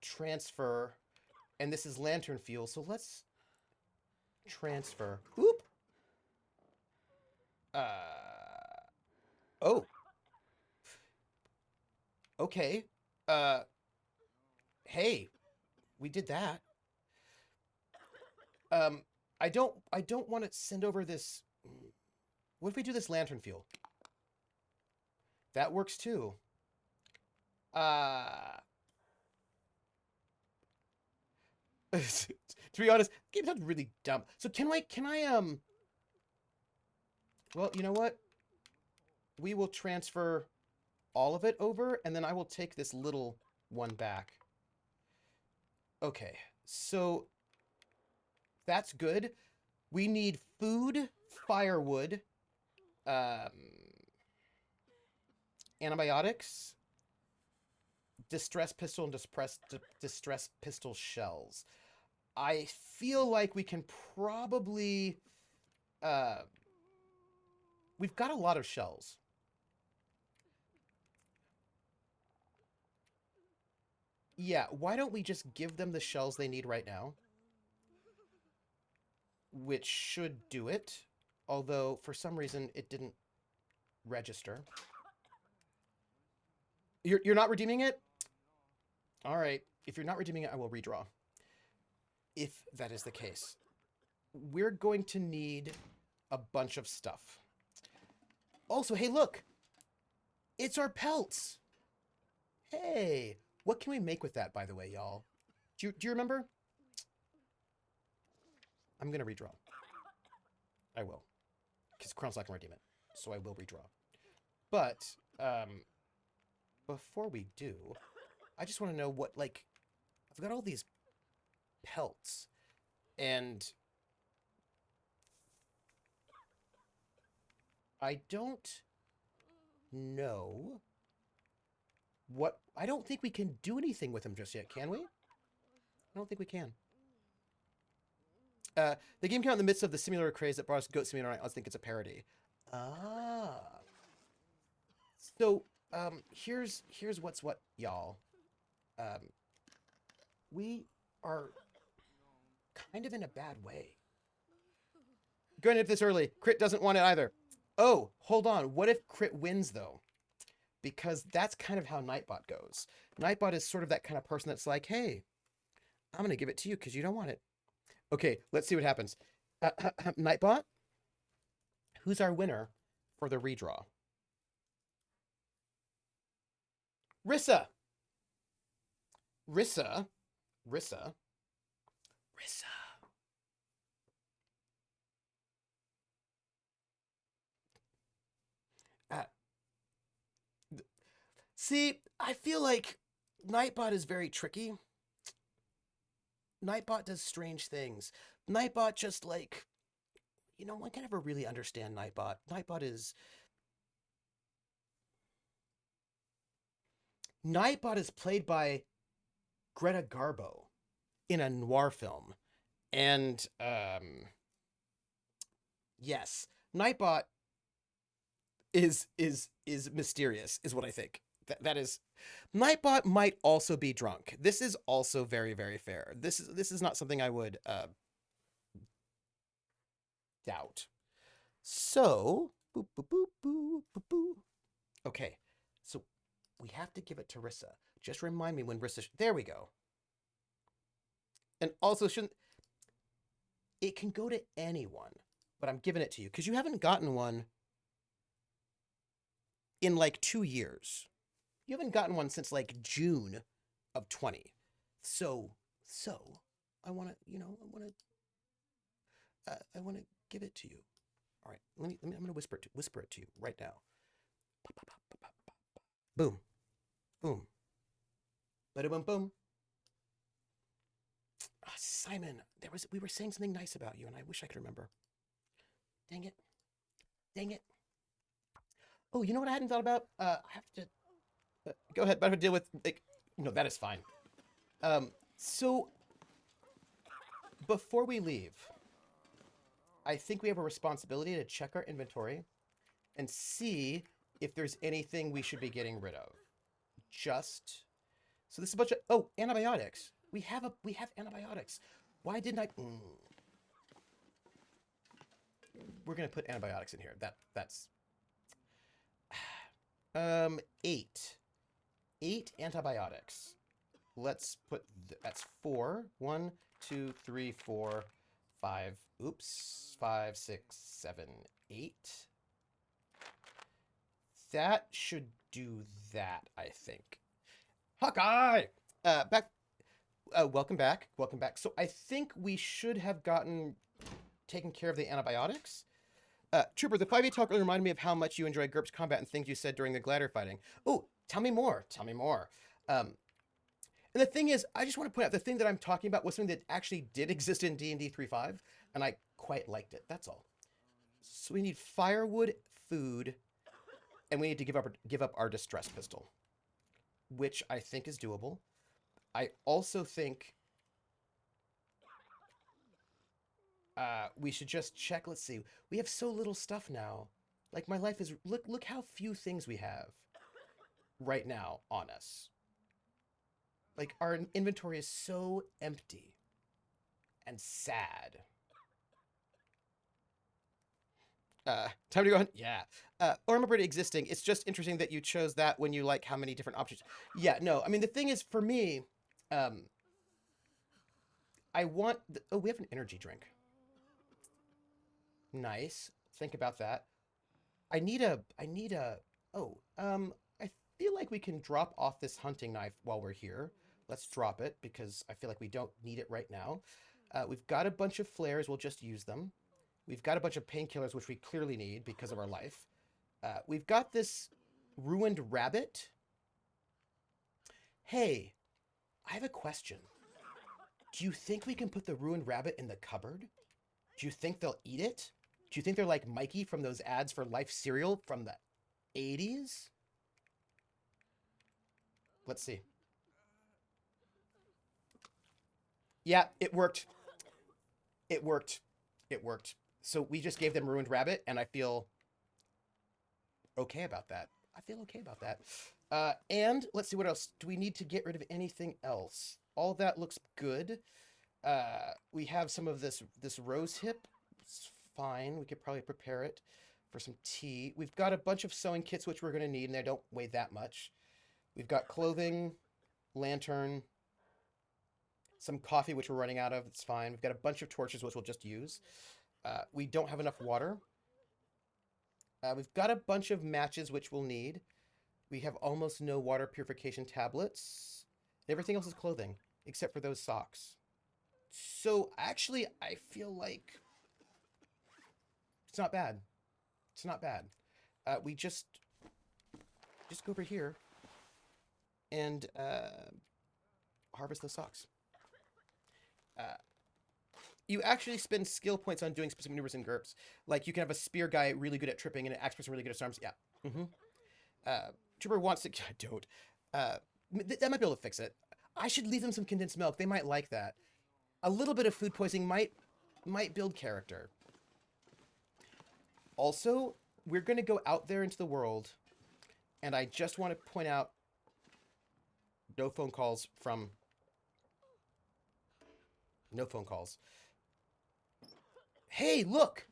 transfer, and this is lantern fuel, so let's transfer. Oop! Oh. Okay. Uh, hey, we did that. Um, I don't want to send over this. What if we do this lantern fuel? That works too. Uh, to be honest, the game sounds really dumb. So well, you know what? We will transfer all of it over, and then I will take this little one back. Okay, so that's good. We need food, firewood, um, antibiotics, distress pistol, and distress pistol shells. I feel like we can probably... Uh, we've got a lot of shells. Yeah, why don't we just give them the shells they need right now? Which should do it. Although, for some reason, it didn't register. You're not redeeming it? All right. If you're not redeeming it, I will redraw. If that is the case. We're going to need a bunch of stuff. Also, hey, look! It's our pelts! Hey! What can we make with that, by the way, y'all? Do you remember? I'm going to redraw. I will. Because Chron's not going to redeem it. So I will redraw. But, before we do, I just want to know what, like... I've got all these pelts. And... I don't know what... I don't think we can do anything with them just yet, can we? I don't think we can. The game came out in the midst of the simulator craze that brought us Goat Simulator. I think it's a parody. Ah. So, here's what's what, y'all. We are kind of in a bad way. Going into this early, Crit doesn't want it either. Oh, hold on. What if Crit wins, though? Because that's kind of how Nightbot goes. Nightbot is sort of that kind of person that's like, hey, I'm going to give it to you because you don't want it. Okay, let's see what happens. Nightbot, who's our winner for the redraw? Rissa. Rissa. Rissa. Rissa. See, I feel like Nightbot is very tricky. Nightbot does strange things. Nightbot just like, you know, one can never really understand Nightbot. Nightbot is played by Greta Garbo in a noir film. And, yes, Nightbot is mysterious, is what I think. That is... Nightbot might also be drunk. This is also very, very fair. This is not something I would doubt. So, boop, boop, boop, boop, boop, boop. Okay, so we have to give it to Rissa. Just remind me when Rissa... There we go. And also, shouldn't... It can go to anyone, but I'm giving it to you because you haven't gotten one in like 2 years. You haven't gotten one since like June of 20. So I want to, you know, I want to give it to you. All right, let me I'm going to whisper it to you right now. Boom. Boom. Bada boom boom. Oh, Simon, we were saying something nice about you and I wish I could remember. Dang it. Dang it. Oh, you know what I hadn't thought about? I have to... go ahead, but I have to deal with... Like, no, that is fine. So, before we leave, I think we have a responsibility to check our inventory and see if there's anything we should be getting rid of. Just... So this is a bunch of... Oh, antibiotics. We have antibiotics. Why didn't I... we're gonna put antibiotics in here. That's 8. 8 antibiotics. Let's put that's 4. 1, 2, 3, 4, 5. Oops. 5, 6, 7, 8. That should do that, I think. Hawkeye! Welcome back. Welcome back. So I think we should have taken care of the antibiotics. Trooper, the 5e talk really reminded me of how much you enjoy GURPS combat and things you said during the glider fighting. Oh, tell me more. Tell me more. And the thing is, I just want to point out the thing that I'm talking about was something that actually did exist in D&D 3.5, and I quite liked it. That's all. So we need firewood, food, and we need to give up our distress pistol, which I think is doable. I also think we should just check. Let's see. We have so little stuff now. Like, my life is... Look how few things we have right now on us. Like, our inventory is so empty and sad. Time to go on? Yeah. Or remember it existing. It's just interesting that you chose that when you like how many different options. Yeah, no. I mean, the thing is, for me, I want... Oh, we have an energy drink. Nice. Think about that. I feel like we can drop off this hunting knife while we're here. Let's drop it because I feel like we don't need it right now. We've got a bunch of flares. We'll just use them. We've got a bunch of painkillers, which we clearly need because of our life. We've got this ruined rabbit. Hey, I have a question. Do you think we can put the ruined rabbit in the cupboard? Do you think they'll eat it? Do you think they're like Mikey from those ads for Life cereal from the 80s? Let's see. Yeah, it worked. It worked. It worked. So we just gave them ruined rabbit, and I feel okay about that. I feel okay about that. And let's see what else. Do we need to get rid of anything else? All that looks good. We have some of this rose hip. It's fine. We could probably prepare it for some tea. We've got a bunch of sewing kits, which we're going to need, and they don't weigh that much. We've got clothing, lantern, some coffee, which we're running out of. It's fine. We've got a bunch of torches, which we'll just use. We don't have enough water. We've got a bunch of matches, which we'll need. We have almost no water purification tablets. Everything else is clothing, except for those socks. So, actually, I feel like it's not bad. It's not bad. We just go over here and harvest those socks. You actually spend skill points on doing specific maneuvers in GURPS. Like, you can have a spear guy really good at tripping and an axe person really good at arms. Yeah. Trooper wants to... Don't. That might be able to fix it. I should leave them some condensed milk. They might like that. A little bit of food poisoning might build character. Also, we're going to go out there into the world, and I just want to point out no phone calls from... No phone calls. Hey, look!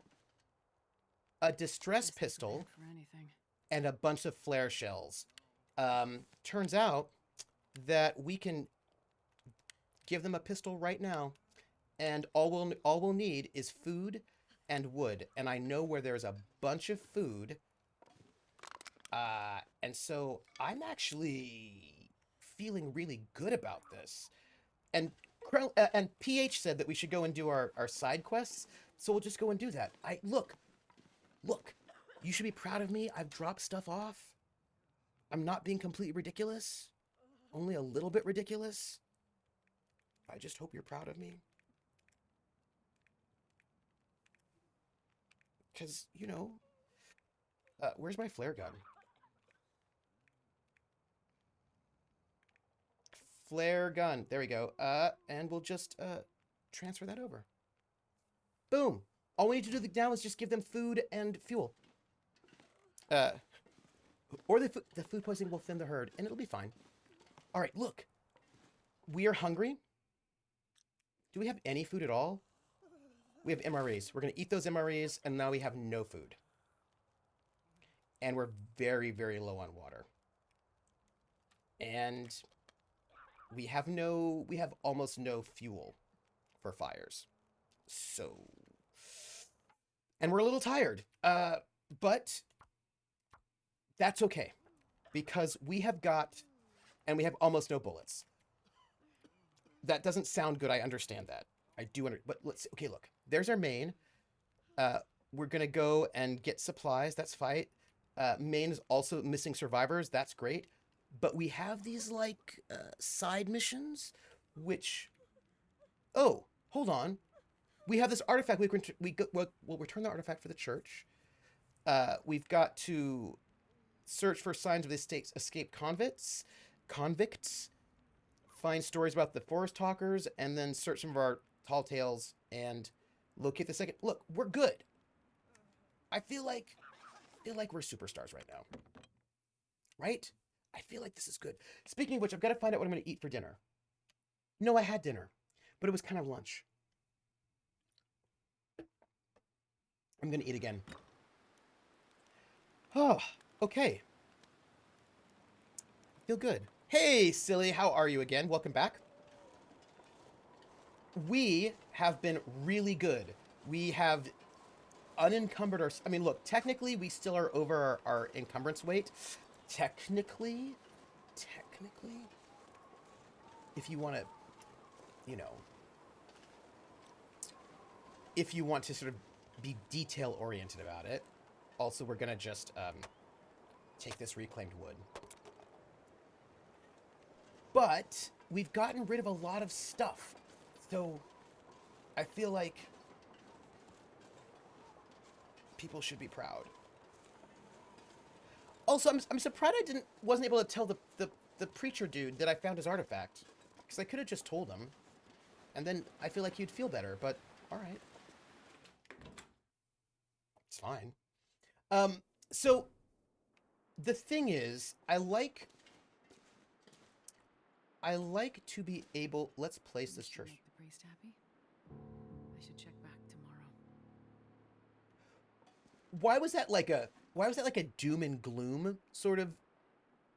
A distress pistol For anything. and a bunch of flare shells. Turns out that we can give them a pistol right now, and all we'll need is food and wood. And I know where there's a bunch of food. And so I'm actually feeling really good about this. And PH said that we should go and do our side quests, so we'll just go and do that. Look, you should be proud of me. I've dropped stuff off. I'm not being completely ridiculous. Only a little bit ridiculous. I just hope you're proud of me. Because, you know, where's my flare gun? Flare gun. There we go. And we'll just transfer that over. Boom. All we need to do now is just give them food and fuel. Or the food poisoning will thin the herd, and it'll be fine. All right, look. We are hungry. Do we have any food at all? we have MREs. We're going to eat those MREs, and now we have no food. And we're very, very low on water. And we have almost no fuel for fires. So, and we're a little tired. But that's okay, because we have almost no bullets. That doesn't sound good. I understand that. I do but okay, look. There's our main. We're going to go and get supplies. That's fight. Main is also missing survivors. That's great. But we have these, like, side missions, which... Oh, hold on. We have this artifact. We'll return the artifact for the church. We've got to search for signs of the state's escaped convicts, find stories about the Forest Talkers, and then search some of our tall tales and locate the second. Look, we're good. I feel like we're superstars right now. Right? I feel like this is good. Speaking of which, I've got to find out what I'm going to eat for dinner. No, I had dinner, but it was kind of lunch. I'm going to eat again. Oh, okay. Feel good. Hey, silly, how are you again? Welcome back. We have been really good. We have unencumbered our... I mean, look, technically, we still are over our encumbrance weight. Technically, if you want to, you know, if you want to sort of be detail-oriented about it. Also, we're going to just take this reclaimed wood. But we've gotten rid of a lot of stuff. So I feel like people should be proud. Also, I'm surprised I wasn't able to tell the preacher dude that I found his artifact. Because I could have just told him. And then I feel like he'd feel better, but alright. It's fine. So the thing is, I like to be able... Let's place this church. Make the priest happy? I should check back tomorrow. Why was that like a doom and gloom sort of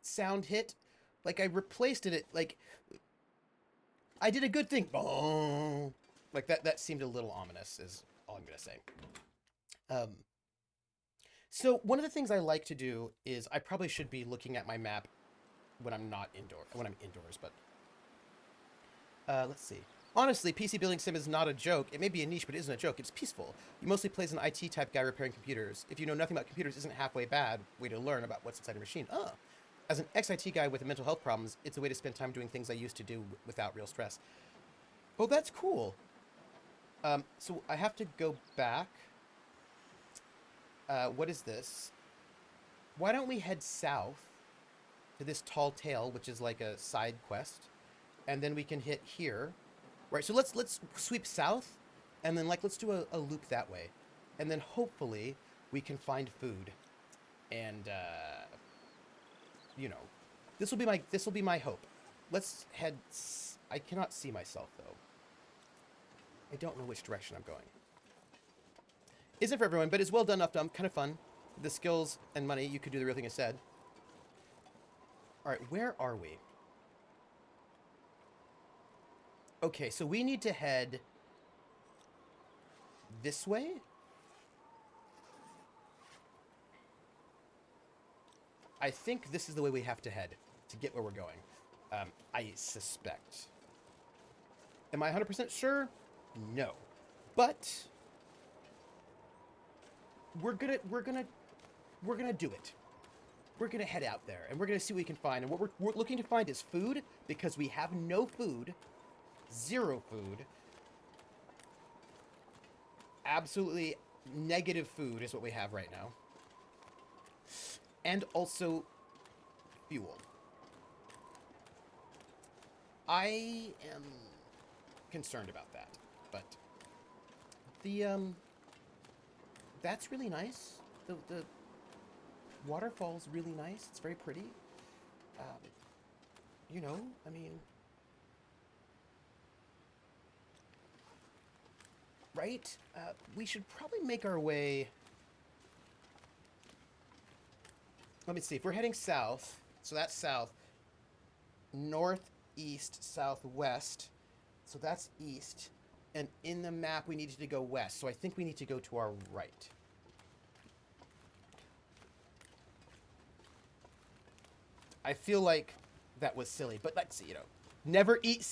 sound hit? Like I replaced it, like I did a good thing. Oh, like that seemed a little ominous is all I'm going to say. So one of the things I like to do is I probably should be looking at my map when I'm indoors, but let's see. Honestly, PC building sim is not a joke. It may be a niche, but it isn't a joke. It's peaceful. You mostly play as an IT type guy repairing computers. If you know nothing about computers, isn't halfway bad way to learn about what's inside a machine. Oh, as an ex-IT guy with mental health problems, it's a way to spend time doing things I used to do without real stress. Oh, that's cool. So I have to go back. What is this? Why don't we head south to this tall tale, which is like a side quest, and then we can hit here. Right, so let's sweep south, and then let's do a loop that way, and then hopefully we can find food, and you know, this will be my hope. Let's head. I cannot see myself though. I don't know which direction I'm going. Isn't for everyone, but it's well done, kind of fun. The skills and money, you could do the real thing instead. All right, where are we? Okay, so we need to head this way? I think this is the way we have to head to get where we're going. I suspect. Am I 100% sure? No. But we're gonna do it. We're gonna head out there and we're gonna see what we can find. And what we're looking to find is food, because we have no food. Zero food. Absolutely negative food is what we have right now. And also fuel. I am concerned about that, but that's really nice. The waterfall's really nice. It's very pretty. You know, I mean, right? We should probably make our way... Let me see. If we're heading south, so that's south, northeast, southwest, so that's east, and in the map we needed to go west, so I think we need to go to our right. I feel like that was silly, but let's see, you know, never eat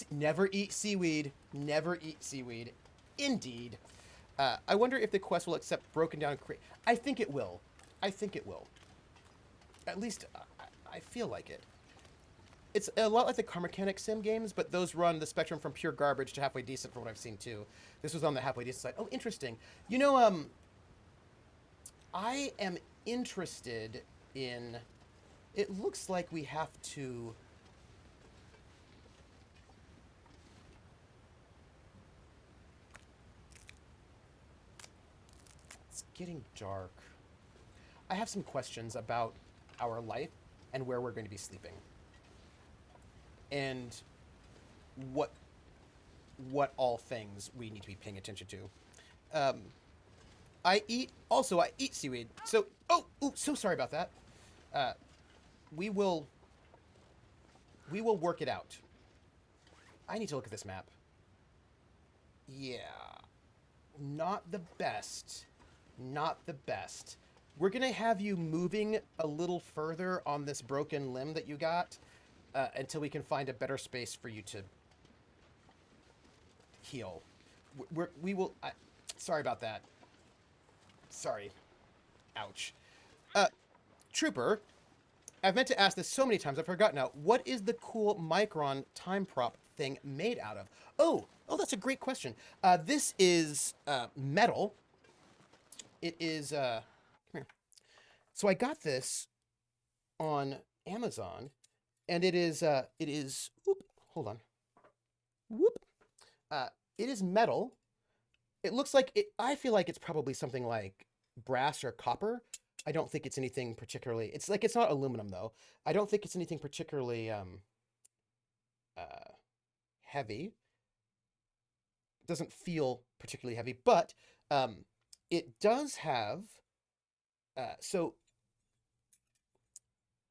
seaweed, never eat seaweed. Indeed. I wonder if the quest will accept broken down crate. I think it will. I think it will. At least I feel like it. It's a lot like the car mechanic sim games, but those run the spectrum from pure garbage to halfway decent from what I've seen too. This was on the halfway decent side. Oh, interesting. You know, I am interested in... It looks like we have to... It's getting dark. I have some questions about our life and where we're going to be sleeping. And what all things we need to be paying attention to. I eat seaweed. So, so sorry about that. We will work it out. I need to look at this map. Yeah. Not the best. Not the best. We're going to have you moving a little further on this broken limb that you got until we can find a better space for you to heal. We will... sorry about that. Sorry. Ouch. Trooper, I've meant to ask this so many times, I've forgotten now. What is the cool Micron time prop thing made out of? Oh, that's a great question. This is metal. It is... come here. So I got this on Amazon, and it is... Whoop, hold on. Whoop. It is metal. It looks like it... I feel like it's probably something like brass or copper. I don't think it's anything particularly... It's like, it's not aluminum, though. I don't think it's anything particularly heavy. It doesn't feel particularly heavy, but it does have... so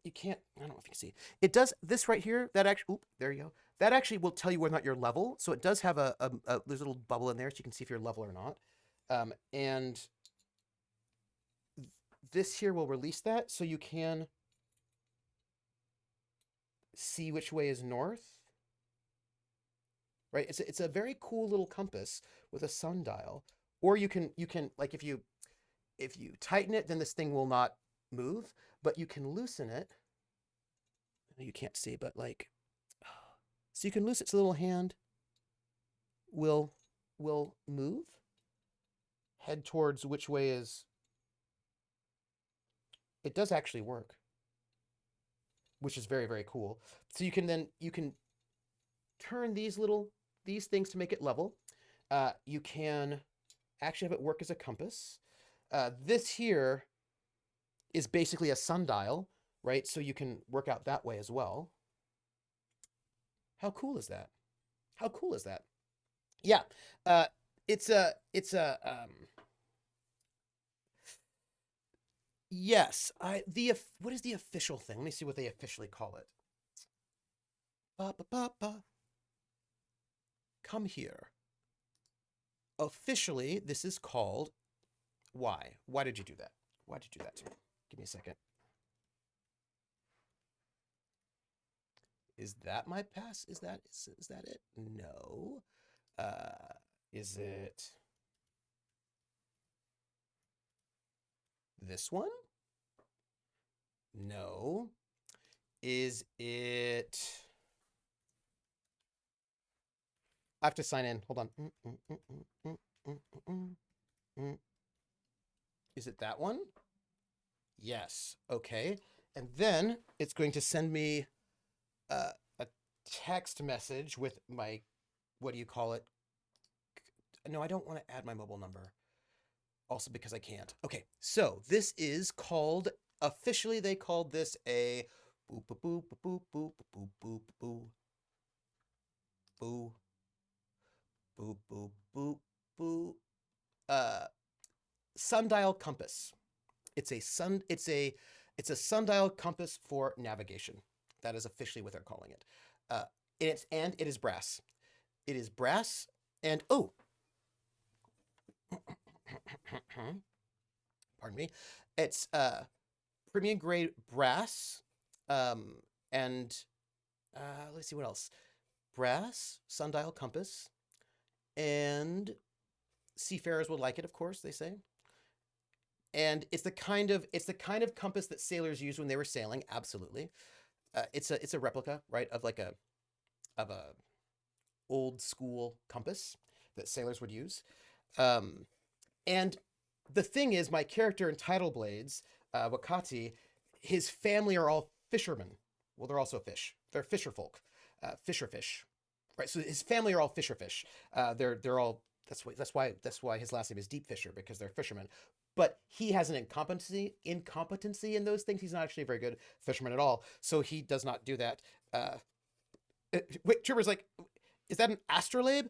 you can't... I don't know if you can see. It does... This right here, that actually... Oop, there you go. That actually will tell you whether or not you're level. So it does have there's a little bubble in there so you can see if you're level or not. And this here will release that so you can see which way is north. Right? It's a very cool little compass with a sundial. Or you can like if you tighten it, then this thing will not move, but you can loosen it. I know you can't see, but like, so you can loosen it so the little hand will move, head towards which way is... It does actually work, which is very, very cool. So you can turn these things to make it level. You can actually have it work as a compass. This here is basically a sundial, right? So you can work out that way as well. How cool is that? How cool is that? Yeah. It's a yes, what is the official thing? Let me see what they officially call it. Come here. Officially, this is called... Why? Why did you do that? Why did you do that to me? Give me a second. Is that my pass? Is that it? No. Is it this one? No. Is it... I have to sign in. Hold on. Is it that one? Yes. Okay. And then it's going to send me a text message with my... What do you call it? No, I don't want to add my mobile number. Also because I can't. Okay, so this is called... Officially, they called this a... Boop, boop, boop, boop, boop, boop, boop, boop. Boop, boop, boop, boop. sundial compass. It's a sundial compass for navigation. That is officially what they're calling it. And it is brass. It is brass, and oh, pardon me. It's premium grade brass, and let's see what else. Brass, sundial compass, and seafarers will like it, of course, they say. And it's the kind of compass that sailors used when they were sailing. Absolutely, it's a replica, right, of a old school compass that sailors would use. And the thing is, my character in Tidal Blades, Wakati, his family are all fishermen. Well, they're also fish. They're fisher folk, fisher fish, right? So his family are all fisher fish. They're all that's why his last name is Deep Fisher, because they're fishermen. But he has an incompetency in those things. He's not actually a very good fisherman at all, so he does not do that. Wait, Tripper's like, is that an astrolabe?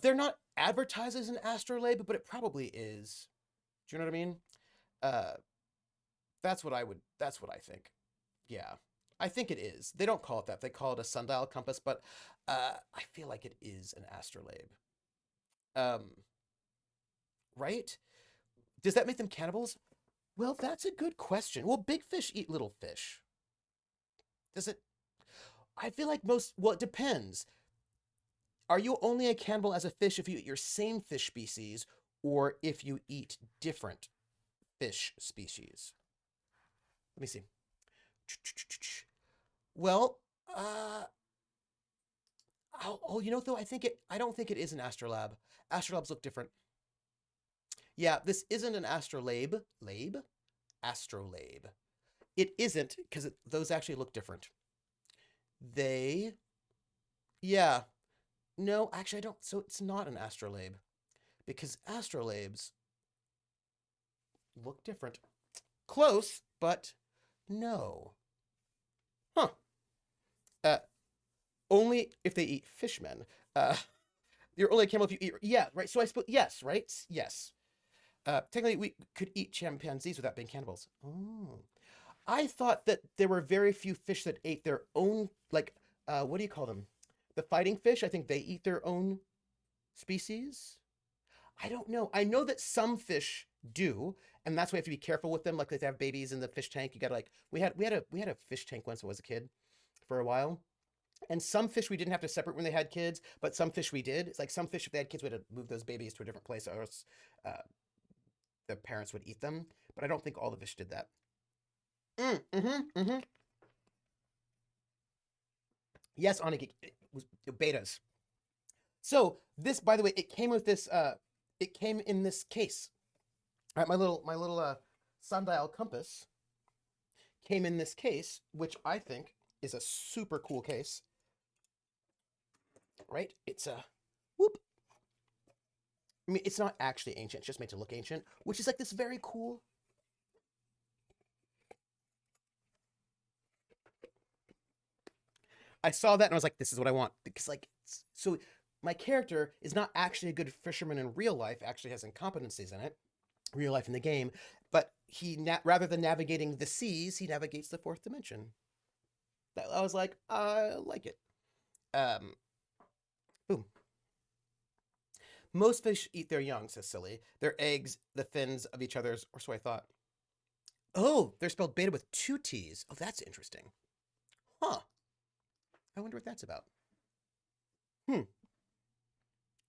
They're not advertised as an astrolabe, but it probably is. Do you know what I mean? That's what I think. Yeah. I think it is. They don't call it that. They call it a sundial compass, but I feel like it is an astrolabe. Right? Does that make them cannibals? Well, that's a good question. Well, big fish eat little fish. Does it? I feel like well, it depends. Are you only a cannibal as a fish if you eat your same fish species, or if you eat different fish species? Let me see. Well, you know, though, I don't think it is an astrolabe. Astrolabes look different. Yeah, this isn't an astrolabe. Astrolabe. It isn't, because those actually look different. Yeah. No, actually, I don't. So it's not an astrolabe, because astrolabes look different. Close, but no. Huh. Only if they eat fishmen. You're only a camel if you eat. Yeah, right. So I suppose yes, right? Yes. Technically, we could eat chimpanzees without being cannibals. Oh. I thought that there were very few fish that ate their own, like, what do you call them? The fighting fish. I think they eat their own species. I don't know. I know that some fish do, and that's why you have to be careful with them. Like, they have babies in the fish tank. You gotta, like, we had a fish tank once when I was a kid, for a while. And some fish we didn't have to separate when they had kids, but some fish we did. It's like some fish, if they had kids, we had to move those babies to a different place, or else the parents would eat them. But I don't think all the fish did that. Yes, Onigi, it was betas. So this, by the way, it came with this. It came in this case. All right, my little sundial compass came in this case, which I think is a super cool case. Right? It's a whoop. I mean, it's not actually ancient; it's just made to look ancient, which is like this very cool. I saw that and I was like, this is what I want, because, like, so my character is not actually a good fisherman in real life. Actually, has incompetencies in it, real life in the game. But rather than navigating the seas, he navigates the fourth dimension. I was like, I like it. Boom. Most fish eat their young, says Silly. Their eggs, the fins of each other's, or so I thought. Oh, they're spelled beta with 2 T's. Oh, that's interesting. Huh. I wonder what that's about.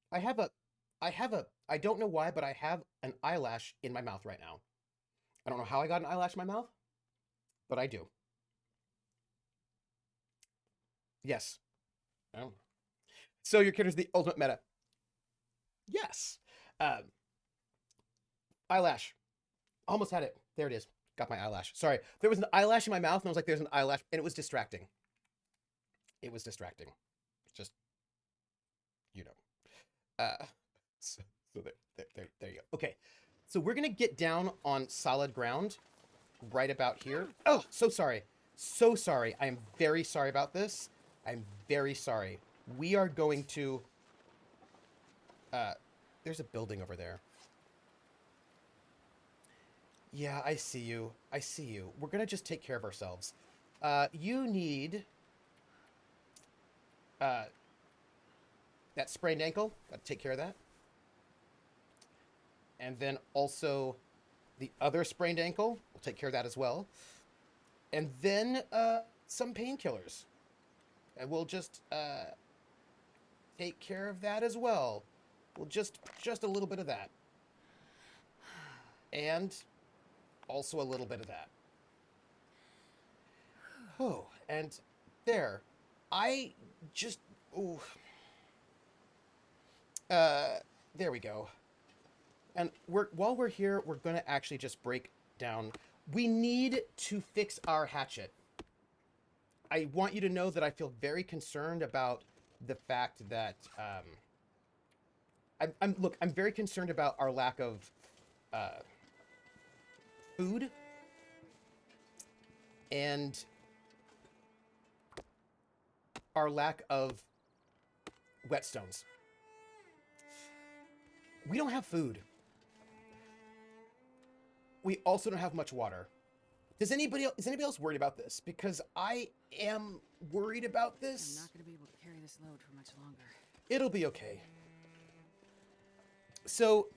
I don't know why, but I have an eyelash in my mouth right now. I don't know how I got an eyelash in my mouth, but I do. Yes. Oh. So your character's the ultimate meta. Yes. Eyelash. Almost had it. There it is. Got my eyelash. Sorry. There was an eyelash in my mouth, and I was like, there's an eyelash, and it was distracting. It was distracting. Just, you know. So there you go. Okay. So we're going to get down on solid ground right about here. Oh, so sorry. So sorry. I am very sorry about this. I'm very sorry. We are going to... there's a building over there. Yeah, I see you. I see you. We're gonna just take care of ourselves. You need uh, that sprained ankle. Got to take care of that. And then also the other sprained ankle. We'll take care of that as well. And then some painkillers. And we'll just take care of that as well. We'll just a little bit of that. And also a little bit of that. Oh, and there. I just ooh. There we go. And while we're here, we're gonna actually just break down. We need to fix our hatchet. I want you to know that I feel very concerned about the fact that I'm very concerned about our lack of uh, food and our lack of whetstones. We don't have food. We also don't have much water. Is anybody else worried about this? Because I am worried about I'm this. not going to be able to carry this load for much longer. It'll be okay. So,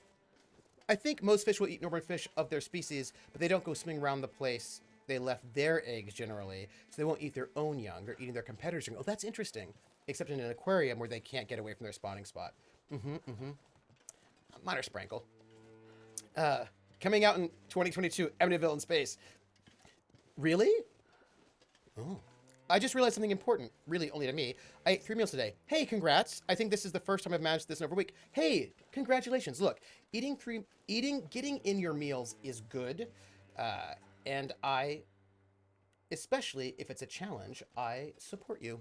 I think most fish will eat normal fish of their species, but they don't go swimming around the place they left their eggs generally, so they won't eat their own young. They're eating their competitors' young. Oh, that's interesting. Except in an aquarium where they can't get away from their spawning spot. Minor sprankle. Coming out in 2022, Amityville in space. Really? Oh. I just realized something important, really only to me. I ate 3 meals today. Hey, congrats. I think this is the first time I've managed this in over a week. Hey, congratulations. Look, getting in your meals is good. And I, especially if it's a challenge, I support you.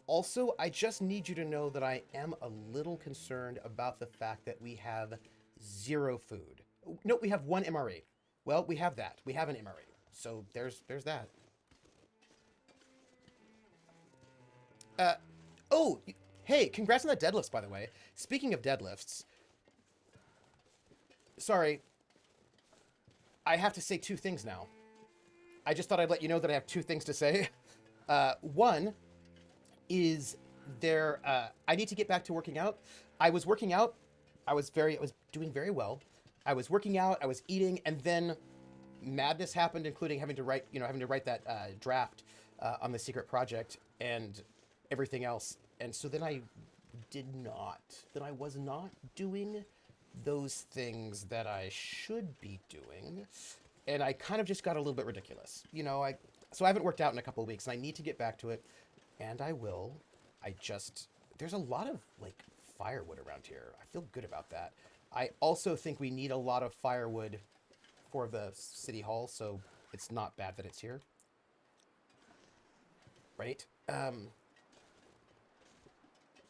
Also, I just need you to know that I am a little concerned about the fact that we have 0 food. No, we have 1 MRE. Well, we have that. We have an MRE. So there's that. Oh, hey, congrats on the deadlifts, by the way. Speaking of deadlifts, sorry, I have to say 2 things now. I just thought I'd let you know that I have 2 things to say. One is I need to get back to working out. I was working out. I was doing very well. I was working out. I was eating, and then madness happened, including having to write that draft on the secret project and everything else. And so then I was not doing those things that I should be doing. And I kind of just got a little bit ridiculous. So I haven't worked out in a couple of weeks, and I need to get back to it. And I will. There's a lot of, firewood around here. I feel good about that. I also think we need a lot of firewood for the city hall, so it's not bad that it's here. Right?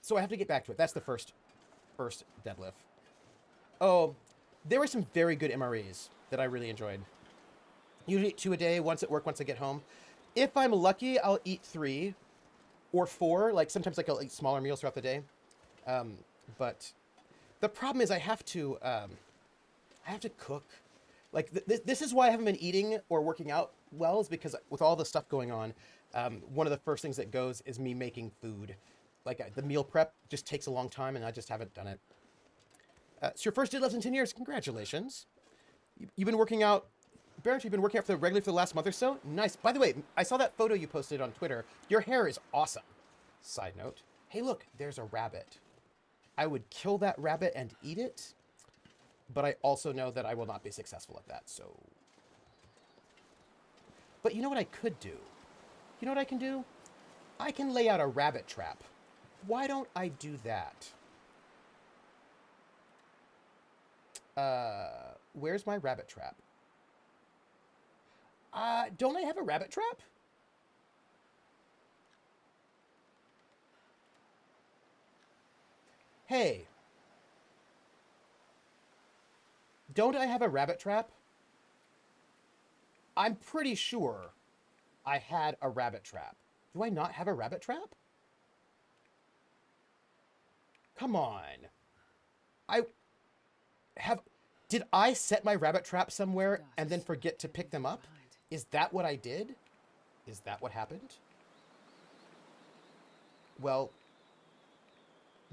So I have to get back to it. That's the first deadlift. Oh, there were some very good MREs that I really enjoyed. Usually eat 2 a day, once at work, once I get home. If I'm lucky, I'll eat 3 or 4. Sometimes I'll eat smaller meals throughout the day. But the problem is I have to cook. This is why I haven't been eating or working out well, is because with all the stuff going on, one of the first things that goes is me making food. The meal prep just takes a long time, and I just haven't done it. It's your first deadlift in 10 years. Congratulations. You've been working out. Barrett, you've been working out regularly for the last month or so? Nice. By the way, I saw that photo you posted on Twitter. Your hair is awesome. Side note. Hey, look, there's a rabbit. I would kill that rabbit and eat it, but I also know that I will not be successful at that, so... But you know what I could do? You know what I can do? I can lay out a rabbit trap. Why don't I do that? Where's my rabbit trap? Don't I have a rabbit trap? Hey. Don't I have a rabbit trap? I'm pretty sure I had a rabbit trap. Do I not have a rabbit trap? Come on. Did I set my rabbit trap somewhere Gosh, and then so forget to pick them up? behind. Is that what I did? Is that what happened? Well,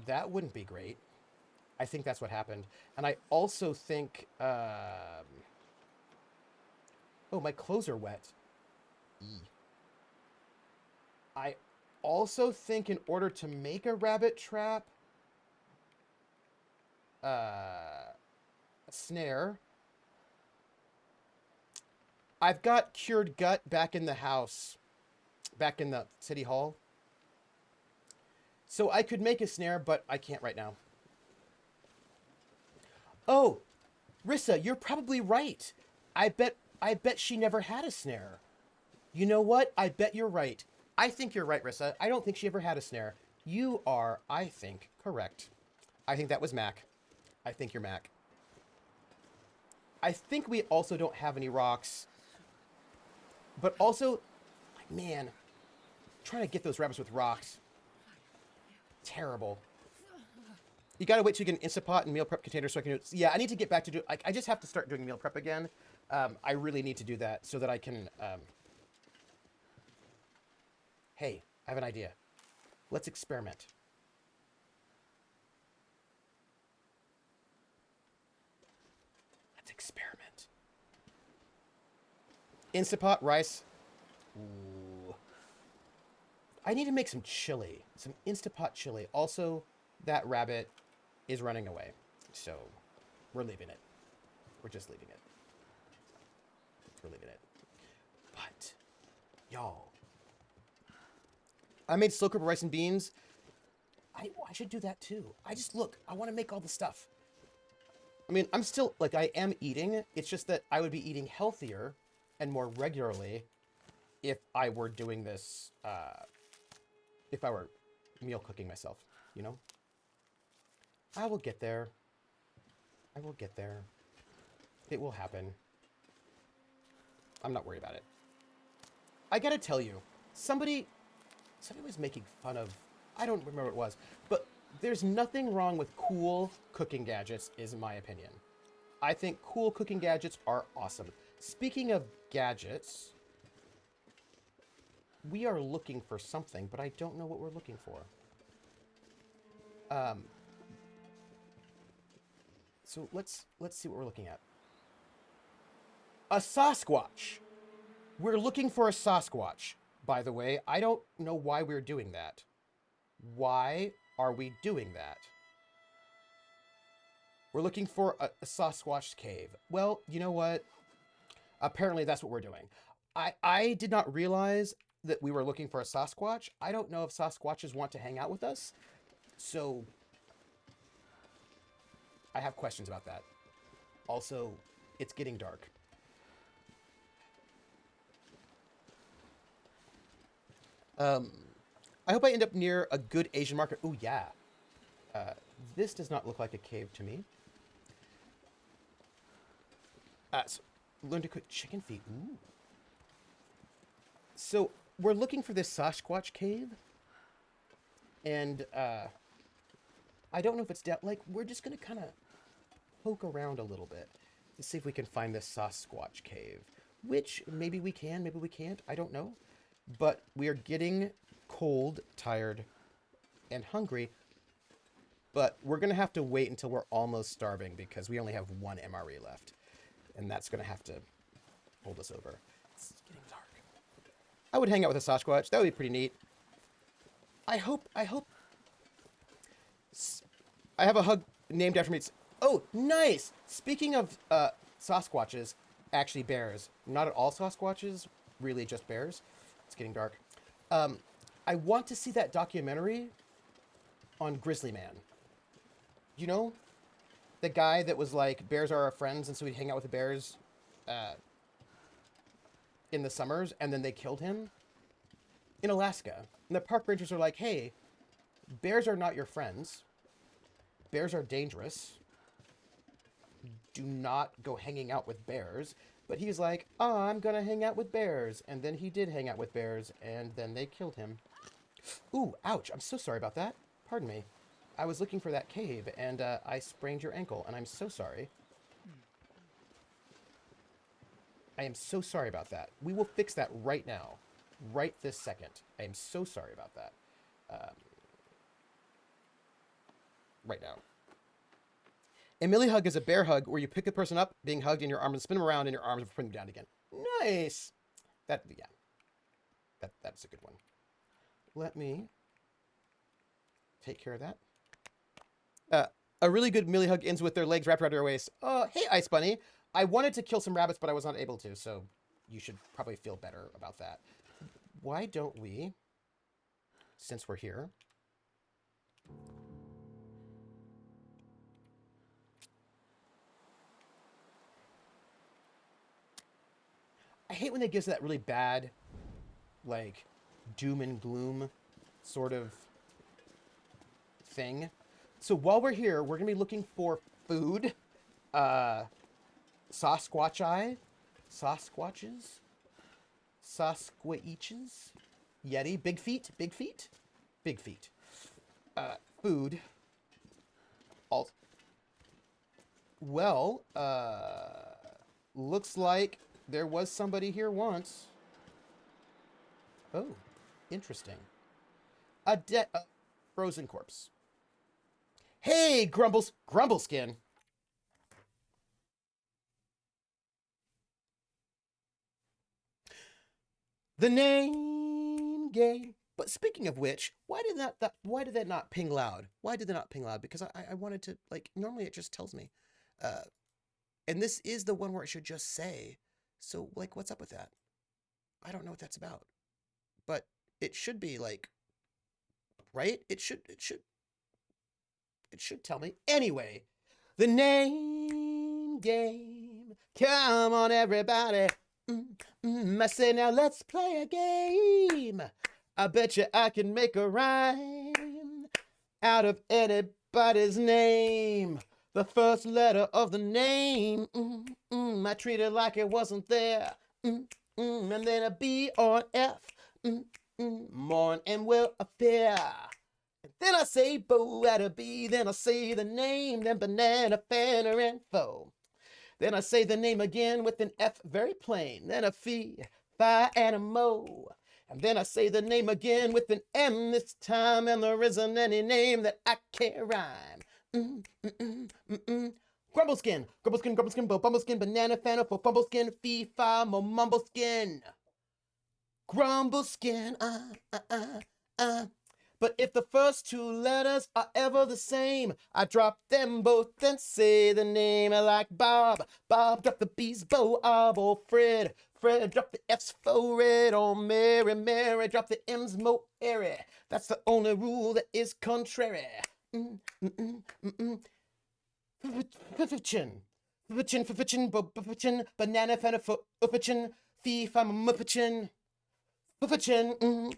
that wouldn't be great. I think that's what happened. And I also think... oh, my clothes are wet. I also think in order to make a rabbit trap... a snare... I've got cured gut back in the house. Back in the city hall. So I could make a snare, but I can't right now. Oh, Rissa, you're probably right. I bet she never had a snare. You know what? I bet you're right. I think you're right, Rissa. I don't think she ever had a snare. You are, I think, correct. I think that was Mac. I think you're Mac. I think we also don't have any rocks. But also, man, trying to get those rabbits with rocks. Terrible. You gotta wait till you get an Instapot and meal prep container so I can... Yeah, I need to get back to do... I just have to start doing meal prep again. I really need to do that so that I can... Hey, I have an idea. Let's experiment. Let's experiment. Instapot, rice. Ooh. I need to make some chili. Some Instapot chili. Also, that rabbit is running away. So, we're leaving it. We're just leaving it. We're leaving it. But, y'all. I made slow cooker rice and beans. I should do that too. Look, I want to make all the stuff. I mean, I'm still, like, I am eating. It's just that I would be eating healthier and more regularly if I were doing this, if I were meal cooking myself, you know? I will get there. I will get there. It will happen. I'm not worried about it. I gotta tell you, somebody was making fun of, I don't remember what it was, but there's nothing wrong with cool cooking gadgets, is my opinion. I think cool cooking gadgets are awesome. Speaking of gadgets, we are looking for something, but I don't know what we're looking for. So let's see what we're looking at. A Sasquatch. We're looking for a Sasquatch, by the way. I don't know why we're doing that. Why are we doing that? We're looking for a Sasquatch cave. Well, you know what? Apparently that's what we're doing. I did not realize that we were looking for a Sasquatch. I don't know if Sasquatches want to hang out with us. So I have questions about that. Also, it's getting dark. I hope I end up near a good Asian market. Ooh, yeah. This does not look like a cave to me. So learn to cook chicken feet. Ooh. So we're looking for this Sasquatch cave. And I don't know if it's down. Like, we're just going to kind of poke around a little bit to see if we can find this Sasquatch cave. Which maybe we can, maybe we can't. I don't know. But we are getting cold, tired, and hungry. But we're going to have to wait until we're almost starving because we only have one MRE left. And that's going to have to hold us over. It's getting dark. I would hang out with a Sasquatch. That would be pretty neat. I hope... I have a hug named after me. Oh, nice! Speaking of Sasquatches, actually bears. Not at all Sasquatches, really just bears. It's getting dark. I want to see that documentary on Grizzly Man. You know? The guy that was like, bears are our friends, and so we'd hang out with the bears in the summers, and then they killed him in Alaska. And the park rangers are like, hey, bears are not your friends. Bears are dangerous. Do not go hanging out with bears. But he's like, oh, I'm going to hang out with bears. And then he did hang out with bears, and then they killed him. Ooh, ouch. I'm so sorry about that. Pardon me. I was looking for that cave, and I sprained your ankle, and I'm so sorry. I am so sorry about that. We will fix that right now. Right this second. I am so sorry about that. Right now. A Millie hug is a bear hug where you pick a person up being hugged in your arms and spin them around in your arms and bring them down again. Nice. Yeah. That's a good one. Let me take care of that. A really good Millie hug ends with their legs wrapped around your waist. Oh, hey, Ice Bunny. I wanted to kill some rabbits, but I was not able to, so you should probably feel better about that. Why don't we, since we're here, I hate when they give us that really bad, like, doom and gloom sort of thing. So while we're here, we're going to be looking for food. Sasquatches? Sasquatches? Yeti? Big feet? Big feet? Big feet. Food. Well, looks like there was somebody here once. Oh, interesting. A frozen corpse. Hey, Grumbleskin. The name game. But speaking of which, why did that not ping loud? Why did that not ping loud? Because I wanted to, like, normally it just tells me. And this is the one where it should just say. So, like, what's up with that? I don't know what that's about. But it should be like, right? It should tell me. Anyway, the name game. Come on, everybody. I say now let's play a game. I bet you I can make a rhyme out of anybody's name. The first letter of the name. I treat it like it wasn't there. And then a B or an F. Morn and will appear. Then I say bo at a B. Then I say the name. Then banana, fanner, and foe. Then I say the name again with an F, very plain. Then a fee, fi, and a mo. And then I say the name again with an M this time, and there isn't any name that I can't rhyme. Grumbleskin, Bumbleskin, banana, fanner, for Bumbleskin, fee, fi, mo, mumbleskin. Grumbleskin, But if the first two letters are ever the same, I drop them both and say the name. I like Bob. Bob drop the B's, Bo, or Fred. Fred drop the F's, fo, red. Or Mary, Mary drop the M's, mo, airy. That's the only rule that is contrary. Fiffichin, banana, fanna, fiffichin, fee, fam, muffichin, fiffichin,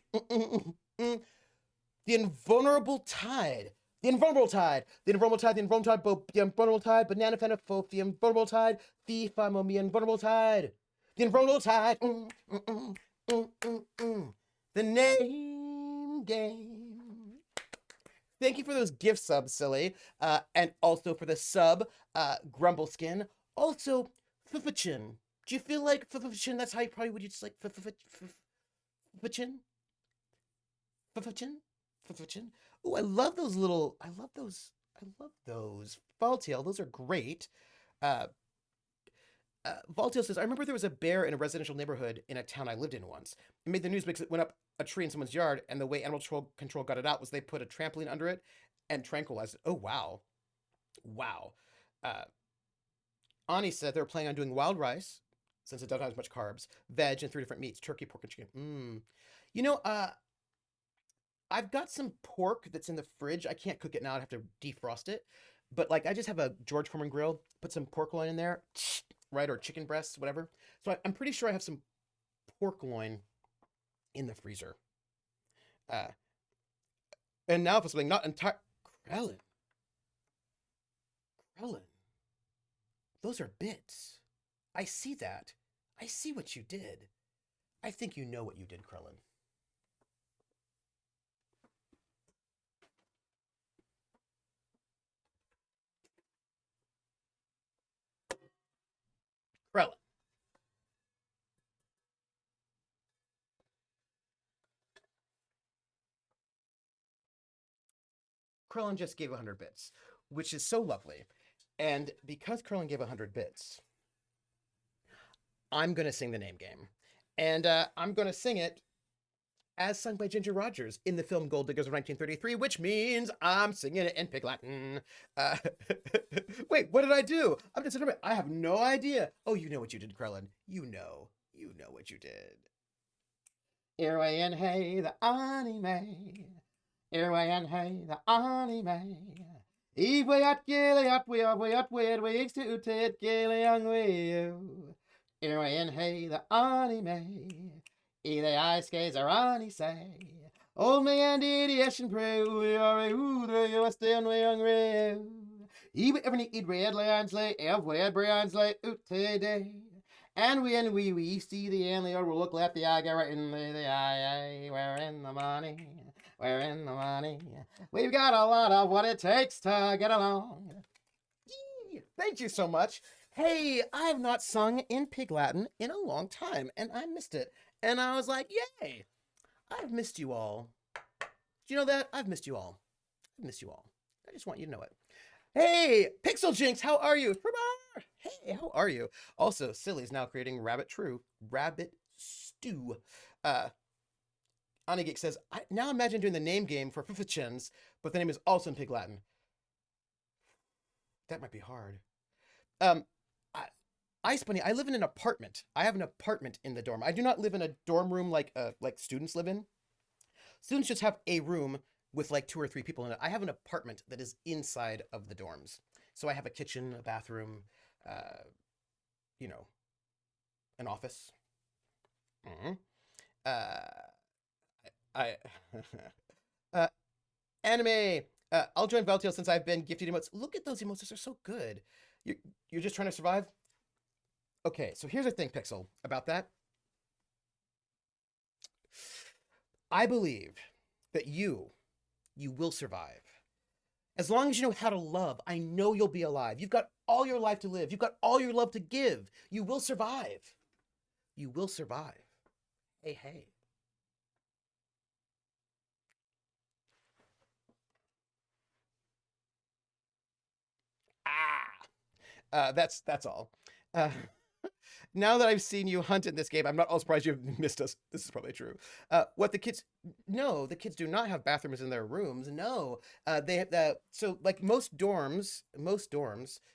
The invulnerable tide. The invulnerable tide. The invulnerable tide. The invulnerable tide. The invulnerable tide. Banana fan of the invulnerable tide. The famo me invulnerable tide. The invulnerable tide. The name game. Thank you for those gift subs, Silly. And also for the sub, Grumbleskin. Also, Fiffichin. Do you feel like Fiffichin? That's how you probably would just like Fiffichin? Fiffichin? Oh, I love those. Valtail, those are great. Valtail says, I remember there was a bear in a residential neighborhood in a town I lived in once. It made the news because it went up a tree in someone's yard, and the way animal control got it out was they put a trampoline under it and tranquilized it. Oh, wow. Wow. Ani said they were planning on doing wild rice, since it doesn't have as much carbs, veg, and 3 different meats, turkey, pork, and chicken. You know, I've got some pork that's in the fridge. I can't cook it now. I'd have to defrost it. But, like, I just have a George Foreman grill, put some pork loin in there, right, or chicken breasts, whatever. So I'm pretty sure I have some pork loin in the freezer. And now for something not entire... Krellin. Those are bits. I see that. I see what you did. I think you know what you did, Krellin. Krellin. Krillin just gave 100 bits, which is so lovely. And because Krillin gave 100 bits, I'm going to sing the name game. And I'm going to sing it as sung by Ginger Rogers in the film Gold Diggers of 1933, which means I'm singing it in Pig Latin. Wait, what did I do? I'm just I have no idea. Oh, you know what you did, Krellin. You know what you did. Irway and hey, the anime. Irway and hey, the anime. Ewe at gilly at we at weird weeks to tit gilly young we. Irway and hey, the anime. The ice skates are on, he say. Old man did the ocean pray, we are a who the you are still way hungry. Even every eat red lions lay, every brians lay out today. And when we see the end, they will look left the eye, get right in the eye, where in the money, where in the money. We've got a lot of what it takes to get along. Thank you so much. Hey, I have not sung in Pig Latin in a long time, and I missed it. And I was like, yay, I've missed you all. Do you know that? I've missed you all. I've missed you all. I just want you to know it. Hey, Pixel Jinx, how are you? Hey, how are you? Also, Silly's now creating Rabbit Stew. Anigeek says, I now imagine doing the name game for Fifichens, but the name is also in Pig Latin. That might be hard. Ice Bunny, I live in an apartment. I have an apartment in the dorm. I do not live in a dorm room like students live in. Students just have a room with like 2 or 3 people in it. I have an apartment that is inside of the dorms. So I have a kitchen, a bathroom, an office. Anime. I'll join Valtiel since I've been gifted emotes. Look at those emotes. Those are so good. You're just trying to survive? Okay, so here's the thing, Pixel, about that. I believe that you will survive. As long as you know how to love, I know you'll be alive. You've got all your life to live. You've got all your love to give. You will survive. You will survive. Hey, hey. That's all. Now that I've seen you hunt in this game, I'm not all surprised you've missed us. This is probably true. The kids do not have bathrooms in their rooms. No, they have so like most dorms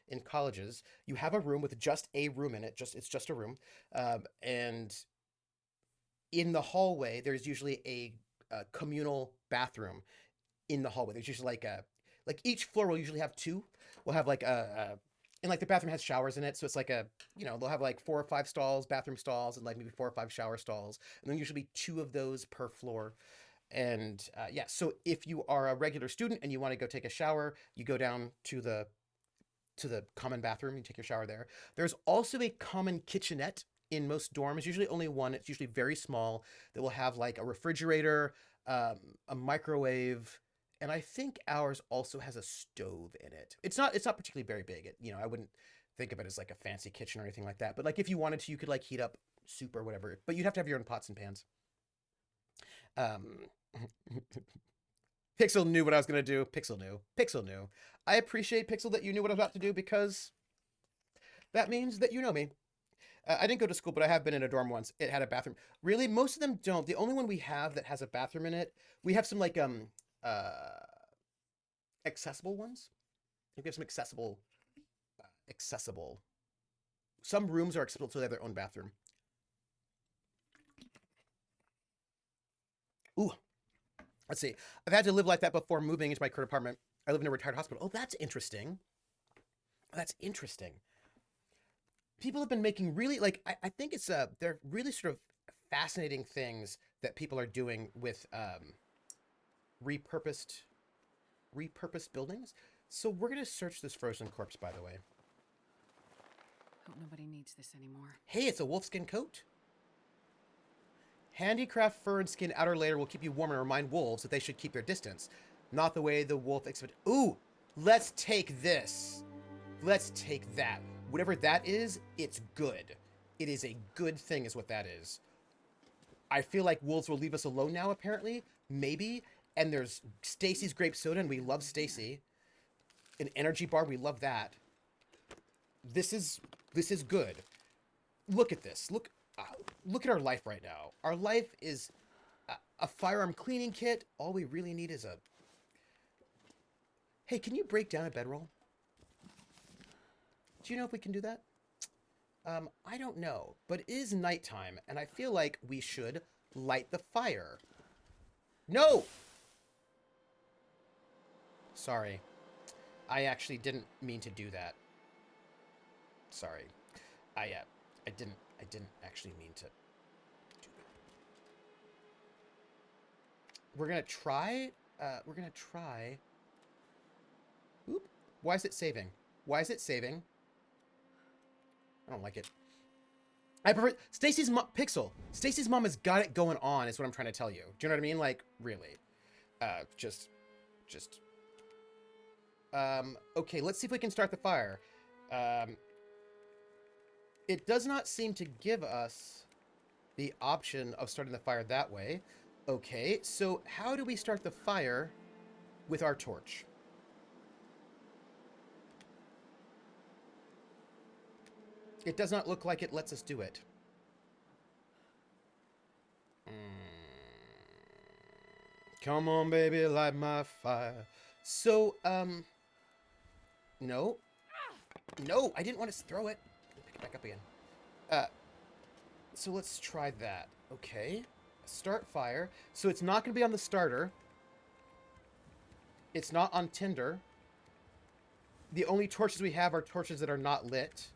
in colleges, you have a room with just a room in it. It's just a room, and in the hallway there's usually a communal bathroom in the hallway. There's usually like each floor will usually have 2. We'll have like and like the bathroom has showers in it, so it's like they'll have like 4 or 5 stalls, bathroom stalls, and like maybe 4 or 5 shower stalls, and then usually 2 of those per floor. And so if you are a regular student and you want to go take a shower, you go down to the common bathroom, you take your shower there. There's also a common kitchenette in most dorms, usually only one. It's usually very small, that will have like a refrigerator, a microwave, and I think ours also has a stove in it. It's not particularly very big. I wouldn't think of it as like a fancy kitchen or anything like that. But like if you wanted to, you could like heat up soup or whatever. But you'd have to have your own pots and pans. Pixel knew what I was gonna do. Pixel knew. I appreciate, Pixel, that you knew what I was about to do, because that means that you know me. I didn't go to school, but I have been in a dorm once. It had a bathroom. Really, most of them don't. The only one we have that has a bathroom in it, we have some like accessible ones. We have some accessible. Some rooms are accessible, so they have their own bathroom. Ooh, let's see. I've had to live like that before moving into my current apartment. I live in a retired hospital. Oh, that's interesting. People have been making really I think it's they're really sort of fascinating things that people are doing with repurposed buildings. So we're gonna search this frozen corpse, by the way. Hope nobody needs this anymore. Hey, it's a wolfskin coat. Handicraft fur and skin outer layer will keep you warm and remind wolves that they should keep their distance. Not the way the wolf expected. Ooh, let's take this. Let's take that. Whatever that is, it's good. It is a good thing is what that is. I feel like wolves will leave us alone now, apparently. Maybe. And there's Stacy's grape soda, and we love Stacy. An energy bar, we love that. This is good. Look at this. Look at our life right now. Our life is a firearm cleaning kit. All we really need is a... Hey, can you break down a bedroll? Do you know if we can do that? I don't know, but it is nighttime, and I feel like we should light the fire. No! Sorry. I actually didn't mean to do that. Sorry. I didn't actually mean to do that. We're gonna try, Oop. Why is it saving? Why is it saving? I don't like it. I prefer Stacy's mom. Pixel. Stacy's mom has got it going on. Is what I'm trying to tell you. Do you know what I mean? Like, really. Okay. Let's see if we can start the fire. It does not seem to give us the option of starting the fire that way. Okay. So how do we start the fire with our torch? It does not look like it lets us do it. Come on, baby, light my fire. So, no. No, I didn't want to throw it. Pick it back up again. So let's try that. Okay. Start fire. So it's not going to be on the starter. It's not on tinder. The only torches we have are torches that are not lit.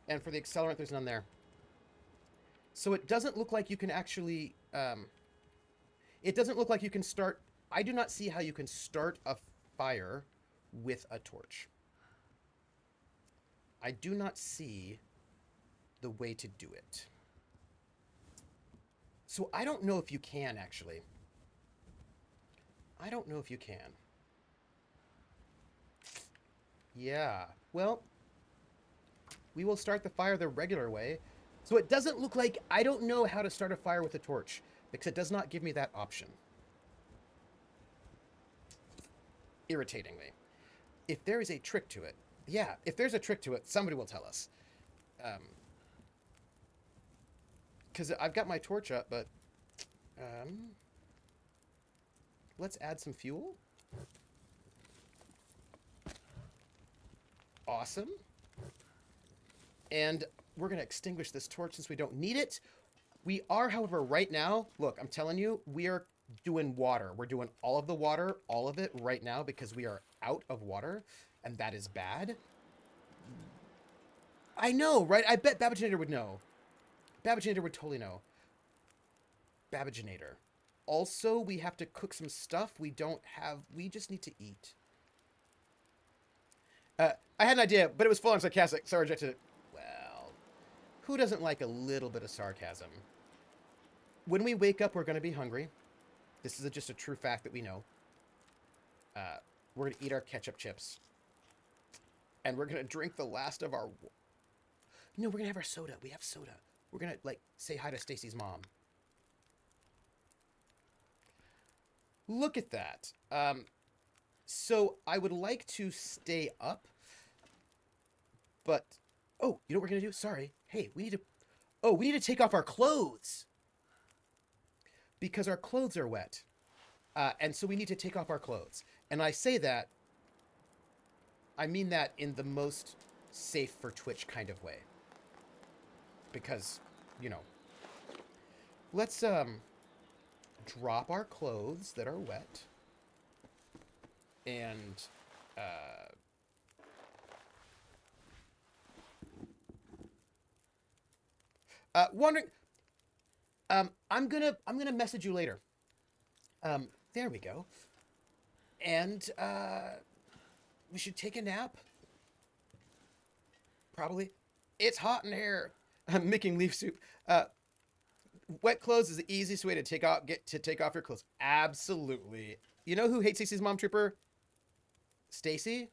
And for the accelerant, there's none there. So it doesn't look like you can actually... it doesn't look like you can start... I do not see how you can start a fire with a torch. I do not see the way to do it. So I don't know if you can, actually. I don't know if you can. Yeah. Well... we will start the fire the regular way. So it doesn't look like... I don't know how to start a fire with a torch, because it does not give me that option. Irritatingly. If there is a trick to it... yeah, if there's a trick to it, somebody will tell us. Because I've got my torch up, but... let's add some fuel. Awesome. And we're going to extinguish this torch since we don't need it. We are, however, right now, look, I'm telling you, we are doing water. We're doing all of the water, all of it right now, because we are out of water, and that is bad. I know, right? I bet Babaginator would know. Babaginator would totally know. Babaginator. Also, we have to cook some stuff we don't have. We just need to eat. I had an idea, but it was full on sarcastic, so I rejected it. Who doesn't like a little bit of sarcasm? When we wake up, we're going to be hungry. This is just a true fact that we know. We're going to eat our ketchup chips. And we're going to drink the last of our... no, we're going to have our soda. We have soda. We're going to, like, say hi to Stacy's mom. Look at that. So I would like to stay up. But... oh, you know what we're going to do? Sorry. Hey, we need to... oh, we need to take off our clothes. Because our clothes are wet. And so we need to take off our clothes. And I say that... I mean that in the most safe for Twitch kind of way. Because, you know. Let's, drop our clothes that are wet. And, wondering, I'm gonna message you later. There we go. And, we should take a nap. Probably. It's hot in here. I'm making leaf soup. Wet clothes is the easiest way to take off your clothes. Absolutely. You know who hates Stacy's mom, Trooper? Stacy?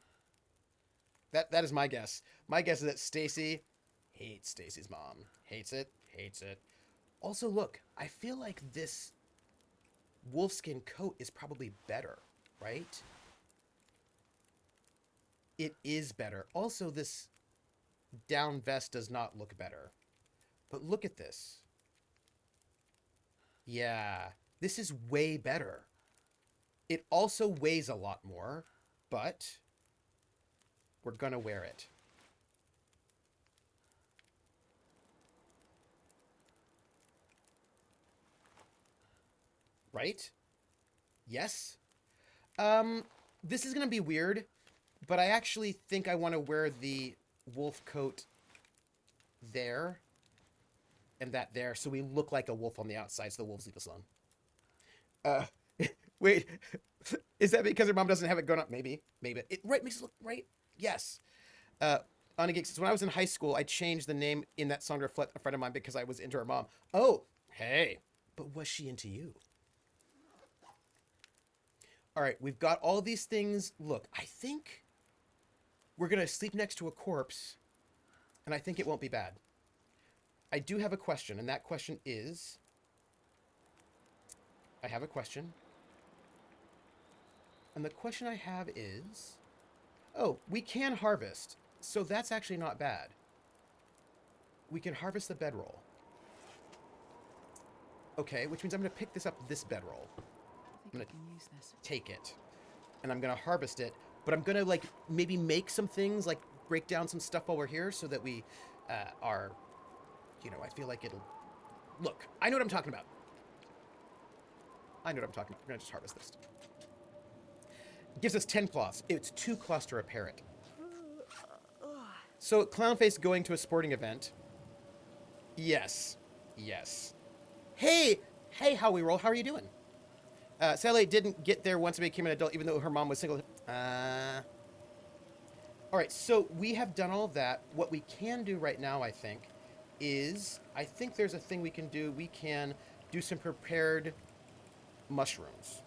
That is my guess. My guess is that Stacy hates Stacy's mom. Hates it. Hates it. Also, look, I feel like this wolfskin coat is probably better, right? It is better. Also, this down vest does not look better. But look at this. Yeah, this is way better. It also weighs a lot more, but we're gonna wear it. Right? Yes? This is gonna be weird, but I actually think I want to wear the wolf coat there and that there, so we look like a wolf on the outside, so the wolves leave us alone. Uh, wait, is that because her mom doesn't have it grown up? Maybe, maybe. It right makes it look right. Yes. Uh, Anna Geek says, when I was in high school, I changed the name in that song to reflect a friend of mine because I was into her mom. Oh, hey, but was she into you? All right, we've got all these things. Look, I think we're gonna sleep next to a corpse, and I think it won't be bad. I do have a question, and that question is... I have a question. And the question I have is... Oh, we can harvest. So that's actually not bad. We can harvest the bedroll. Okay, which means I'm going to pick this up, this bedroll. I think I can use this. Take it. And I'm going to harvest it. But I'm going to, like, maybe make some things, like, break down some stuff while we're here so that we are... You know, I feel like it'll... Look, I know what I'm talking about. I know what I'm talking about. We're going to just harvest this. It gives us 10 cloths. It's 2 cloths to repair it. So, Clownface going to a sporting event. Yes. Yes. Hey! Hey, How We Roll. How are you doing? Sally didn't get there once I became an adult, even though her mom was single. Alright, so we have done all of that. What we can do right now, I think, is... I think there's a thing we can do. We can do some prepared mushrooms.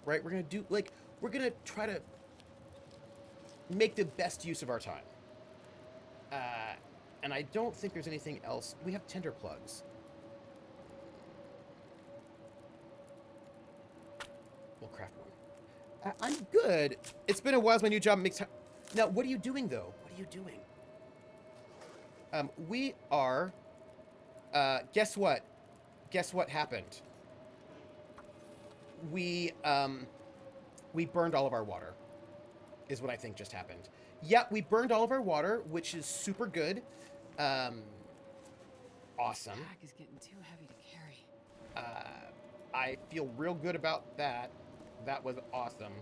Right? We're going to do... Like, we're going to try to make the best use of our time. And I don't think there's anything else. We have tinder plugs. We'll craft one. I'm good. It's been a while since my new job makes time. Now, what are you doing, though? What are you doing? We are... guess what? Guess what happened? We burned all of our water. Is what I think just happened. Yeah, we burned all of our water, which is super good. Awesome. The bag is getting too heavy to carry. I feel real good about that. That was awesome.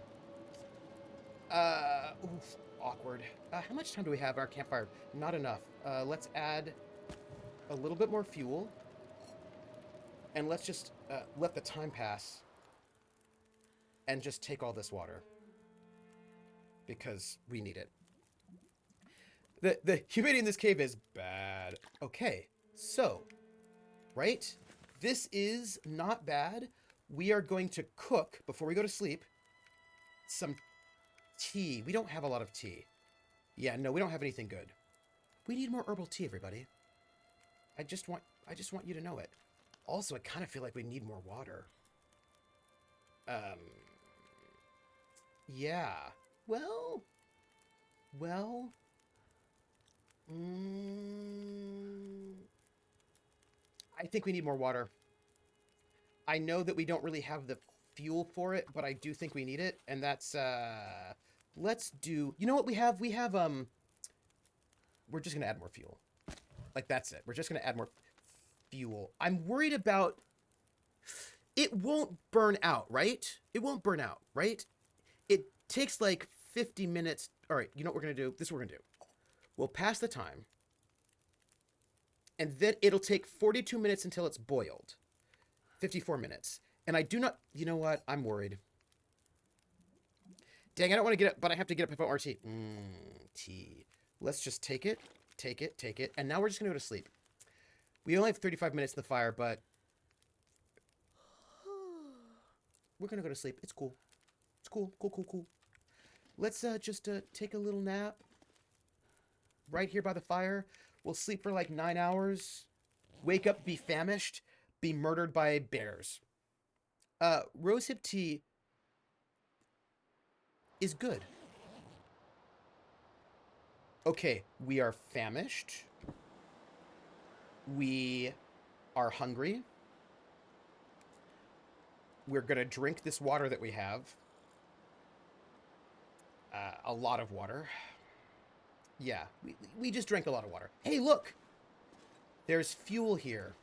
Oof, awkward. How much time do we have our campfire? Not enough. Let's add a little bit more fuel. And let's just let the time pass. And just take all this water. Because we need it. The humidity in this cave is bad. Okay, so, right? This is not bad. We are going to cook, before we go to sleep, some tea. We don't have a lot of tea. Yeah, no, we don't have anything good. We need more herbal tea, everybody. I just want you to know it. Also, I kind of feel like we need more water. Yeah. Well... I think we need more water. I know that we don't really have the fuel for it, but I do think we need it, and that's, let's do... You know what we have? We have, we're just gonna add more fuel. Like, that's it. We're just gonna add more fuel. I'm worried about... It won't burn out, right? It won't burn out, right? It takes, like, 50 minutes... All right, you know what we're gonna do? This is what we're gonna do. We'll pass the time. And then it'll take 42 minutes until it's boiled. 54 minutes. And I do not... You know what? I'm worried. Dang, I don't want to get up, but I have to get up if I want tea. Tea. Let's just take it, take it, take it. And now we're just going to go to sleep. We only have 35 minutes in the fire, but... We're going to go to sleep. It's cool. It's cool, cool, cool, cool. Let's just take a little nap. Right here by the fire. We'll sleep for like 9 hours. Wake up, be famished. Be murdered by bears. Rosehip tea is good. Okay, we are famished. We are hungry. We're gonna drink this water that we have. A lot of water. Yeah, we just drank a lot of water. Hey, look! There's fuel here.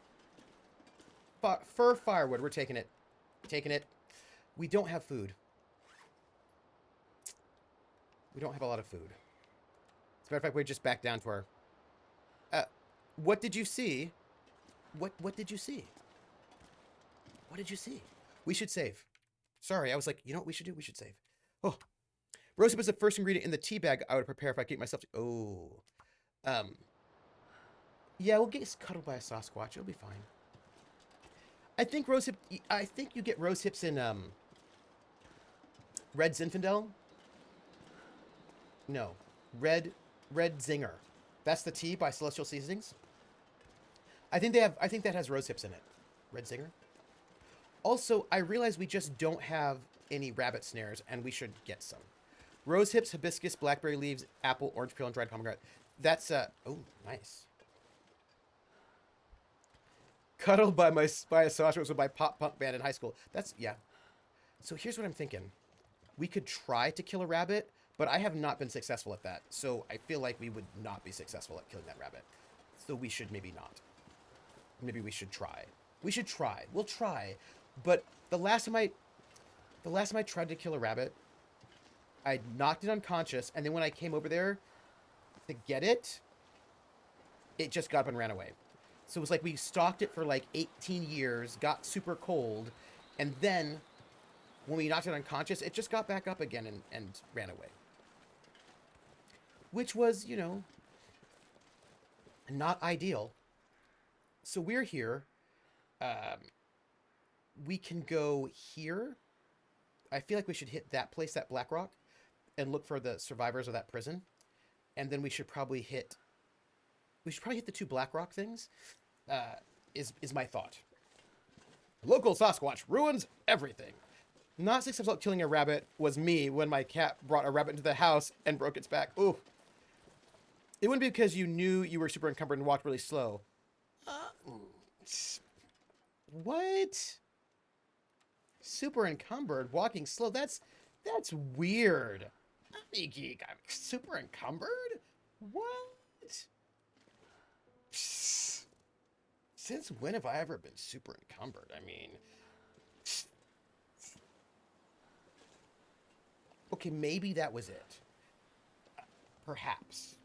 Fur firewood, we're taking it. Taking it. We don't have food. We don't have a lot of food. As a matter of fact, we're just back down to our... what did you see? What did you see? What did you see? We should save. Sorry, I was like, you know what we should do? We should save. Oh. Rosehip is the first ingredient in the tea bag I would prepare if I keep myself... Oh. Yeah, we'll get cuddled by a Sasquatch. It'll be fine. I think rosehip... I think you get rosehips in, Red Zinfandel? No. Red Zinger. That's the tea by Celestial Seasonings. I think that has rosehips in it. Red Zinger. Also, I realize we just don't have any rabbit snares, and we should get some. Rosehips, hibiscus, blackberry leaves, apple, orange peel, and dried pomegranate. That's, oh, nice. Cuddled by a Sasha was my pop punk band in high school. That's, yeah. So here's what I'm thinking. We could try to kill a rabbit, but I have not been successful at that. So I feel like we would not be successful at killing that rabbit. So we should maybe not. Maybe we should try. We should try. We'll try. But the last time I tried to kill a rabbit, I knocked it unconscious, and then when I came over there to get it, it just got up and ran away. So it was like we stalked it for like 18 years, got super cold, and then when we knocked it unconscious, it just got back up again and ran away. Which was, you know, not ideal. So we're here. We can go here. I feel like we should hit that place, that Black Rock, and look for the survivors of that prison. And then we should probably hit the two Black Rock things, is my thought. Local Sasquatch ruins everything. Not successful at killing a rabbit was me when my cat brought a rabbit into the house and broke its back. Ooh. It wouldn't be because you knew you were super encumbered and walked really slow. What? Super encumbered, walking slow? That's weird. I'm super encumbered? What? Since when have I ever been super encumbered? I mean... Okay, maybe that was it. Perhaps.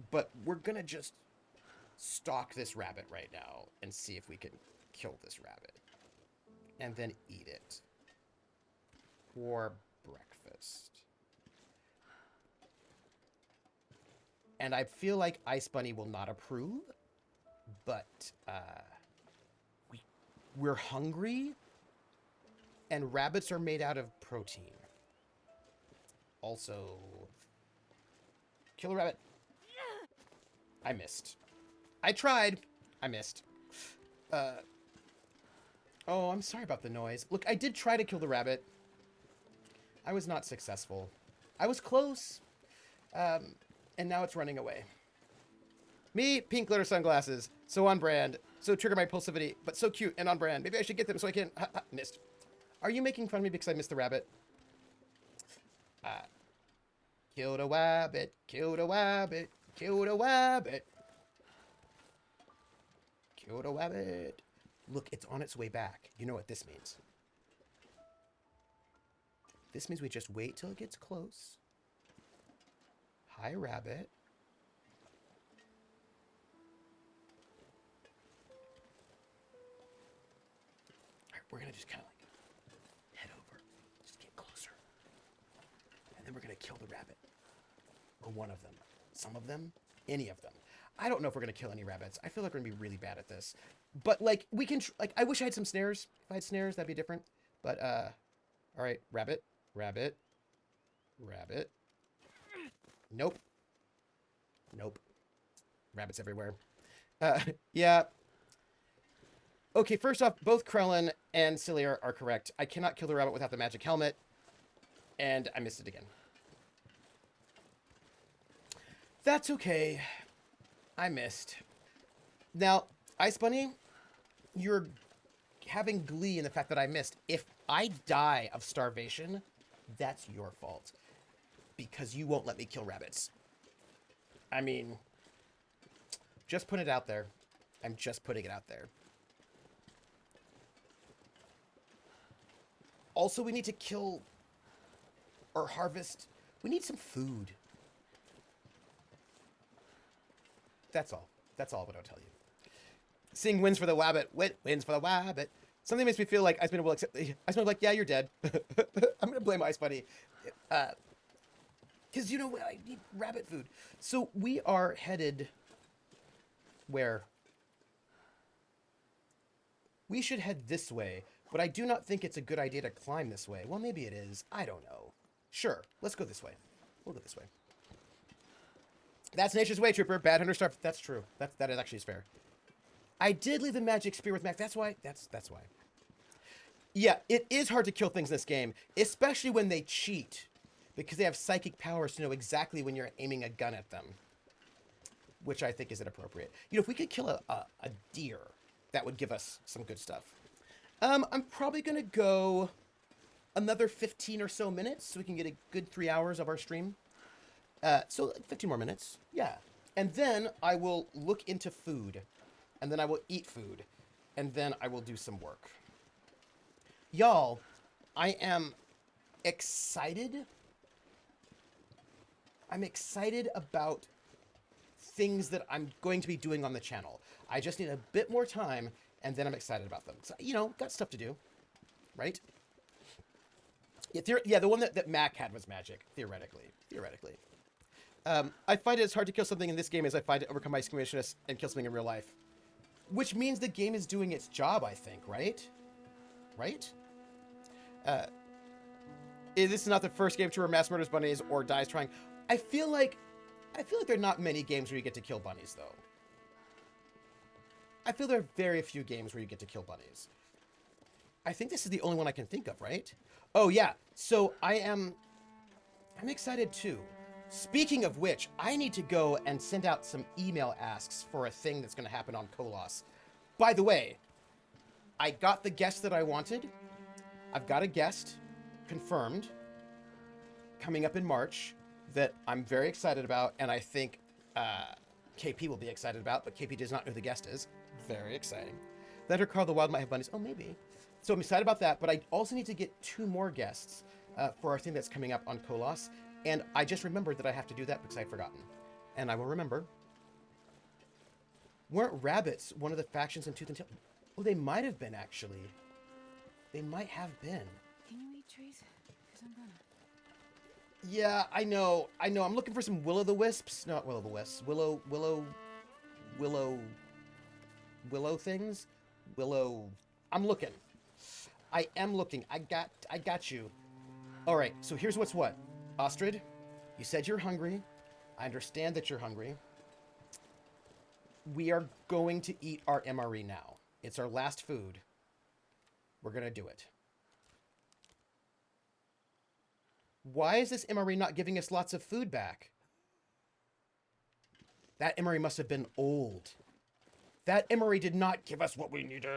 But we're gonna just stalk this rabbit right now and see if we can kill this rabbit. And then eat it. For breakfast. And I feel like Ice Bunny will not approve. But, we're hungry. And rabbits are made out of protein. Also, kill a rabbit. I missed. I tried. I missed. Oh, I'm sorry about the noise. Look, I did try to kill the rabbit. I was not successful. I was close. And now it's running away. Me, pink glitter sunglasses. So on brand. So trigger my impulsivity, but so cute and on brand. Maybe I should get them so I can... missed. Are you making fun of me because I missed the rabbit? Killed a wabbit, killed a wabbit, killed a wabbit. Killed a wabbit. Look, it's on its way back. You know what this means. This means we just wait till it gets close. Hi, rabbit. All right, we're going to just kind of like head over. Just get closer. And then we're going to kill the rabbit. Or one of them. Some of them. Any of them. I don't know if we're going to kill any rabbits. I feel like we're going to be really bad at this. But, like, we can... like, I wish I had some snares. If I had snares, that'd be different. But, all right. Rabbit. Rabbit. Rabbit. Nope. Nope. Rabbits everywhere. Yeah. Okay, first off, both Krellin and Silly are correct. I cannot kill the rabbit without the magic helmet, and I missed it again. That's okay. I missed. Now, Ice Bunny, you're having glee in the fact that I missed. If I die of starvation, that's your fault. Because you won't let me kill rabbits. I mean, just put it out there. I'm just putting it out there. Also, we need to kill or harvest. We need some food. That's all. That's all I'm going to tell you. Sing wins for the wabbit. Wins for the wabbit. Something makes me feel like Ice Bunny will accept. Ice Bunny will be like, yeah, you're dead. I'm going to blame Ice Bunny. Because, you know, I need rabbit food. So we are headed where? We should head this way, but I do not think it's a good idea to climb this way. Well, maybe it is. I don't know. Sure, let's go this way. We'll go this way. That's nature's way, Trooper. Bad hunter starve. That's true. That is actually fair. I did leave the magic spear with Mac. That's why. That's why. Yeah, it is hard to kill things in this game, especially when they cheat, because they have psychic powers to know exactly when you're aiming a gun at them, which I think is inappropriate. You know, if we could kill a deer, that would give us some good stuff. I'm probably going to go another 15 or so minutes so we can get a good 3 hours of our stream. So 15 more minutes. Yeah. And then I will look into food. And then I will eat food. And then I will do some work. Y'all, I am excited. I'm excited about things that I'm going to be doing on the channel. I just need a bit more time, and then I'm excited about them. So, you know, got stuff to do, right? Yeah, the one that Mac had was magic, theoretically. I find it as hard to kill something in this game as I find to overcome my squeamishness and kill something in real life. Which means the game is doing its job, I think, right? Right? This is not the first game to mass murders bunnies or dies trying. I feel like there are not many games where you get to kill bunnies, though. I feel there are very few games where you get to kill bunnies. I think this is the only one I can think of, right? Oh, yeah. So I'm excited, too. Speaking of which, I need to go and send out some email asks for a thing that's going to happen on Kolos. By the way, I got the guest that I wanted. I've got a guest confirmed coming up in March that I'm very excited about, and I think KP will be excited about, but KP does not know who the guest is. Very exciting. Let her call the wild might have bunnies. Oh, maybe. So I'm excited about that, but I also need to get 2 more guests for our thing that's coming up on Kolos. And I just remembered that I have to do that because I've forgotten. And I will remember. Weren't rabbits one of the factions in Tooth and Tail? Oh, they might have been, actually. They might have been. Can you eat trees? Because I'm gonna. Yeah, I know. I'm looking for some will-o'-the-wisps. Not will-o'-the-wisps. Willow things? I'm looking. I am looking. I got you. All right, so here's what's what. Ostrid, you said you're hungry. I understand that you're hungry. We are going to eat our MRE now. It's our last food. We're going to do it. Why is this MRE not giving us lots of food back? That MRE must have been old. That MRE did not give us what we needed.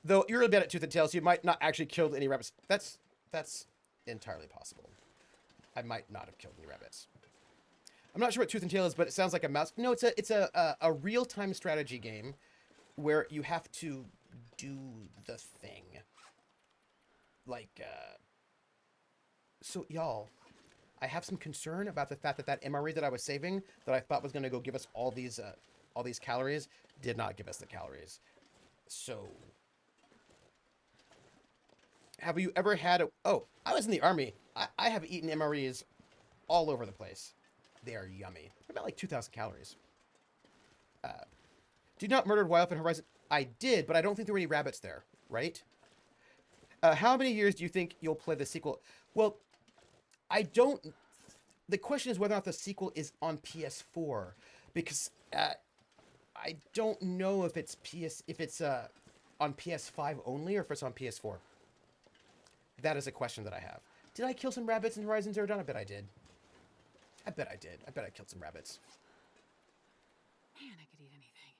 Though you're really bad at Tooth and Tail, so you might not actually killed any rabbits. That's entirely possible. I might not have killed any rabbits. I'm not sure what Tooth and Tail is, but it sounds like a mouse. No, it's a real-time strategy game where you have to do the thing. Like, so y'all, I have some concern about the fact that MRE that I was saving, that I thought was going to go give us all these calories, did not give us the calories. So, have you ever had oh, I was in the army. I have eaten MREs all over the place. They are yummy. They're about like 2,000 calories. Did not murder Wildlife in Horizon. I did, but I don't think there were any rabbits there, right? How many years do you think you'll play the sequel? Well, I don't... The question is whether or not the sequel is on PS4, because I don't know if it's on PS5 only, or if it's on PS4. That is a question that I have. Did I kill some rabbits in Horizon Zero Dawn? I bet I did. I bet I did. I bet I killed some rabbits. Man, I could eat anything.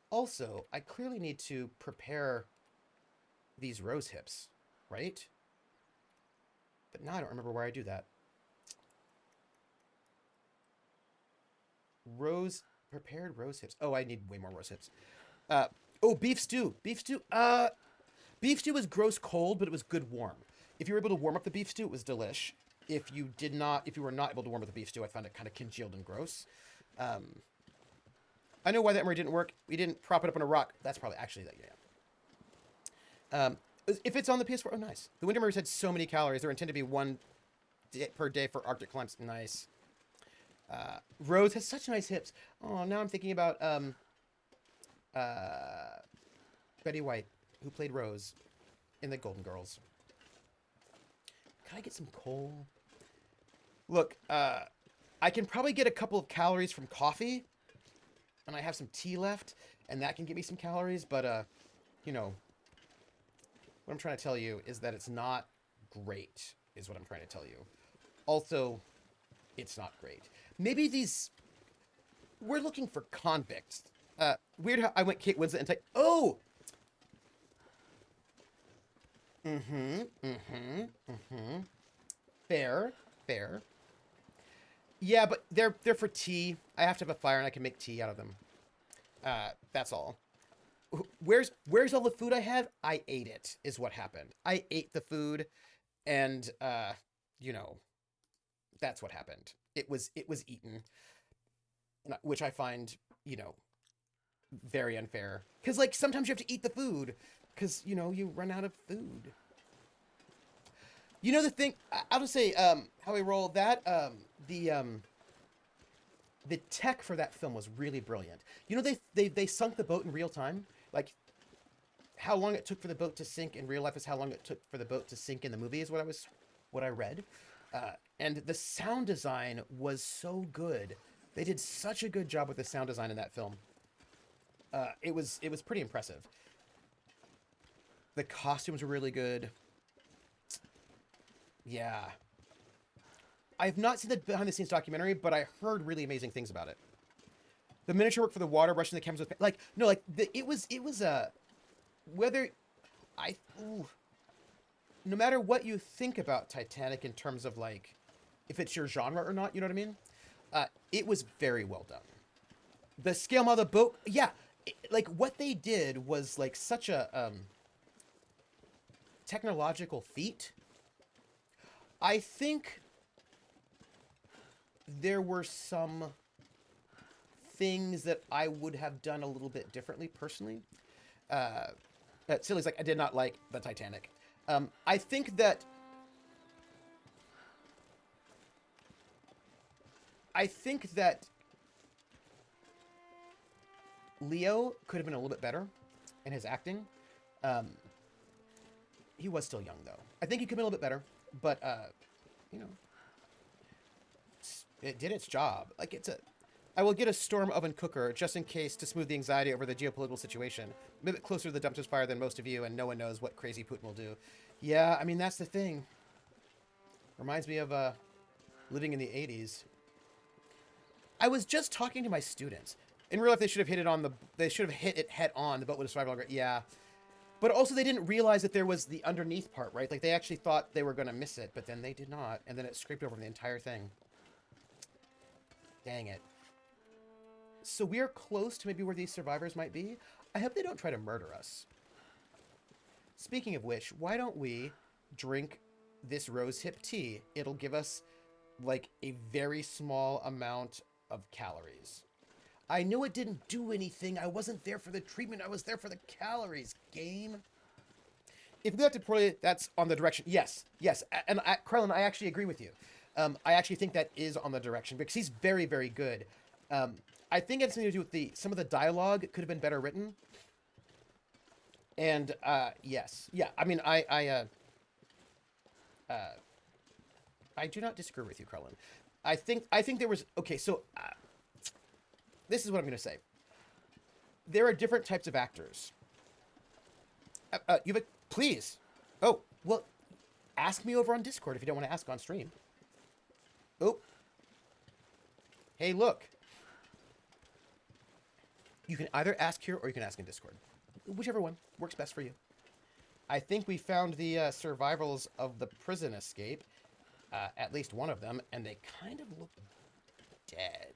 Also, I clearly need to prepare these rose hips, right? But now I don't remember where I do that. Prepared rose hips. Oh, I need way more rose hips. Oh, beef stew. Beef stew. Beef stew was gross cold, but it was good warm. If you were able to warm up the beef stew, it was delish. If you were not able to warm up the beef stew, I found it kind of congealed and gross. I know why that memory didn't work. We didn't prop it up on a rock. That's probably actually that. Yeah. If it's on the PS4, oh nice. The winter memories had so many calories. They were intended to be one per day for Arctic climbs. Nice. Rose has such nice hips. Oh, now I'm thinking about Betty White, who played Rose in the Golden Girls. Can I get some coal? Look, I can probably get a couple of calories from coffee, and I have some tea left, and that can give me some calories, but, you know, what I'm trying to tell you is that it's not great, is what I'm trying to tell you. Also, it's not great. Maybe these... We're looking for convicts. Weird how I went Kate Winslet and oh! Fair. Yeah, but they're for tea. I have to have a fire and I can make tea out of them. That's all. Where's all the food I had? I ate it, is what happened. I ate the food, and you know, that's what happened. It was eaten, which I find, you know, very unfair. Because, like, sometimes you have to eat the food, because, you know, you run out of food. You know the thing, I'll just say, how I roll that, the tech for that film was really brilliant. You know, they sunk the boat in real time. Like, how long it took for the boat to sink in real life is how long it took for the boat to sink in the movie is what I read. And the sound design was so good. They did such a good job with the sound design in that film. It was pretty impressive. The costumes were really good. Yeah. I've not seen the behind the scenes documentary, but I heard really amazing things about it. The miniature work for the water, brushing the cameras with, like, no, like, it was whether no matter what you think about Titanic in terms of, like, if it's your genre or not, you know what I mean? It was very well done. The scale model of the boat, yeah, like, what they did was, like, such a technological feat. I think there were some things that I would have done a little bit differently personally. Silly's like, I did not like the Titanic. I think that Leo could have been a little bit better in his acting. He was still young, though. I think he could have been a little bit better, but, you know, it did its job. Like, I will get a storm oven cooker just in case to smooth the anxiety over the geopolitical situation. I'm a bit closer to the dumpster's fire than most of you, and no one knows what crazy Putin will do. Yeah, I mean, that's the thing. Reminds me of living in the 80s. I was just talking to my students. In real life, they should have hit it head on. The boat would have survived longer. Yeah. But also, they didn't realize that there was the underneath part, right? Like, they actually thought they were going to miss it, but then they did not. And then it scraped over the entire thing. Dang it. So we are close to maybe where these survivors might be. I hope they don't try to murder us. Speaking of which, why don't we drink this rosehip tea? It'll give us, like, a very small amount of calories. I know it didn't do anything. I wasn't there for the treatment. I was there for the calories. Game. If we got to poorly, that's on the direction. Yes. And Krellin, I actually agree with you. I actually think that is on the direction because he's very, very good. I think it's something to do with some of the dialogue could have been better written. And yes, yeah. I mean, I do not disagree with you, Krellin. I think there was okay. So this is what I'm going to say. There are different types of actors. Please. Oh, well, ask me over on Discord if you don't want to ask on stream. Oh. Hey, look. You can either ask here or you can ask in Discord. Whichever one works best for you. I think we found the survivors of the prison escape. At least one of them, and they kind of look dead.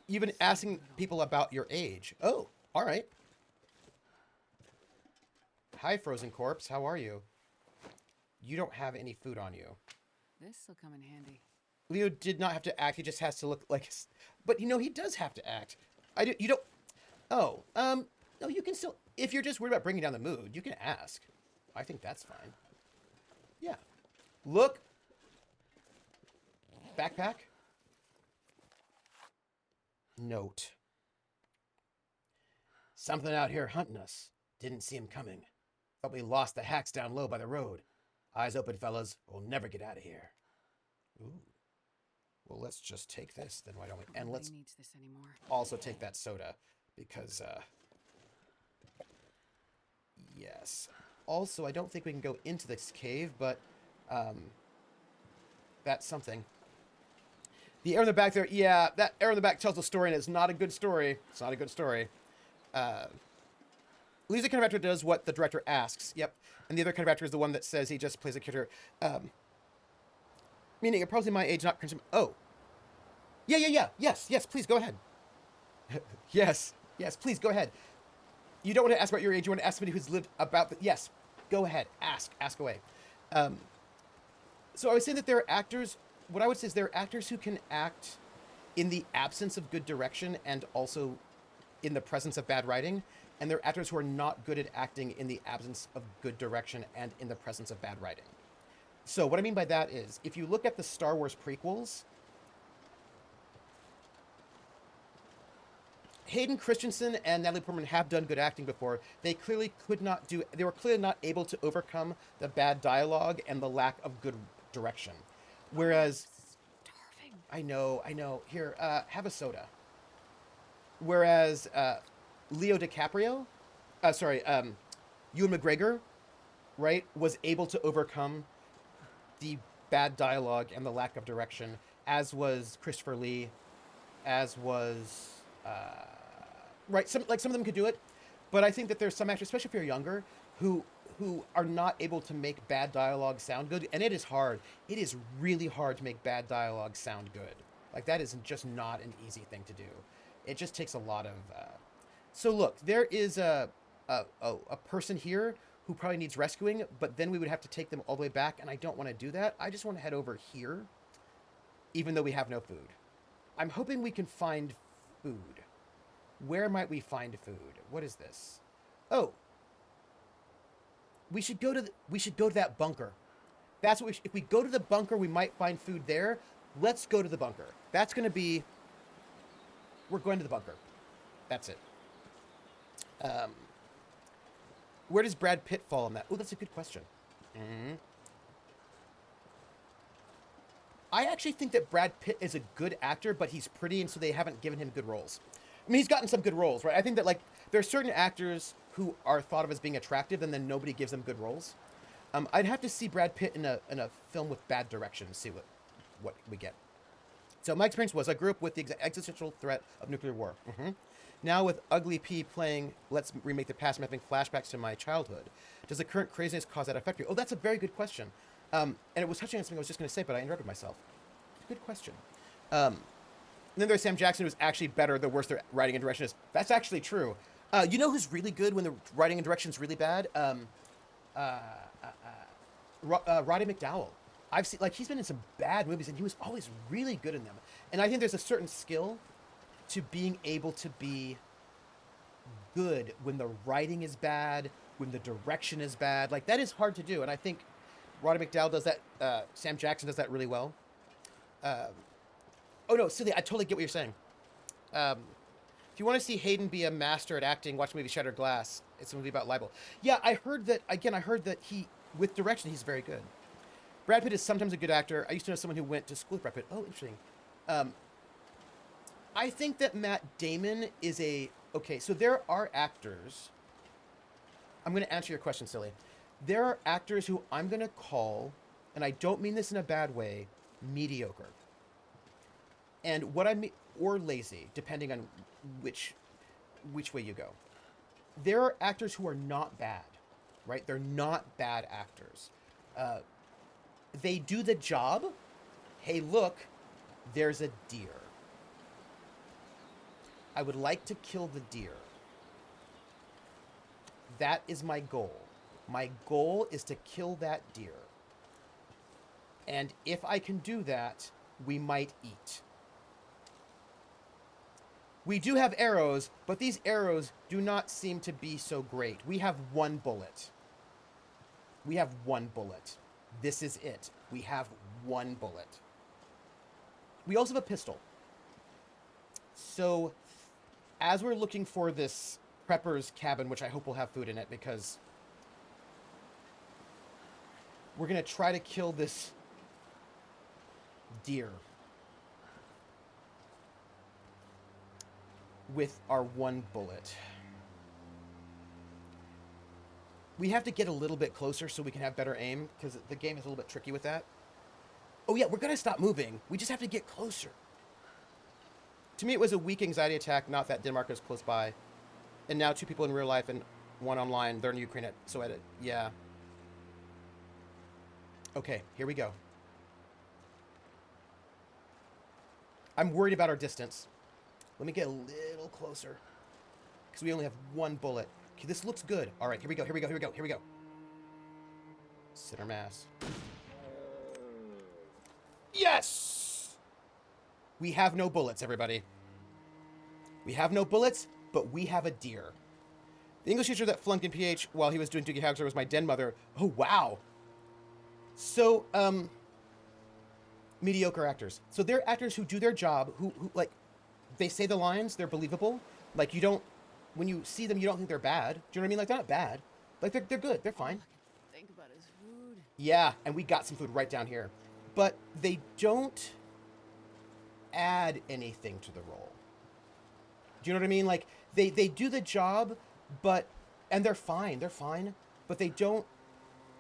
You've been asking people about your age. Oh, all right. Hi, Frozen Corpse. How are you? You don't have any food on you. This'll come in handy. Leo did not have to act. He just has to look like... But, you know, he does have to act. You don't... Oh, no, you can still... If you're just worried about bringing down the mood, you can ask. I think that's fine. Yeah. Look. Backpack. Note. Something out here hunting us. Didn't see him coming. Thought we lost the hacks down low by the road. Eyes open, fellas. We'll never get out of here. Ooh. Well, let's just take this, then why don't we? And let's needs this anymore. Also take that soda, because, yes. Also, I don't think we can go into this cave, but, that's something. The arrow in the back there, yeah, that arrow in the back tells a story, and it's not a good story. It's not a good story. Lisa kind of actor does what the director asks. Yep. And the other kind of actor is the one that says he just plays a character. Meaning, you're probably my age, not cringe. Oh. Yeah. Yes, please, go ahead. Yes, please, go ahead. You don't want to ask about your age. You want to ask somebody who's lived about the... Yes, go ahead. Ask away. So I was saying that there are actors... What I would say is there are actors who can act in the absence of good direction and also in the presence of bad writing. And there are actors who are not good at acting in the absence of good direction and in the presence of bad writing. So what I mean by that is, if you look at the Star Wars prequels, Hayden Christensen and Natalie Portman have done good acting before. They were clearly not able to overcome the bad dialogue and the lack of good direction. Whereas, Starving. I know. Here, have a soda. Whereas, Leo DiCaprio, Ewan McGregor, right, was able to overcome the bad dialogue and the lack of direction, as was Christopher Lee, as was, right, some of them could do it, but I think that there's some actors, especially if you're younger, who are not able to make bad dialogue sound good, and it is hard. It is really hard to make bad dialogue sound good. Like, that is just not an easy thing to do. It just takes a lot of... So look, there is a person here who probably needs rescuing, but then we would have to take them all the way back, and I don't want to do that. I just want to head over here, even though we have no food. I'm hoping we can find food. Where might we find food? What is this? Oh. We should go to that bunker. That's what if we go to the bunker, we might find food there. Let's go to the bunker. That's going to be... We're going to the bunker. That's it. Where does Brad Pitt fall on that? Oh, that's a good question. Mm-hmm. I actually think that Brad Pitt is a good actor, but he's pretty, and so they haven't given him good roles. I mean, he's gotten some good roles, right? I think that, like, there are certain actors who are thought of as being attractive, and then nobody gives them good roles. I'd have to see Brad Pitt in a film with bad direction to see what we get. So my experience was I grew up with the existential threat of nuclear war. Mm-hmm. Now with Ugly P playing Let's Remake the Past, I'm having flashbacks to my childhood. Does the current craziness cause that affect you? Oh, that's a very good question. And it was touching on something I was just going to say, but I interrupted myself. Good question. And then there's Sam Jackson, who's actually better the worse their writing and direction is. That's actually true. You know who's really good when the writing and direction is really bad? Roddy McDowall. I've seen, like, he's been in some bad movies, and he was always really good in them. And I think there's a certain skill to being able to be good when the writing is bad, when the direction is bad. Like, that is hard to do, and I think Roddy McDowall does that. Sam Jackson does that really well. Oh, no, silly, I totally get what you're saying. If you want to see Hayden be a master at acting, watch the movie Shattered Glass. It's a movie about libel. Yeah, I heard that he, with direction, he's very good. Brad Pitt is sometimes a good actor. I used to know someone who went to school with Brad Pitt. Oh, interesting. I think that Matt Damon is okay, so there are actors I'm going to answer your question, silly. There are actors who I'm going to call, and I don't mean this in a bad way, mediocre. And what I mean, or lazy, depending on which way you go. There are actors who are not bad, right? They're not bad actors. They do the job. Hey, look, there's a deer. I would like to kill the deer. That is my goal. My goal is to kill that deer. And if I can do that, we might eat. We do have arrows, but these arrows do not seem to be so great. We have one bullet. We have one bullet. This is it. We have one bullet. We also have a pistol. So, as we're looking for this prepper's cabin, which I hope will have food in it, because we're going to try to kill this deer with our one bullet. We have to get a little bit closer so we can have better aim, because the game is a little bit tricky with that. Oh yeah, we're going to stop moving. We just have to get closer. To me, it was a weak anxiety attack, not that Denmark is close by. And now 2 people in real life and 1 online. They're in Ukraine, so yeah. Okay, here we go. I'm worried about our distance. Let me get a little closer, because we only have one bullet. Okay, this looks good. All right, here we go, here we go, here we go, here we go. Center mass. Yes! We have no bullets, everybody. We have no bullets, but we have a deer. The English teacher that flunked in PH while he was doing Doogie Howser was my den mother. Oh, wow. So, mediocre actors. So they're actors who do their job, who like, they say the lines, they're believable. Like, you don't, when you see them, you don't think they're bad. Do you know what I mean? Like, they're not bad. Like, they're good. They're fine. Think about his food. Yeah, and we got some food right down here. But they don't add anything to the role. Do you know what I mean? Like, they do the job, but, and they're fine, but they don't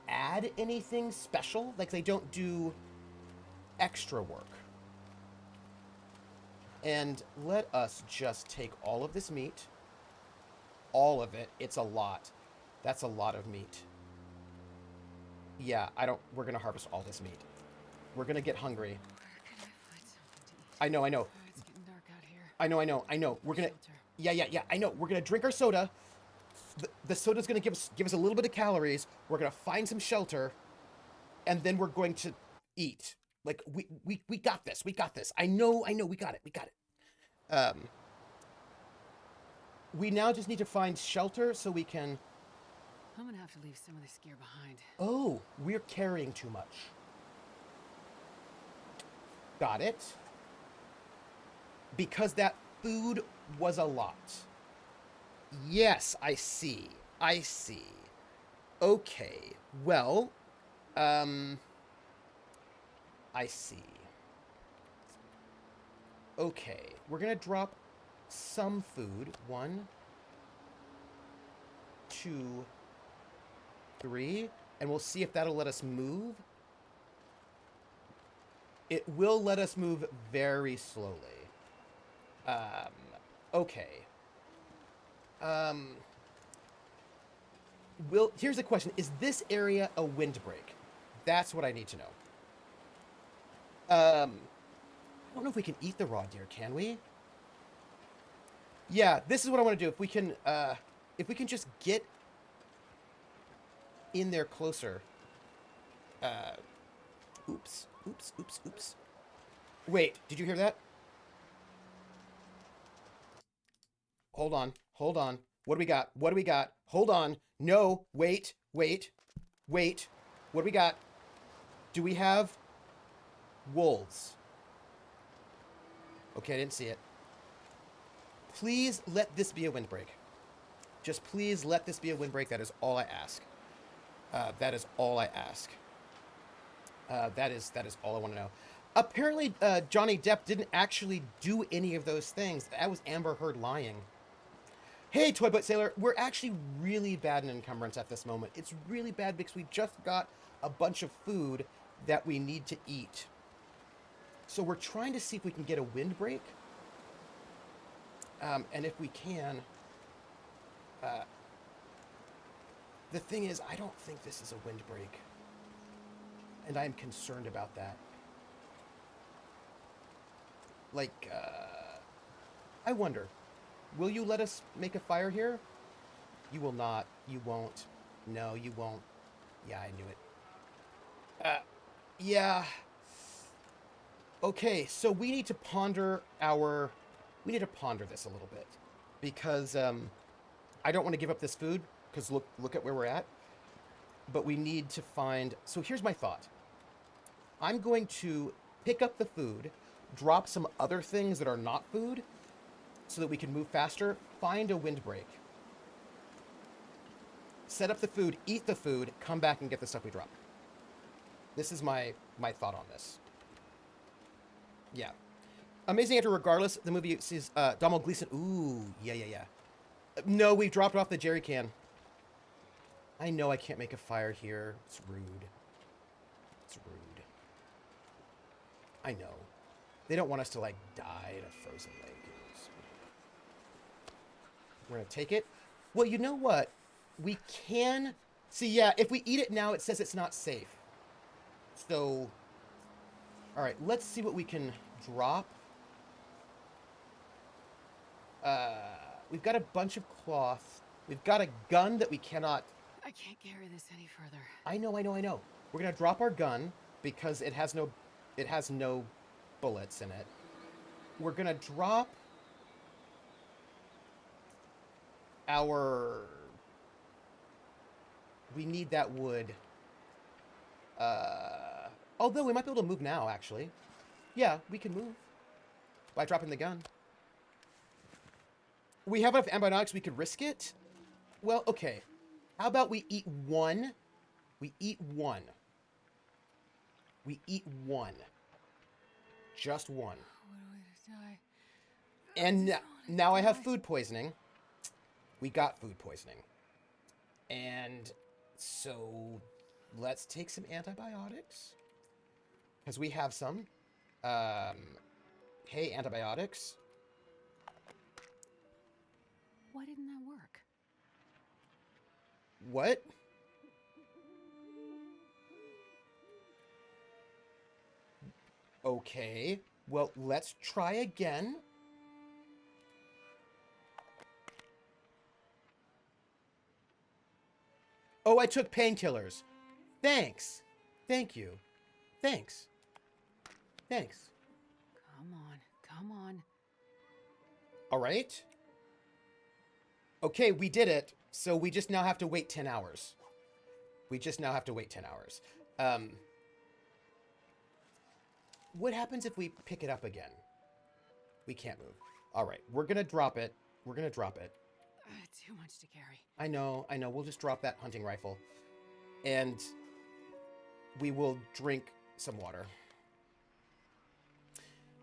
add anything special. Like, they don't do extra work. And let us just take all of this meat. All of it. It's a lot. That's a lot of meat. Yeah, we're gonna harvest all this meat. We're gonna get hungry. Where can I find something to eat? I know. Oh, it's getting dark out here. I know. We're gonna, Shelter. yeah, I know. We're gonna drink our soda. The soda's gonna give us a little bit of calories. We're gonna find some shelter, and then we're going to eat. Like, we got this. We got this. I know. We got it. We now just need to find shelter so we can. I'm gonna have to leave some of this gear behind. Oh, we're carrying too much. Got it. Because that food was a lot. Yes, I see. Okay. Well, I see. Okay. We're gonna drop some food. 1, 2, 3. And we'll see if that'll let us move. It will let us move very slowly. Okay. Here's the question. Is this area a windbreak? That's what I need to know. I don't know if we can eat the raw deer, can we? Yeah, this is what I want to do. If we can just get in there closer. Oops. Wait, did you hear that? Hold on. What do we got? Hold on. No, wait. What do we got? Do we have wolves? Okay, I didn't see it. Please let this be a windbreak. Just please let this be a windbreak. That is all I ask. That is all I want to know. Apparently, Johnny Depp didn't actually do any of those things. That was Amber Heard lying. Hey, Toy Boat Sailor, we're actually really bad in encumbrance at this moment. It's really bad because we just got a bunch of food that we need to eat. So we're trying to see if we can get a windbreak. And if we can, the thing is, I don't think this is a windbreak. And I'm concerned about that. Like, I wonder, will you let us make a fire here? You will not. You won't. No, you won't. Yeah, I knew it. Yeah. Okay, so we need to ponder our... We need to ponder this a little bit. Because, I don't want to give up this food, because look at where we're at. But we need to find... So here's my thought. I'm going to pick up the food, drop some other things that are not food, so that we can move faster, find a windbreak, set up the food, eat the food, come back and get the stuff we dropped. This is my thought on this. Yeah. Amazing Actor regardless. The movie sees Donald Gleason. Ooh, yeah. No, we dropped off the jerry can. I know I can't make a fire here. It's rude. It's rude. I know. They don't want us to, like, die at a frozen lake. We're going to take it. Well, you know what? We can... See, yeah, if we eat it now, it says it's not safe. So... Alright, let's see what we can drop. We've got a bunch of cloth. We've got a gun that we cannot... I can't carry this any further. I know. We're going to drop our gun because it has no bullets in it. We're going to drop our... We need that wood. Although we might be able to move now, actually. Yeah, we can move by dropping the gun. We have enough antibiotics, we could risk it. Well, okay. How about we eat one? We eat one. We eat one. Just one. What a way to die. And now I have food poisoning. We got food poisoning. And so let's take some antibiotics. Because we have some. Hey, antibiotics. Why didn't that work? What? Okay. Well, let's try again. Oh, I took painkillers. Thanks. Thank you. Thanks. Thanks. Come on. All right. Okay, we did it. So we just now have to wait 10 hours. What happens if we pick it up again? We can't move. All right, we're going to drop it. Too much to carry. I know. We'll just drop that hunting rifle. And we will drink some water.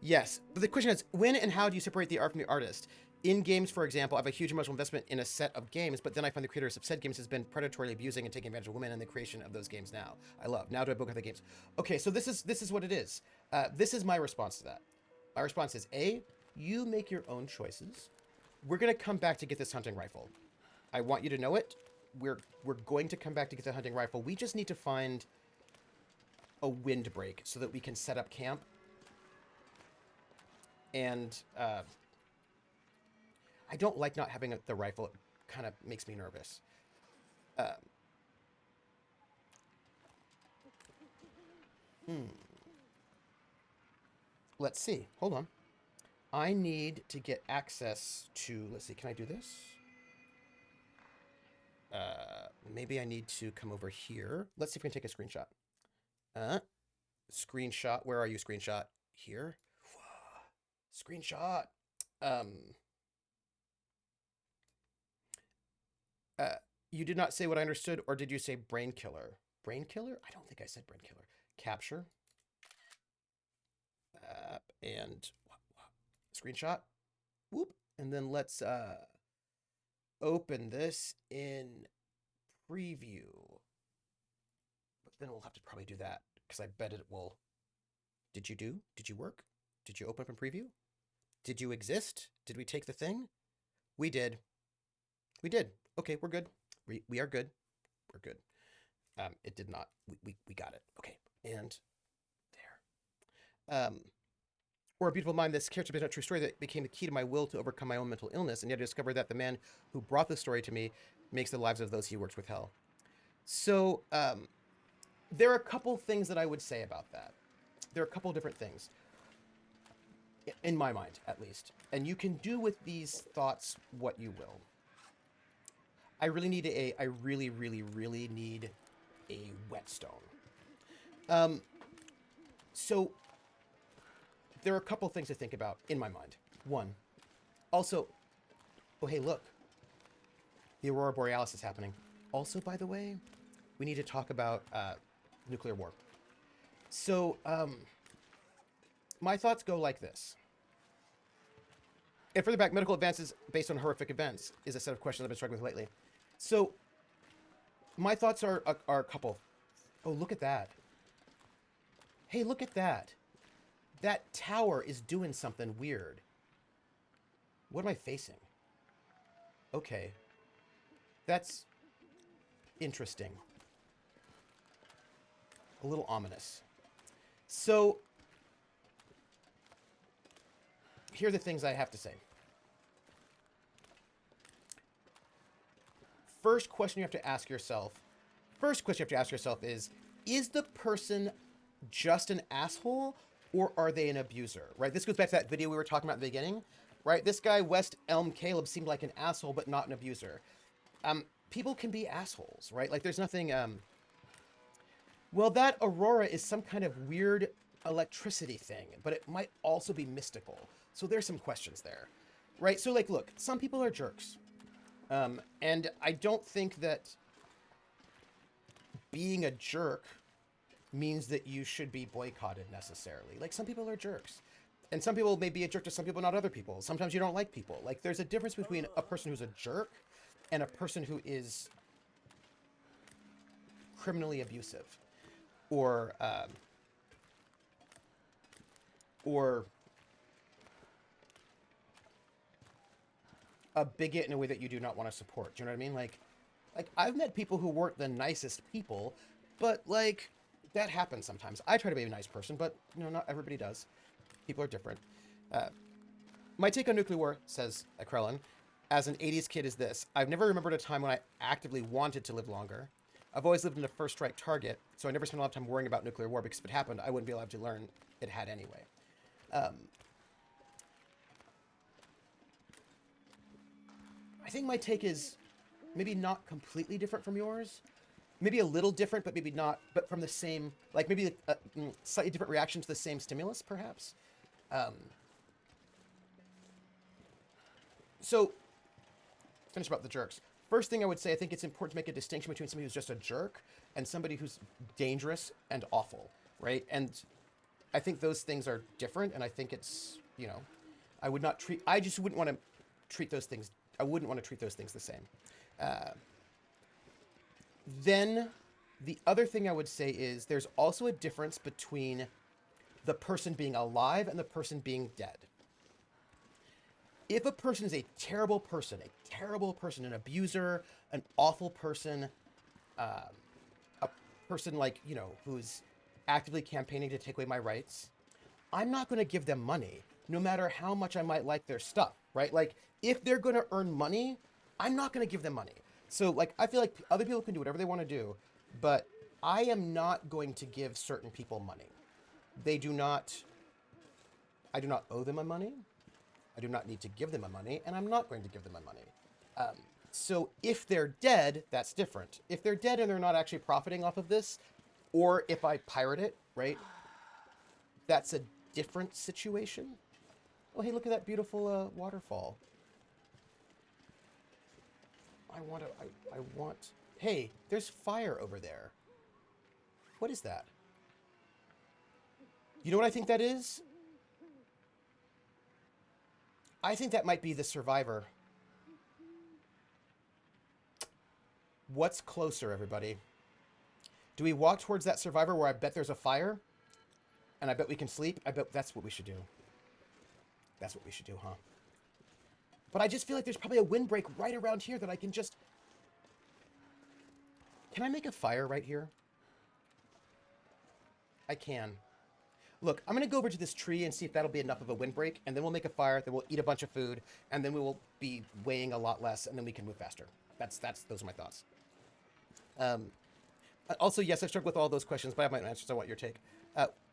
Yes, but the question is, when and how do you separate the art from the artist? In games, for example, I have a huge emotional investment in a set of games, but then I find the creators of said games has been predatorily abusing and taking advantage of women in the creation of those games now. I love. Now do I book the games? Okay, so this is what it is. This is my response to that. My response is, A, you make your own choices. We're going to come back to get this hunting rifle. I want you to know it. We're going to come back to get the hunting rifle. We just need to find a windbreak so that we can set up camp. And I don't like not having the rifle. It kind of makes me nervous. Let's see. Hold on. I need to get access to... Let's see. Can I do this? Maybe I need to come over here. Let's see if we can take a screenshot. Screenshot. Where are you, screenshot? Here? Screenshot. You did not say what I understood, or did you say brain killer? Brain killer? I don't think I said brain killer. Capture. And screenshot. Whoop. And then let's open this in preview. But then we'll have to probably do that because I bet it will. Did you do? Did you work? Did you open up in preview? Did you exist? Did we take the thing? We did. We did. Okay, we're good. We are good. We're good. It did not. We got it. Okay, and there. Or A Beautiful Mind, this character based on a true story that became the key to my will to overcome my own mental illness, and yet I discovered that the man who brought the story to me makes the lives of those he works with hell. So there are a couple things that I would say about that. There are a couple different things, in my mind, at least. And you can do with these thoughts what you will. I really need I really, really, really need a whetstone. So there are a couple things to think about in my mind. One, also, oh, hey, look. The Aurora Borealis is happening. Also, by the way, we need to talk about nuclear war. So, my thoughts go like this. And further back, medical advances based on horrific events is a set of questions I've been struggling with lately. So, my thoughts are a couple. Oh, look at that. Hey, look at that. That tower is doing something weird. What am I facing? Okay. That's interesting. A little ominous. So, here are the things I have to say. First question you have to ask yourself is the person just an asshole or are they an abuser, right? This goes back to that video we were talking about at the beginning, right? This guy, West Elm Caleb, seemed like an asshole, but not an abuser. People can be assholes, right? Like there's nothing, well, that Aurora is some kind of weird electricity thing, but it might also be mystical. So there's some questions there, right? So like, look, some people are jerks. And I don't think that being a jerk means that you should be boycotted necessarily. Like some people are jerks. And some people may be a jerk to some people, not other people. Sometimes you don't like people. Like there's a difference between a person who's a jerk and a person who is criminally abusive or a bigot in a way that you do not want to support. Do you know what I mean? Like I've met people who weren't the nicest people, but like that happens sometimes. I try to be a nice person, but you know, not everybody does. People are different. My take on nuclear war, says Krellin, as an 80s kid is this. I've never remembered a time when I actively wanted to live longer. I've always lived in a first strike target, so I never spent a lot of time worrying about nuclear war because if it happened, I wouldn't be allowed to learn it had anyway. I think my take is maybe not completely different from yours. Maybe a little different, but maybe not, but from the same, like maybe a slightly different reaction to the same stimulus, perhaps. So, finish about the jerks. First thing I would say, I think it's important to make a distinction between somebody who's just a jerk and somebody who's dangerous and awful, right? And I think those things are different, and I think it's, you know, I just wouldn't want to treat those things, I wouldn't want to treat those things the same. Then the other thing I would say is there's also a difference between the person being alive and the person being dead. If a person is a terrible person, an abuser, an awful person, a person like, you know, who's actively campaigning to take away my rights, I'm not going to give them money, no matter how much I might like their stuff, right? Like, if they're going to earn money, I'm not going to give them money. So, like, I feel like other people can do whatever they want to do, but I am not going to give certain people money. I do not owe them my money. I do not need to give them my money, and I'm not going to give them my money. So if they're dead, that's different. If they're dead and they're not actually profiting off of this, or if I pirate it, right, that's a different situation. Oh, hey, look at that beautiful waterfall. I want, hey, there's fire over there. What is that? You know what I think that is? I think that might be the survivor. What's closer, everybody? Do we walk towards that survivor where I bet there's a fire? And I bet we can sleep? I bet that's what we should do. That's what we should do, huh? But I just feel like there's probably a windbreak right around here that I can just... Can I make a fire right here? I can. Look, I'm going to go over to this tree and see if that'll be enough of a windbreak, and then we'll make a fire, then we'll eat a bunch of food, and then we will be weighing a lot less, and then we can move faster. Those are my thoughts. Also, yes, I've struggled with all those questions, but I have my own answers. I want your take.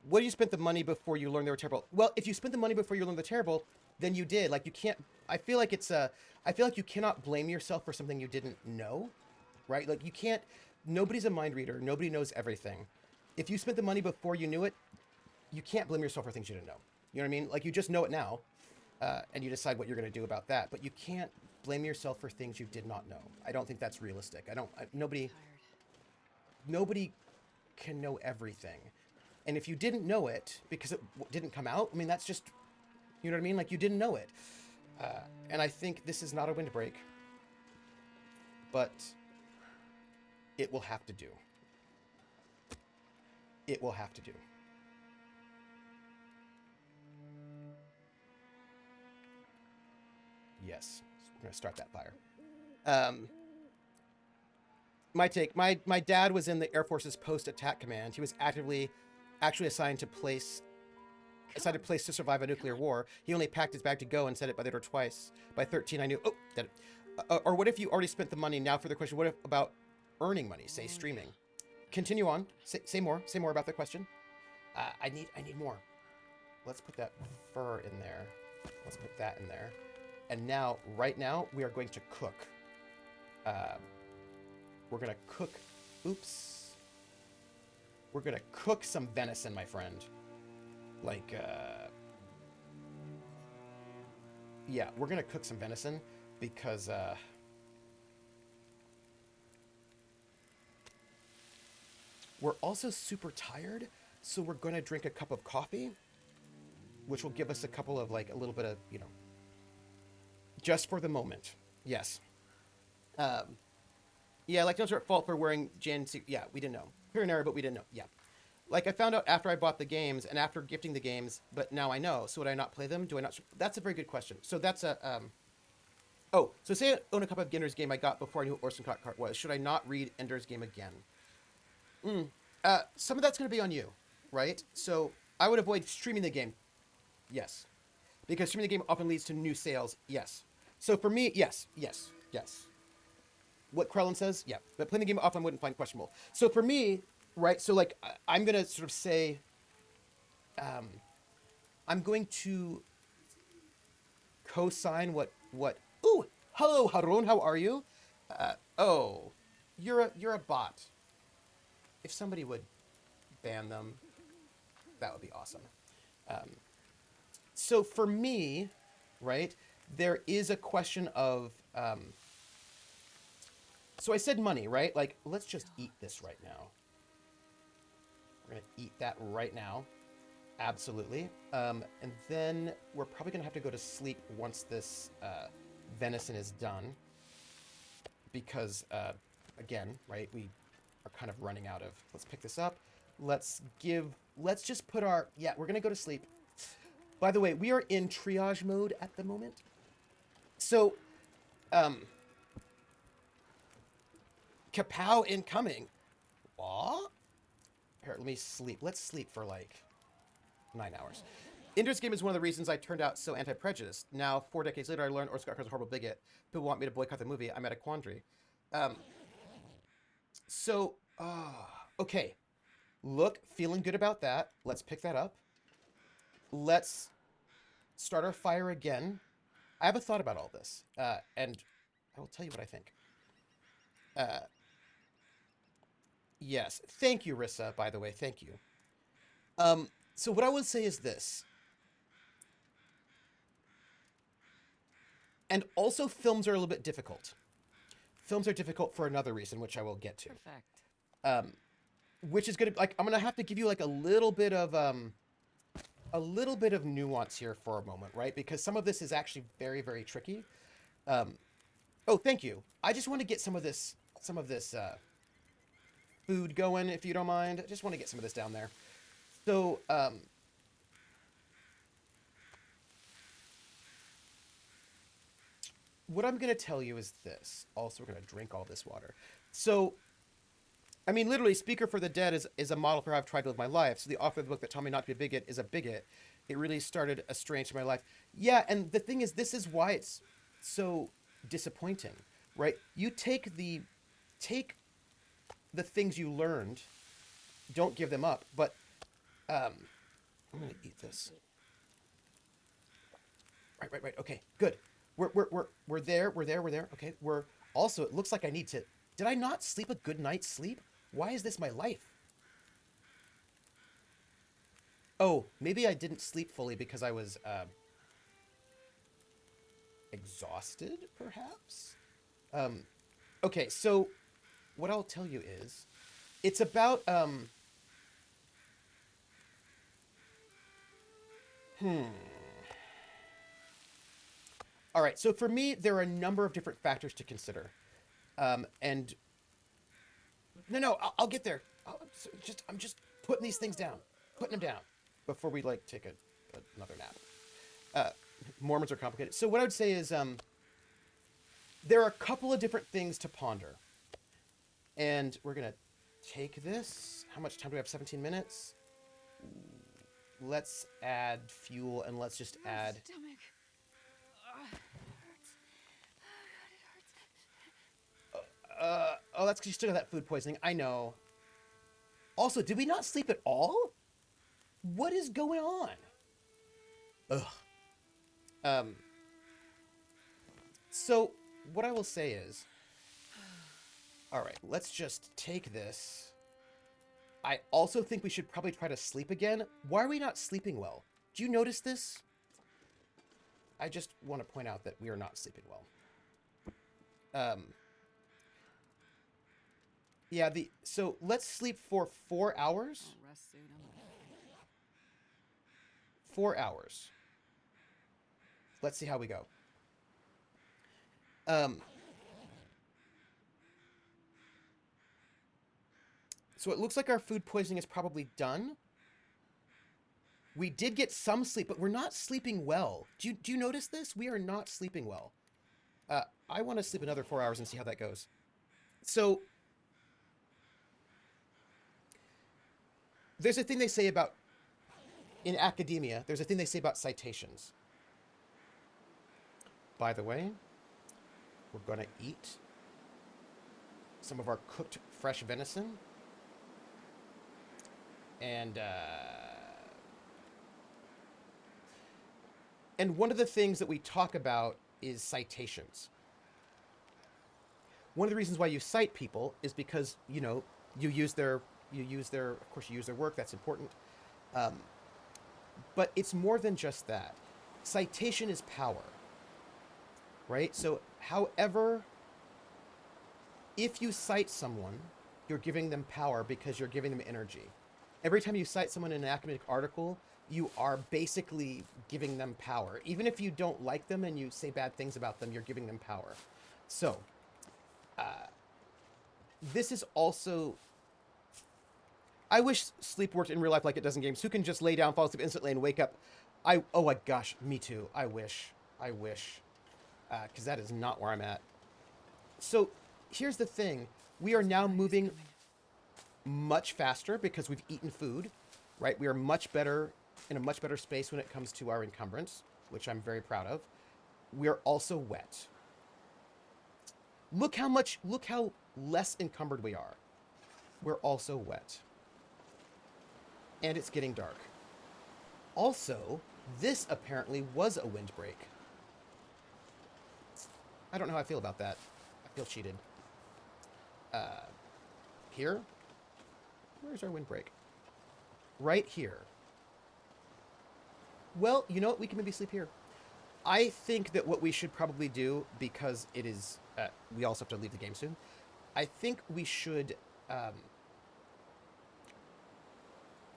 What do you spent the money before you learned they were terrible? Well, if you spent the money before you learned they're terrible, then you did. Like, you can't... I feel like you cannot blame yourself for something you didn't know, right? Like, you can't... Nobody's a mind reader. Nobody knows everything. If you spent the money before you knew it, you can't blame yourself for things you didn't know. You know what I mean? Like, you just know it now, and you decide what you're going to do about that. But you can't blame yourself for things you did not know. I don't think that's realistic. Nobody can know everything. And if you didn't know it because it didn't come out, I mean, that's just, you know what I mean? Like, you didn't know it. And I think this is not a windbreak, but it will have to do. It will have to do. Yes, we're going to start that fire. My take, my dad was in the Air Force's post-attack command. He was actually assigned to place to survive a nuclear war. He only packed his bag to go and said it by the door twice. By 13, I knew, or what if you already spent the money? Now for the question, what if about earning money, say streaming? Continue on, say more about the question. I need more. Let's put that fur in there. Let's put that in there. And now, right now, we are going to cook. We're going to cook... Oops. We're going to cook some venison, my friend. Like, yeah, we're going to cook some venison because, we're also super tired, so we're going to drink a cup of coffee, which will give us a couple of, like, a little bit of, you know, just for the moment. Yes. Yeah, like, no sort of fault for wearing Jan... Yeah, we didn't know. Here and there, but we didn't know. Yeah. Like, I found out after I bought the games and after gifting the games, but now I know. So would I not play them? Do I not... That's a very good question. So that's a... Oh, so say I own a copy of Ender's Game I got before I knew what Orson Scott Card was. Should I not read Ender's Game again? Some of that's going to be on you, right? So I would avoid streaming the game. Yes. Because streaming the game often leads to new sales. Yes. So for me, yes. What Krellin says, yeah. But playing the game often wouldn't find questionable. So for me, right, so like, I'm going to sort of say, I'm going to co-sign what, ooh, hello, Harun, how are you? Oh, you're a bot. If somebody would ban them, that would be awesome. So for me, right, there is a question of, so I said money, right? Like, let's just eat this right now. We're going to eat that right now. Absolutely. And then we're probably going to have to go to sleep once this venison is done. Because, again, right, we are kind of running out of... Let's pick this up. Let's just put our... Yeah, we're going to go to sleep. By the way, we are in triage mode at the moment. So, Kapow incoming. What? Here, let me sleep. Let's sleep for like 9 hours. Ender's Game is one of the reasons I turned out so anti-prejudiced. Now, 4 decades later, I learned Orson Scott Card's a horrible bigot. People want me to boycott the movie. I'm at a quandary. Okay. Look, feeling good about that. Let's pick that up. Let's start our fire again. I have a thought about all this, and I will tell you what I think. Yes. Thank you, Rissa, by the way. Thank you. So what I would say is this. And also, films are a little bit difficult. Films are difficult for another reason, which I will get to. Perfect. Which is going to, like, I'm going to have to give you, like, a little bit of nuance here for a moment, right? Because some of this is actually very, very tricky. Oh, thank you. I just want to get some of this some of this food going, if you don't mind. I just want to get some of this down there. So, what I'm going to tell you is this. Also, we're going to drink all this water. So, I mean, literally, Speaker for the Dead is a model for how I've tried to live my life. So the author of the book that taught me not to be a bigot is a bigot. It really started a strange in my life. Yeah, and the thing is, this is why it's so disappointing, right? You take the things you learned, don't give them up. But I'm gonna eat this. Right. Okay, good. We're there. Okay, we're also. It looks like I need to. Did I not sleep a good night's sleep? Why is this my life? Oh, maybe I didn't sleep fully because I was exhausted, perhaps? Okay, so what I'll tell you is, it's about, All right, so for me, there are a number of different factors to consider. And, no, I'll get there. I'm just putting these things down. Putting them down. Before we, like, take another nap. Mormons are complicated. So what I would say is, there are a couple of different things to ponder. And we're going to take this. How much time do we have? 17 minutes? Let's add fuel, and let's just add... Stomach. It hurts. Oh, that's because you still got that food poisoning. I know. Also, did we not sleep at all? What is going on? Ugh. So, what I will say is... All right, let's just take this. I also think we should probably try to sleep again. Why are we not sleeping well? Do you notice this? I just want to point out that we are not sleeping well. Yeah, so let's sleep for 4 hours. I'll rest soon. 4 hours. Let's see how we go. So it looks like our food poisoning is probably done. We did get some sleep, but we're not sleeping well. Do you notice this? We are not sleeping well. I want to sleep another 4 hours and see how that goes. So there's a thing they say about, in academia, there's a thing they say about citations. By the way, we're going to eat some of our cooked fresh venison. And one of the things that we talk about is citations. One of the reasons why you cite people is because, you know, you use their, of course you use their work, that's important. But it's more than just that. Citation is power, right? So, however, if you cite someone, you're giving them power because you're giving them energy. Every time you cite someone in an academic article, you are basically giving them power. Even if you don't like them and you say bad things about them, you're giving them power. So, this is also... I wish sleep worked in real life like it does in games. Who can just lay down, fall asleep instantly, and wake up? Oh my gosh, me too. I wish. Because that is not where I'm at. So, here's the thing. We are now moving much faster because we've eaten food, right? We are much better, in a much better space when it comes to our encumbrance, which I'm very proud of. We are also wet. Look how less encumbered we are. We're also wet. And it's getting dark. Also, this apparently was a windbreak. I don't know how I feel about that. I feel cheated. Here? Where's our windbreak? Right here. Well, you know what? We can maybe sleep here. I think that what we should probably do, because it is... we also have to leave the game soon. I think we should...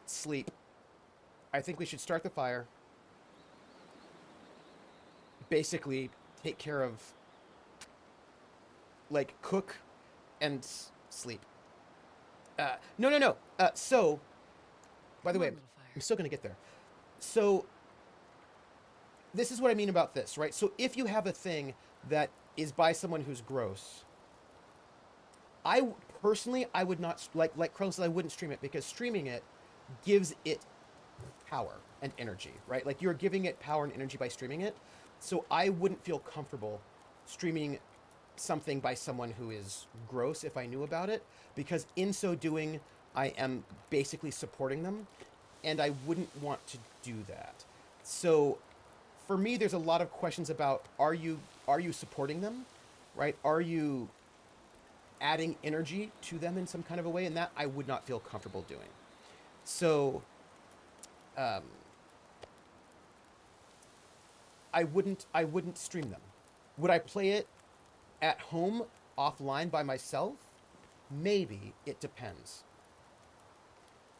sleep. I think we should start the fire. Basically, take care of... like, cook and sleep. No, no, no. So, by the Come way, on, little fire. I'm still gonna get there. So, this is what I mean about this, right? So, if you have a thing that is by someone who's gross, personally, I would not like Carlos said, I wouldn't stream it because streaming it gives it power and energy, right? Like you're giving it power and energy by streaming it. So I wouldn't feel comfortable streaming something by someone who is gross if I knew about it, because in so doing, I am basically supporting them, and I wouldn't want to do that. So for me, there's a lot of questions about are you supporting them, right? Are you adding energy to them in some kind of a way? And that I would not feel comfortable doing. So um, I wouldn't stream them. Would I play it at home offline by myself? Maybe. It depends.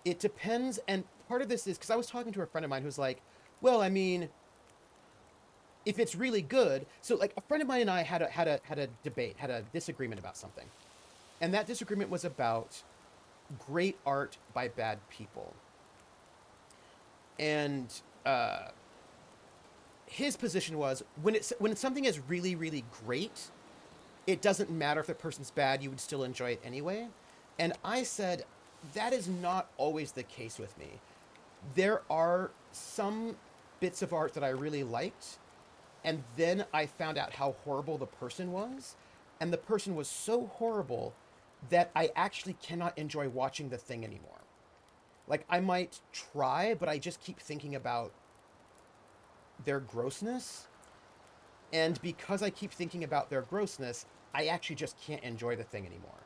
It depends, and part of this is because I was talking to a friend of mine who's like, well, I mean, if it's really good, so like a friend of mine and I had a debate, had a disagreement about something, and that disagreement was about great art by bad people, and uh, his position was when something is really really great, it doesn't matter if the person's bad, you would still enjoy it anyway. And I said, that is not always the case with me. There are some bits of art that I really liked, and then I found out how horrible the person was. And the person was so horrible that I actually cannot enjoy watching the thing anymore. Like, I might try, but I just keep thinking about their grossness. And because I keep thinking about their grossness, I actually just can't enjoy the thing anymore.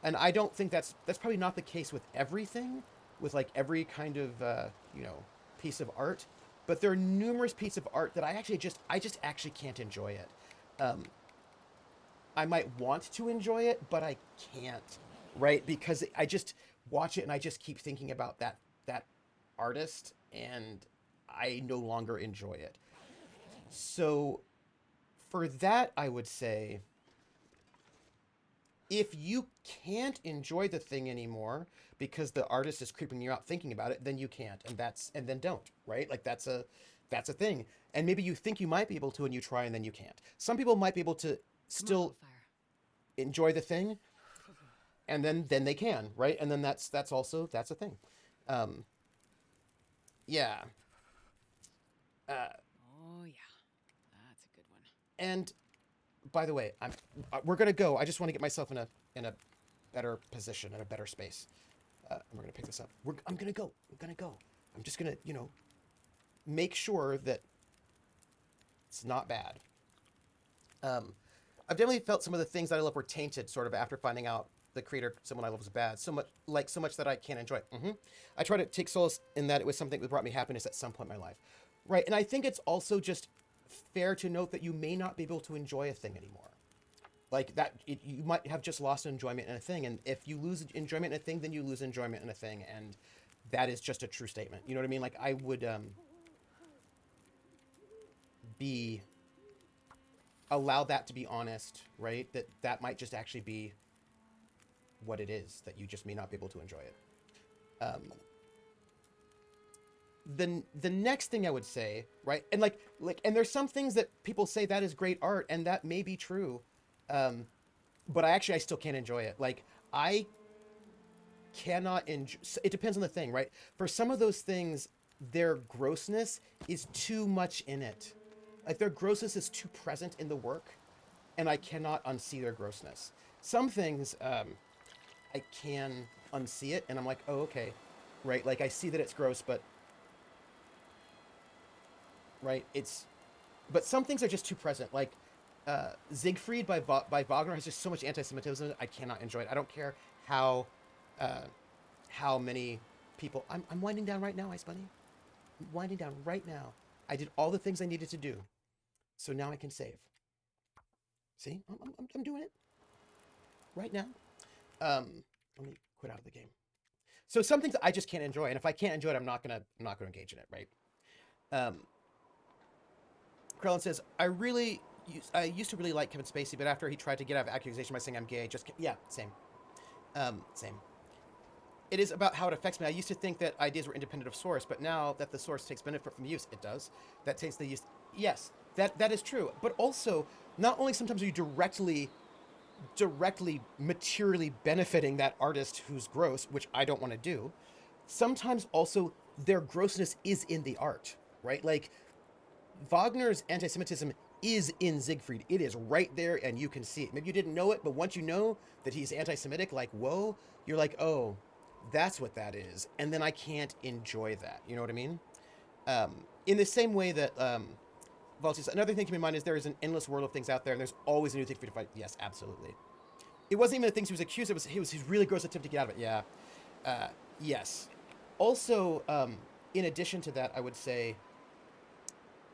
And I don't think that's probably not the case with everything, with like every kind of piece of art. But there are numerous pieces of art that I just actually can't enjoy it. Um, I might want to enjoy it, but I can't, right? Because I just watch it and I just keep thinking about that artist, and I no longer enjoy it. So for that, I would say if you can't enjoy the thing anymore because the artist is creeping you out thinking about it, then you can't, and then don't, right? Like that's a thing. And maybe you think you might be able to and you try and then you can't. Some people might be able to Come on, still little fire. enjoy the thing, and then they can, right? And then that's also that's a thing. Um yeah. Uh Oh yeah, that's a good one. and by the way, we're going to go. I just want to get myself in a better position, in a better space. And we're going to pick this up. I'm going to go. I'm going to go. I'm just going to, make sure that it's not bad. I've definitely felt some of the things that I love were tainted sort of after finding out the creator, someone I love, was bad. So much that I can't enjoy it. I try to take solace in that it was something that brought me happiness at some point in my life. Right. And I think it's also just fair to note that you may not be able to enjoy a thing anymore. Like that, you might have just lost enjoyment in a thing. And if you lose enjoyment in a thing, then you lose enjoyment in a thing. And that is just a true statement. You know what I mean? Like I would be allow that to be honest, right? That might just actually be what it is, that you just may not be able to enjoy it. Um, the next thing I would say, right? And and there's some things that people say that is great art, and that may be true. But I still can't enjoy it. Like I cannot enjoy. It depends on the thing, right? For some of those things, their grossness is too much in it. Like their grossness is too present in the work, and I cannot unsee their grossness. Some things, I can unsee it, and I'm like, oh, okay, right? Like I see that it's gross, but right, but some things are just too present. Like Siegfried by Wagner has just so much anti-Semitism. I cannot enjoy it. I don't care how uh, how many people. I'm winding down right now, Ice Bunny. I'm winding down right now. I did all the things I needed to do, so now I can save. See, I'm doing it right now. Let me quit out of the game. So some things I just can't enjoy, and if I can't enjoy it, I'm not gonna engage in it, right? Krellin says, I really I used to really like Kevin Spacey, but after he tried to get out of accusation by saying I'm gay, yeah, same, same. It is about how it affects me. I used to think that ideas were independent of source, but now that the source takes benefit from use, it does. That takes the use. Yes, that is true. But also, not only sometimes are you directly materially benefiting that artist who's gross, which I don't want to do. Sometimes also their grossness is in the art, right? Like Wagner's anti-Semitism is in Siegfried. It is right there, and you can see it. Maybe you didn't know it, but once you know that he's anti-Semitic, like whoa, you're like, oh, that's what that is, and then I can't enjoy that. You know what I mean? In the same way that Valtius, another thing to keep in mind is there is an endless world of things out there, and there's always a new thing for you to fight. Yes, absolutely. It wasn't even the things he was accused of. It was his really gross attempt to get out of it. Yeah. Yes. Also, in addition to that, I would say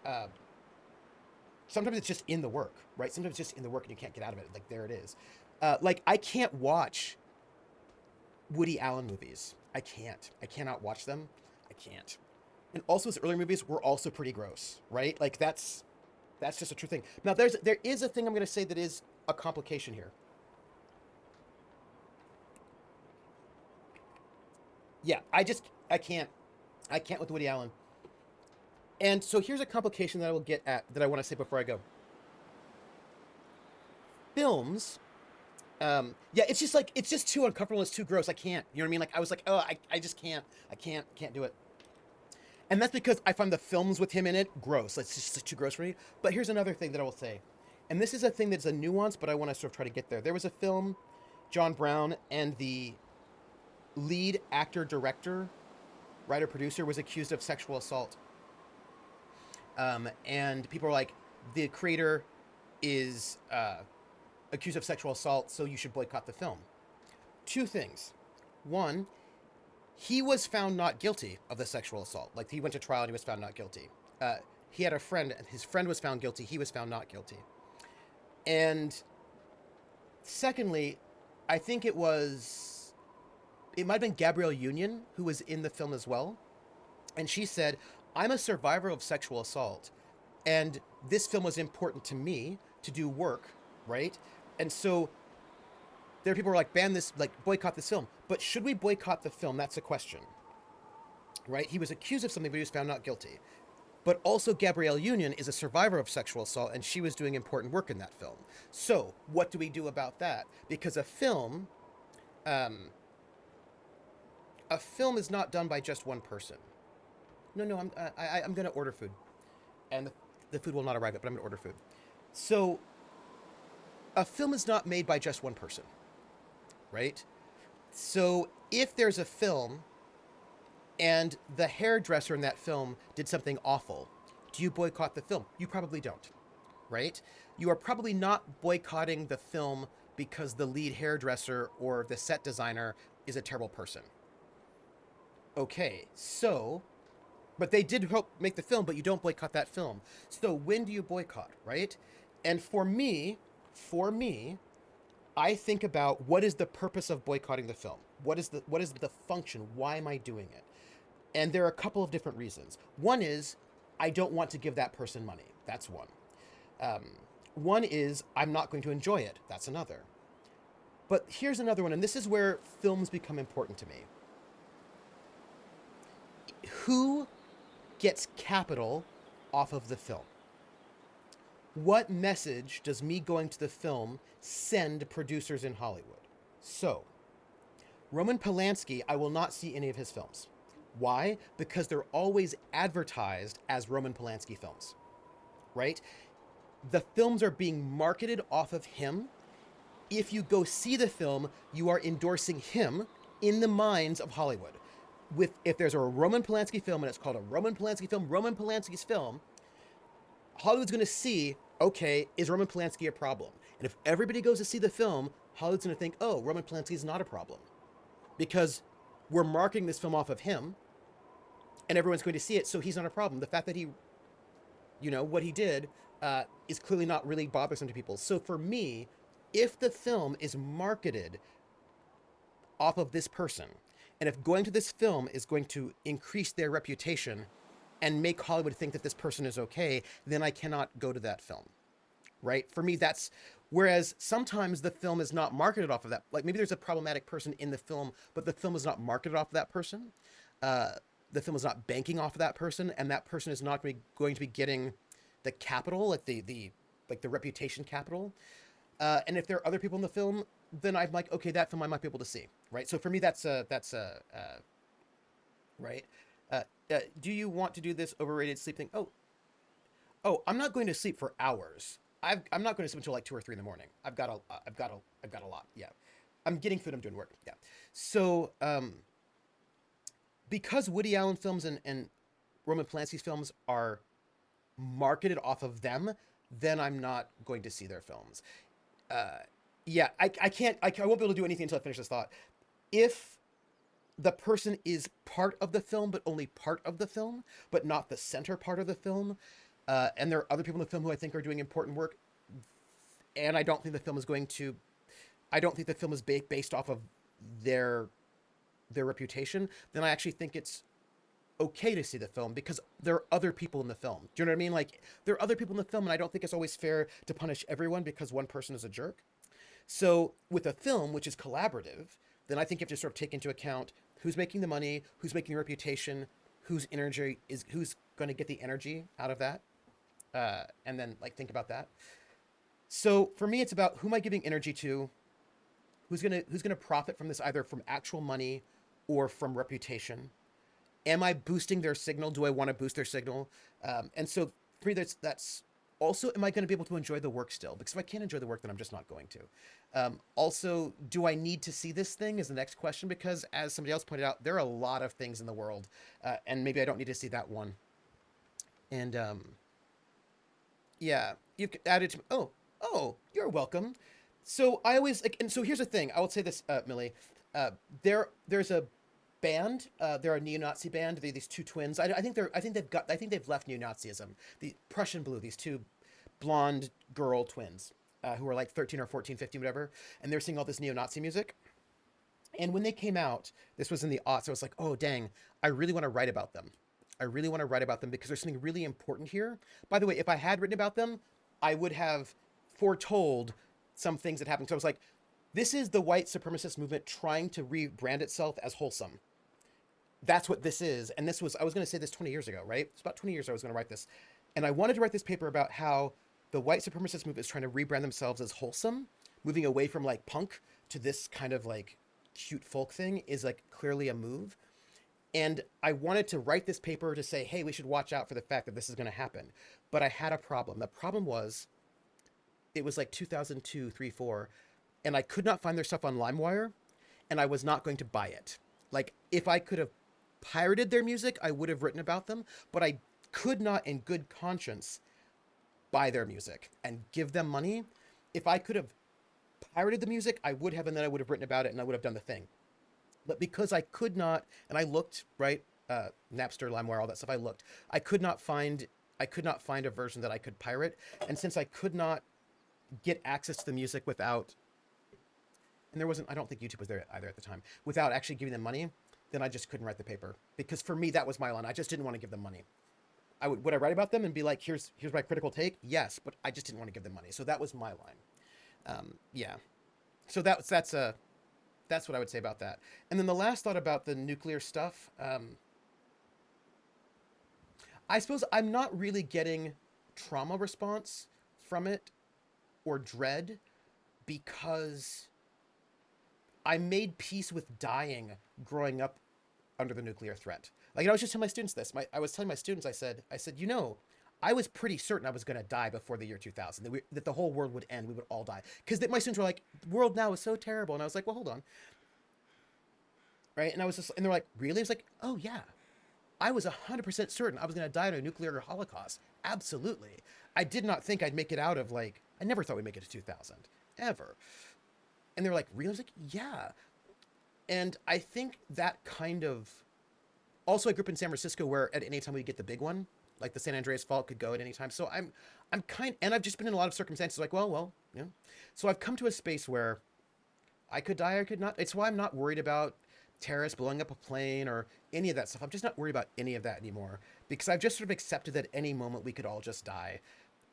uh, sometimes it's just in the work, right? Sometimes it's just in the work and you can't get out of it. Like, there it is. Like, I can't watch Woody Allen movies. I can't. I cannot watch them. I can't. And also his earlier movies were also pretty gross, right? Like, that's just a true thing. Now, there is a thing I'm going to say that is a complication here. Yeah, I can't. I can't with Woody Allen. And so here's a complication that I will get at that I want to say before I go. Films, yeah, it's just like it's just too uncomfortable. It's too gross. I can't. You know what I mean? Like I was like, oh, I just can't. I can't do it. And that's because I find the films with him in it gross. It's just too gross for me. But here's another thing that I will say, and this is a thing that's a nuance, but I want to sort of try to get there. There was a film, John Brown, and the lead actor, director, writer, producer was accused of sexual assault. And people are like, the creator is accused of sexual assault, so you should boycott the film. Two things. One, he was found not guilty of the sexual assault. Like, he went to trial and he was found not guilty. He had a friend, and his friend was found guilty. He was found not guilty. And secondly, I think it might have been Gabrielle Union who was in the film as well. And she said, I'm a survivor of sexual assault, and this film was important to me to do work, right? And so there are people who are like, ban this, like, boycott this film. But should we boycott the film? That's a question, right? He was accused of something, but he was found not guilty. But also, Gabrielle Union is a survivor of sexual assault, and she was doing important work in that film. So what do we do about that? Because um, a film is not done by just one person. No, I'm going to order food, and the food will not arrive yet, but I'm going to order food. So a film is not made by just one person, right? So if there's a film and the hairdresser in that film did something awful, do you boycott the film? You probably don't, right? You are probably not boycotting the film because the lead hairdresser or the set designer is a terrible person. Okay, so, but they did help make the film, but you don't boycott that film. So when do you boycott, right? And for me, I think about what is the purpose of boycotting the film? What is the function? Why am I doing it? And there are a couple of different reasons. One is I don't want to give that person money. That's one. Um, One is I'm not going to enjoy it. That's another. But here's another one, and this is where films become important to me. Who gets capital off of the film? What message does me going to the film send producers in Hollywood? So, Roman Polanski, I will not see any of his films. Why? Because they're always advertised as Roman Polanski films, right? The films are being marketed off of him. If you go see the film, you are endorsing him in the minds of Hollywood. If there's a Roman Polanski film and it's called a Roman Polanski film, Roman Polanski's film, Hollywood's going to see, okay, is Roman Polanski a problem? And if everybody goes to see the film, Hollywood's going to think, oh, Roman Polanski is not a problem. Because we're marketing this film off of him, and everyone's going to see it, so he's not a problem. The fact that what he did is clearly not really bothersome to people. So for me, if the film is marketed off of this person, and if going to this film is going to increase their reputation and make Hollywood think that this person is okay, then I cannot go to that film. right? For me, that's whereas sometimes the film is not marketed off of that. Like maybe there's a problematic person in the film, but the film is not marketed off of that person. Uh, the film is not banking off of that person, and that person is not going to be getting the capital, like the reputation capital. And if there are other people in the film, then I'm like, okay, that film I might be able to see, right? So for me, that's a right. Do you want to do this overrated sleep thing? Oh, I'm not going to sleep for hours. I'm not going to sleep until like 2 or 3 in the morning. I've got a lot. Yeah, I'm getting food. I'm doing work. Yeah. So because Woody Allen films and Roman Polanski's films are marketed off of them, then I'm not going to see their films. Uh, yeah, I can't. I won't be able to do anything until I finish this thought. If the person is part of the film, but only part of the film, but not the center part of the film, and there are other people in the film who I think are doing important work, and I don't think the film is going to. I don't think the film is based off of their their reputation. Then I actually think it's okay to see the film because there are other people in the film. Do you know what I mean? Like there are other people in the film, and I don't think it's always fair to punish everyone because one person is a jerk. So with a film which is collaborative, then I think you have to sort of take into account who's making the money, who's making the reputation, who's going to get the energy out of that, and then like think about that. So for me, it's about who am I giving energy to, who's gonna profit from this either from actual money or from reputation. Am I boosting their signal? Do I want to boost their signal? And so for me, that's also, am I going to be able to enjoy the work still? Because if I can't enjoy the work, then I'm just not going to. Also, do I need to see this thing is the next question because as somebody else pointed out, there are a lot of things in the world, and maybe I don't need to see that one. And yeah, you've added to, you're welcome. So I always like, and so here's the thing. I will say this, Millie. There's a band. They're a neo-Nazi band. They're these two twins. I think they're. I think they've left neo-Nazism. The Prussian Blue. These two blonde girl twins who are like 13 or 14, 15, whatever. And they're singing all this neo-Nazi music. And when they came out, this was in the aughts. I was like, oh dang, I really want to write about them. I really want to write about them because there's something really important here. By the way, if I had written about them, I would have foretold some things that happened. So I was like, this is the white supremacist movement trying to rebrand itself as wholesome. That's what this is. And this was, I was going to say this 20 years ago, right? It's about 20 years I was going to write this. And I wanted to write this paper about how the white supremacist movement is trying to rebrand themselves as wholesome, moving away from like punk to this kind of like cute folk thing is like clearly a move. And I wanted to write this paper to say, hey, we should watch out for the fact that this is going to happen. But I had a problem. The problem was it was like 2002, 3, 4, and I could not find their stuff on LimeWire, and I was not going to buy it. Like, if I could have pirated their music, I would have written about them, but I could not, in good conscience, buy their music and give them money. If I could have pirated the music, I would have, and then I would have written about it, and I would have done the thing. But because I could not, and I looked, right, Napster, LimeWire, all that stuff, I looked. I could not find a version that I could pirate, and since I could not get access to the music without, and there wasn't, I don't think YouTube was there either at the time, without actually giving them money, then I just couldn't write the paper because for me that was my line. I just didn't want to give them money. Would I write about them and be like, here's my critical take? Yes, but I just didn't want to give them money. So that was my line. Yeah. So that's what I would say about that. And then the last thought about the nuclear stuff. I suppose I'm not really getting trauma response from it or dread because I made peace with dying growing up under the nuclear threat. Like I was just telling my students this. I was telling my students, I said, I was pretty certain I was going to die before the year 2000, that the whole world would end. We would all die. Because my students were like, the world now is so terrible. And I was like, well, hold on. Right. And and they're like, really? I was like, oh, yeah. I was 100% certain I was going to die in a nuclear holocaust. Absolutely. I did not think I'd make it out of I never thought we'd make it to 2000 ever. And they were like, really? I was like, yeah. And I think that kind of, also I grew up in San Francisco where at any time we get the big one, like the San Andreas Fault could go at any time. So and I've just been in a lot of circumstances like, well, yeah. So I've come to a space where I could die, I could not. It's why I'm not worried about terrorists blowing up a plane or any of that stuff. I'm just not worried about any of that anymore because I've just sort of accepted that any moment we could all just die.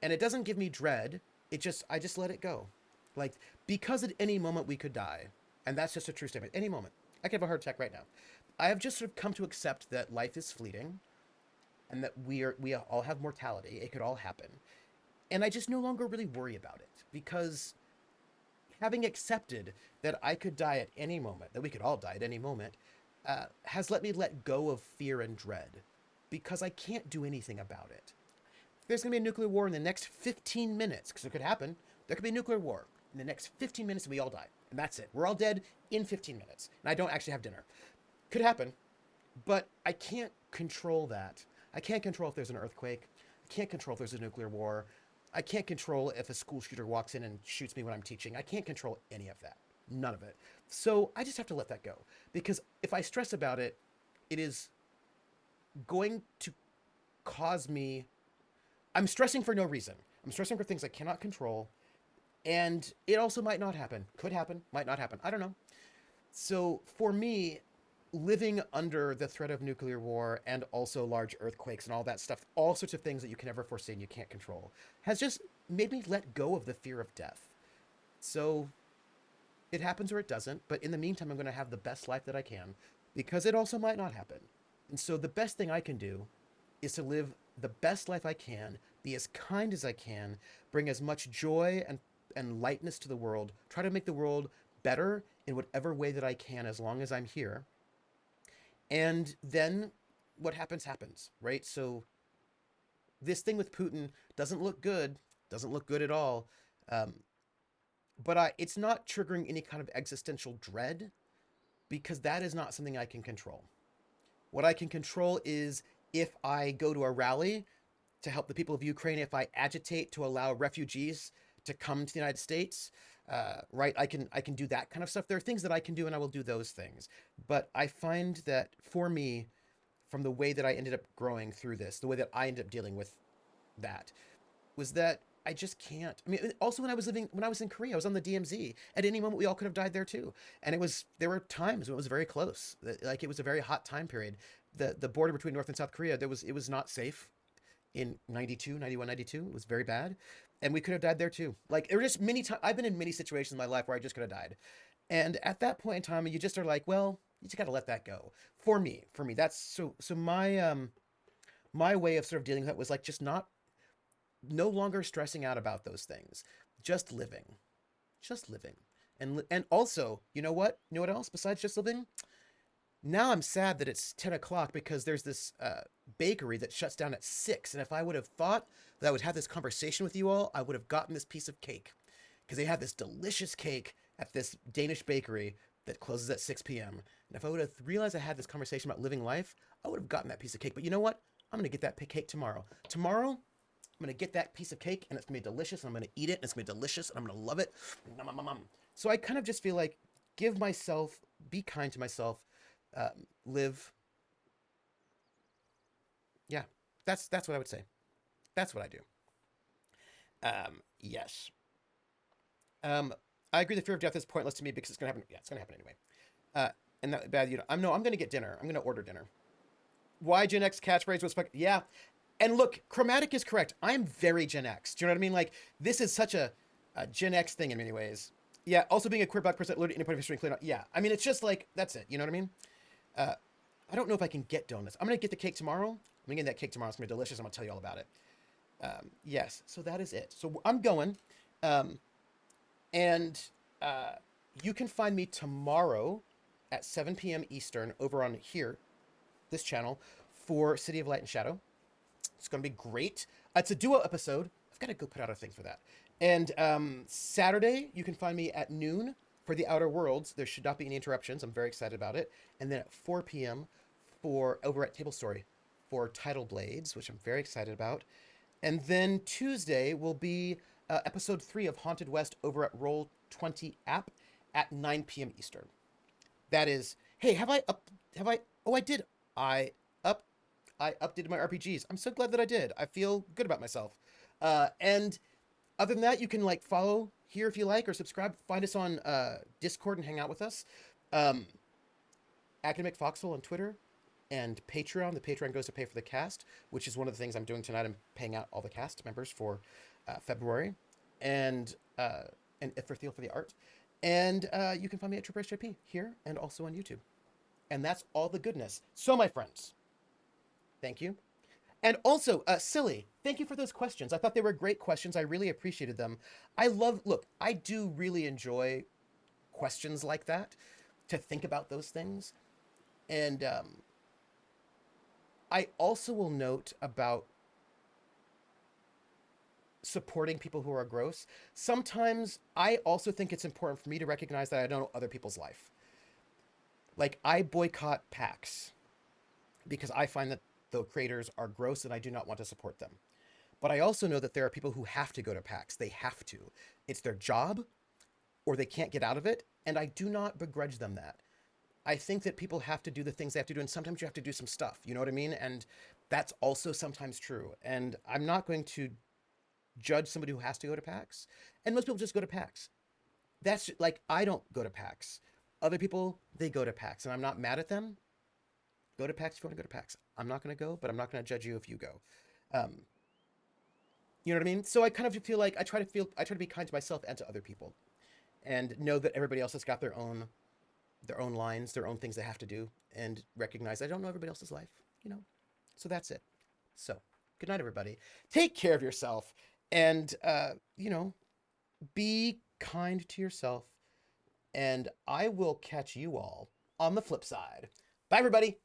And it doesn't give me dread. I just let it go. Like, because at any moment we could die, and that's just a true statement. Any moment. I could have a heart attack right now. I have just sort of come to accept that life is fleeting and that we all have mortality. It could all happen. And I just no longer really worry about it because having accepted that I could die at any moment, that we could all die at any moment, has let me let go of fear and dread because I can't do anything about it. If there's going to be a nuclear war in the next 15 minutes, because it could happen, there could be a nuclear war in the next 15 minutes and we all die. And that's it. We're all dead in 15 minutes. And I don't actually have dinner. Could happen, but I can't control that. I can't control if there's an earthquake. I can't control if there's a nuclear war. I can't control if a school shooter walks in and shoots me when I'm teaching. I can't control any of that. None of it. So I just have to let that go. Because if I stress about it, it is going to cause me... I'm stressing for no reason. I'm stressing for things I cannot control. And it also might not happen. Could happen, might not happen. I don't know. So for me, living under the threat of nuclear war and also large earthquakes and all that stuff, all sorts of things that you can never foresee and you can't control, has just made me let go of the fear of death. So it happens or it doesn't, but in the meantime, I'm going to have the best life that I can because it also might not happen. And so the best thing I can do is to live the best life I can, be as kind as I can, bring as much joy and lightness to the world, try to make the world better in whatever way that I can as long as I'm here. And then what happens, happens, right? So this thing with Putin doesn't look good at all. But it's not triggering any kind of existential dread because that is not something I can control. What I can control is if I go to a rally to help the people of Ukraine, if I agitate to allow refugees to come to the United States, right? I can do that kind of stuff. There are things that I can do, and I will do those things. But I find that for me, from the way that I ended up growing through this, the way that I ended up dealing with that, was that I just can't. I mean, also when I was in Korea, I was on the DMZ. At any moment, we all could have died there too. And there were times when it was very close. Like it was a very hot time period. The border between North and South Korea, it was not safe in 92, 91, 92. It was very bad. And we could have died there too. Like there were just many times, I've been in many situations in my life where I just could have died. And at that point in time, you just are like, well, you just got to let that go. For me, that's so my way of sort of dealing with that was like just no longer stressing out about those things, just living. And also, you know what else besides just living? Now I'm sad that it's 10 o'clock because there's this bakery that shuts down at 6. And if I would have thought that I would have this conversation with you all, I would have gotten this piece of cake because they have this delicious cake at this Danish bakery that closes at 6 p.m. And if I would have realized I had this conversation about living life, I would have gotten that piece of cake. But you know what? I'm going to get that cake tomorrow. Tomorrow, I'm going to get that piece of cake and it's going to be delicious and I'm going to eat it and it's going to be delicious and I'm going to love it. So I kind of just feel like be kind to myself, live. Yeah, that's what I would say. That's what I do. Yes. I agree the fear of death is pointless to me because it's going to happen. Yeah, it's going to happen anyway. And that bad, I'm going to get dinner. I'm going to order dinner. Why Gen X catchphrase was yeah. And look, Chromatic is correct. I'm very Gen X. Do you know what I mean? Like this is such a Gen X thing in many ways. Yeah. Also being a queer Black person, learning any point of history, including, yeah. I mean, it's just like, that's it. You know what I mean? I don't know if I can get donuts. I'm going to get the cake tomorrow. I'm going to get that cake tomorrow. It's going to be delicious. I'm going to tell you all about it. Yes. So that is it. So I'm going. And you can find me tomorrow at 7 p.m. Eastern over on here, this channel, for City of Light and Shadow. It's going to be great. It's a duo episode. I've got to go put out a thing for that. And Saturday, you can find me at noon for The Outer Worlds. There should not be any interruptions. I'm very excited about it. And then at 4 p.m. over at Table Story for Tidal Blades, which I'm very excited about. And then Tuesday will be episode 3 of Haunted West over at Roll20 app at 9 p.m. Eastern. That is, hey, I did. I updated my RPGs. I'm so glad that I did. I feel good about myself. And other than that, you can follow here if you like or subscribe. Find us on Discord and hang out with us. Academic Foxhole on Twitter and Patreon. The Patreon goes to pay for the cast, which is one of the things I'm doing tonight. I'm paying out all the cast members for February. and Ifrithiel for the art. And you can find me at Triple JP here and also on YouTube. And that's all the goodness. So, my friends, thank you. And also, Silly, thank you for those questions. I thought they were great questions. I really appreciated them. Look, I do really enjoy questions like that, to think about those things. And I also will note about supporting people who are gross. Sometimes I also think it's important for me to recognize that I don't know other people's life. Like, I boycott PAX because I find that the creators are gross and I do not want to support them. But I also know that there are people who have to go to PAX. They have to. It's their job or they can't get out of it. And I do not begrudge them that. I think that people have to do the things they have to do. And sometimes you have to do some stuff. You know what I mean? And that's also sometimes true. And I'm not going to judge somebody who has to go to PAX. And most people just go to PAX. That's like, I don't go to PAX. Other people, they go to PAX. And I'm not mad at them. Go to PAX if you want to go to PAX. I'm not going to go, but I'm not going to judge you if you go. You know what I mean? So I kind of feel like I try to be kind to myself and to other people, and know that everybody else has got their own lines, their own things they have to do, and recognize I don't know everybody else's life. You know, so that's it. So good night, everybody. Take care of yourself, and you know, be kind to yourself. And I will catch you all on the flip side. Bye, everybody.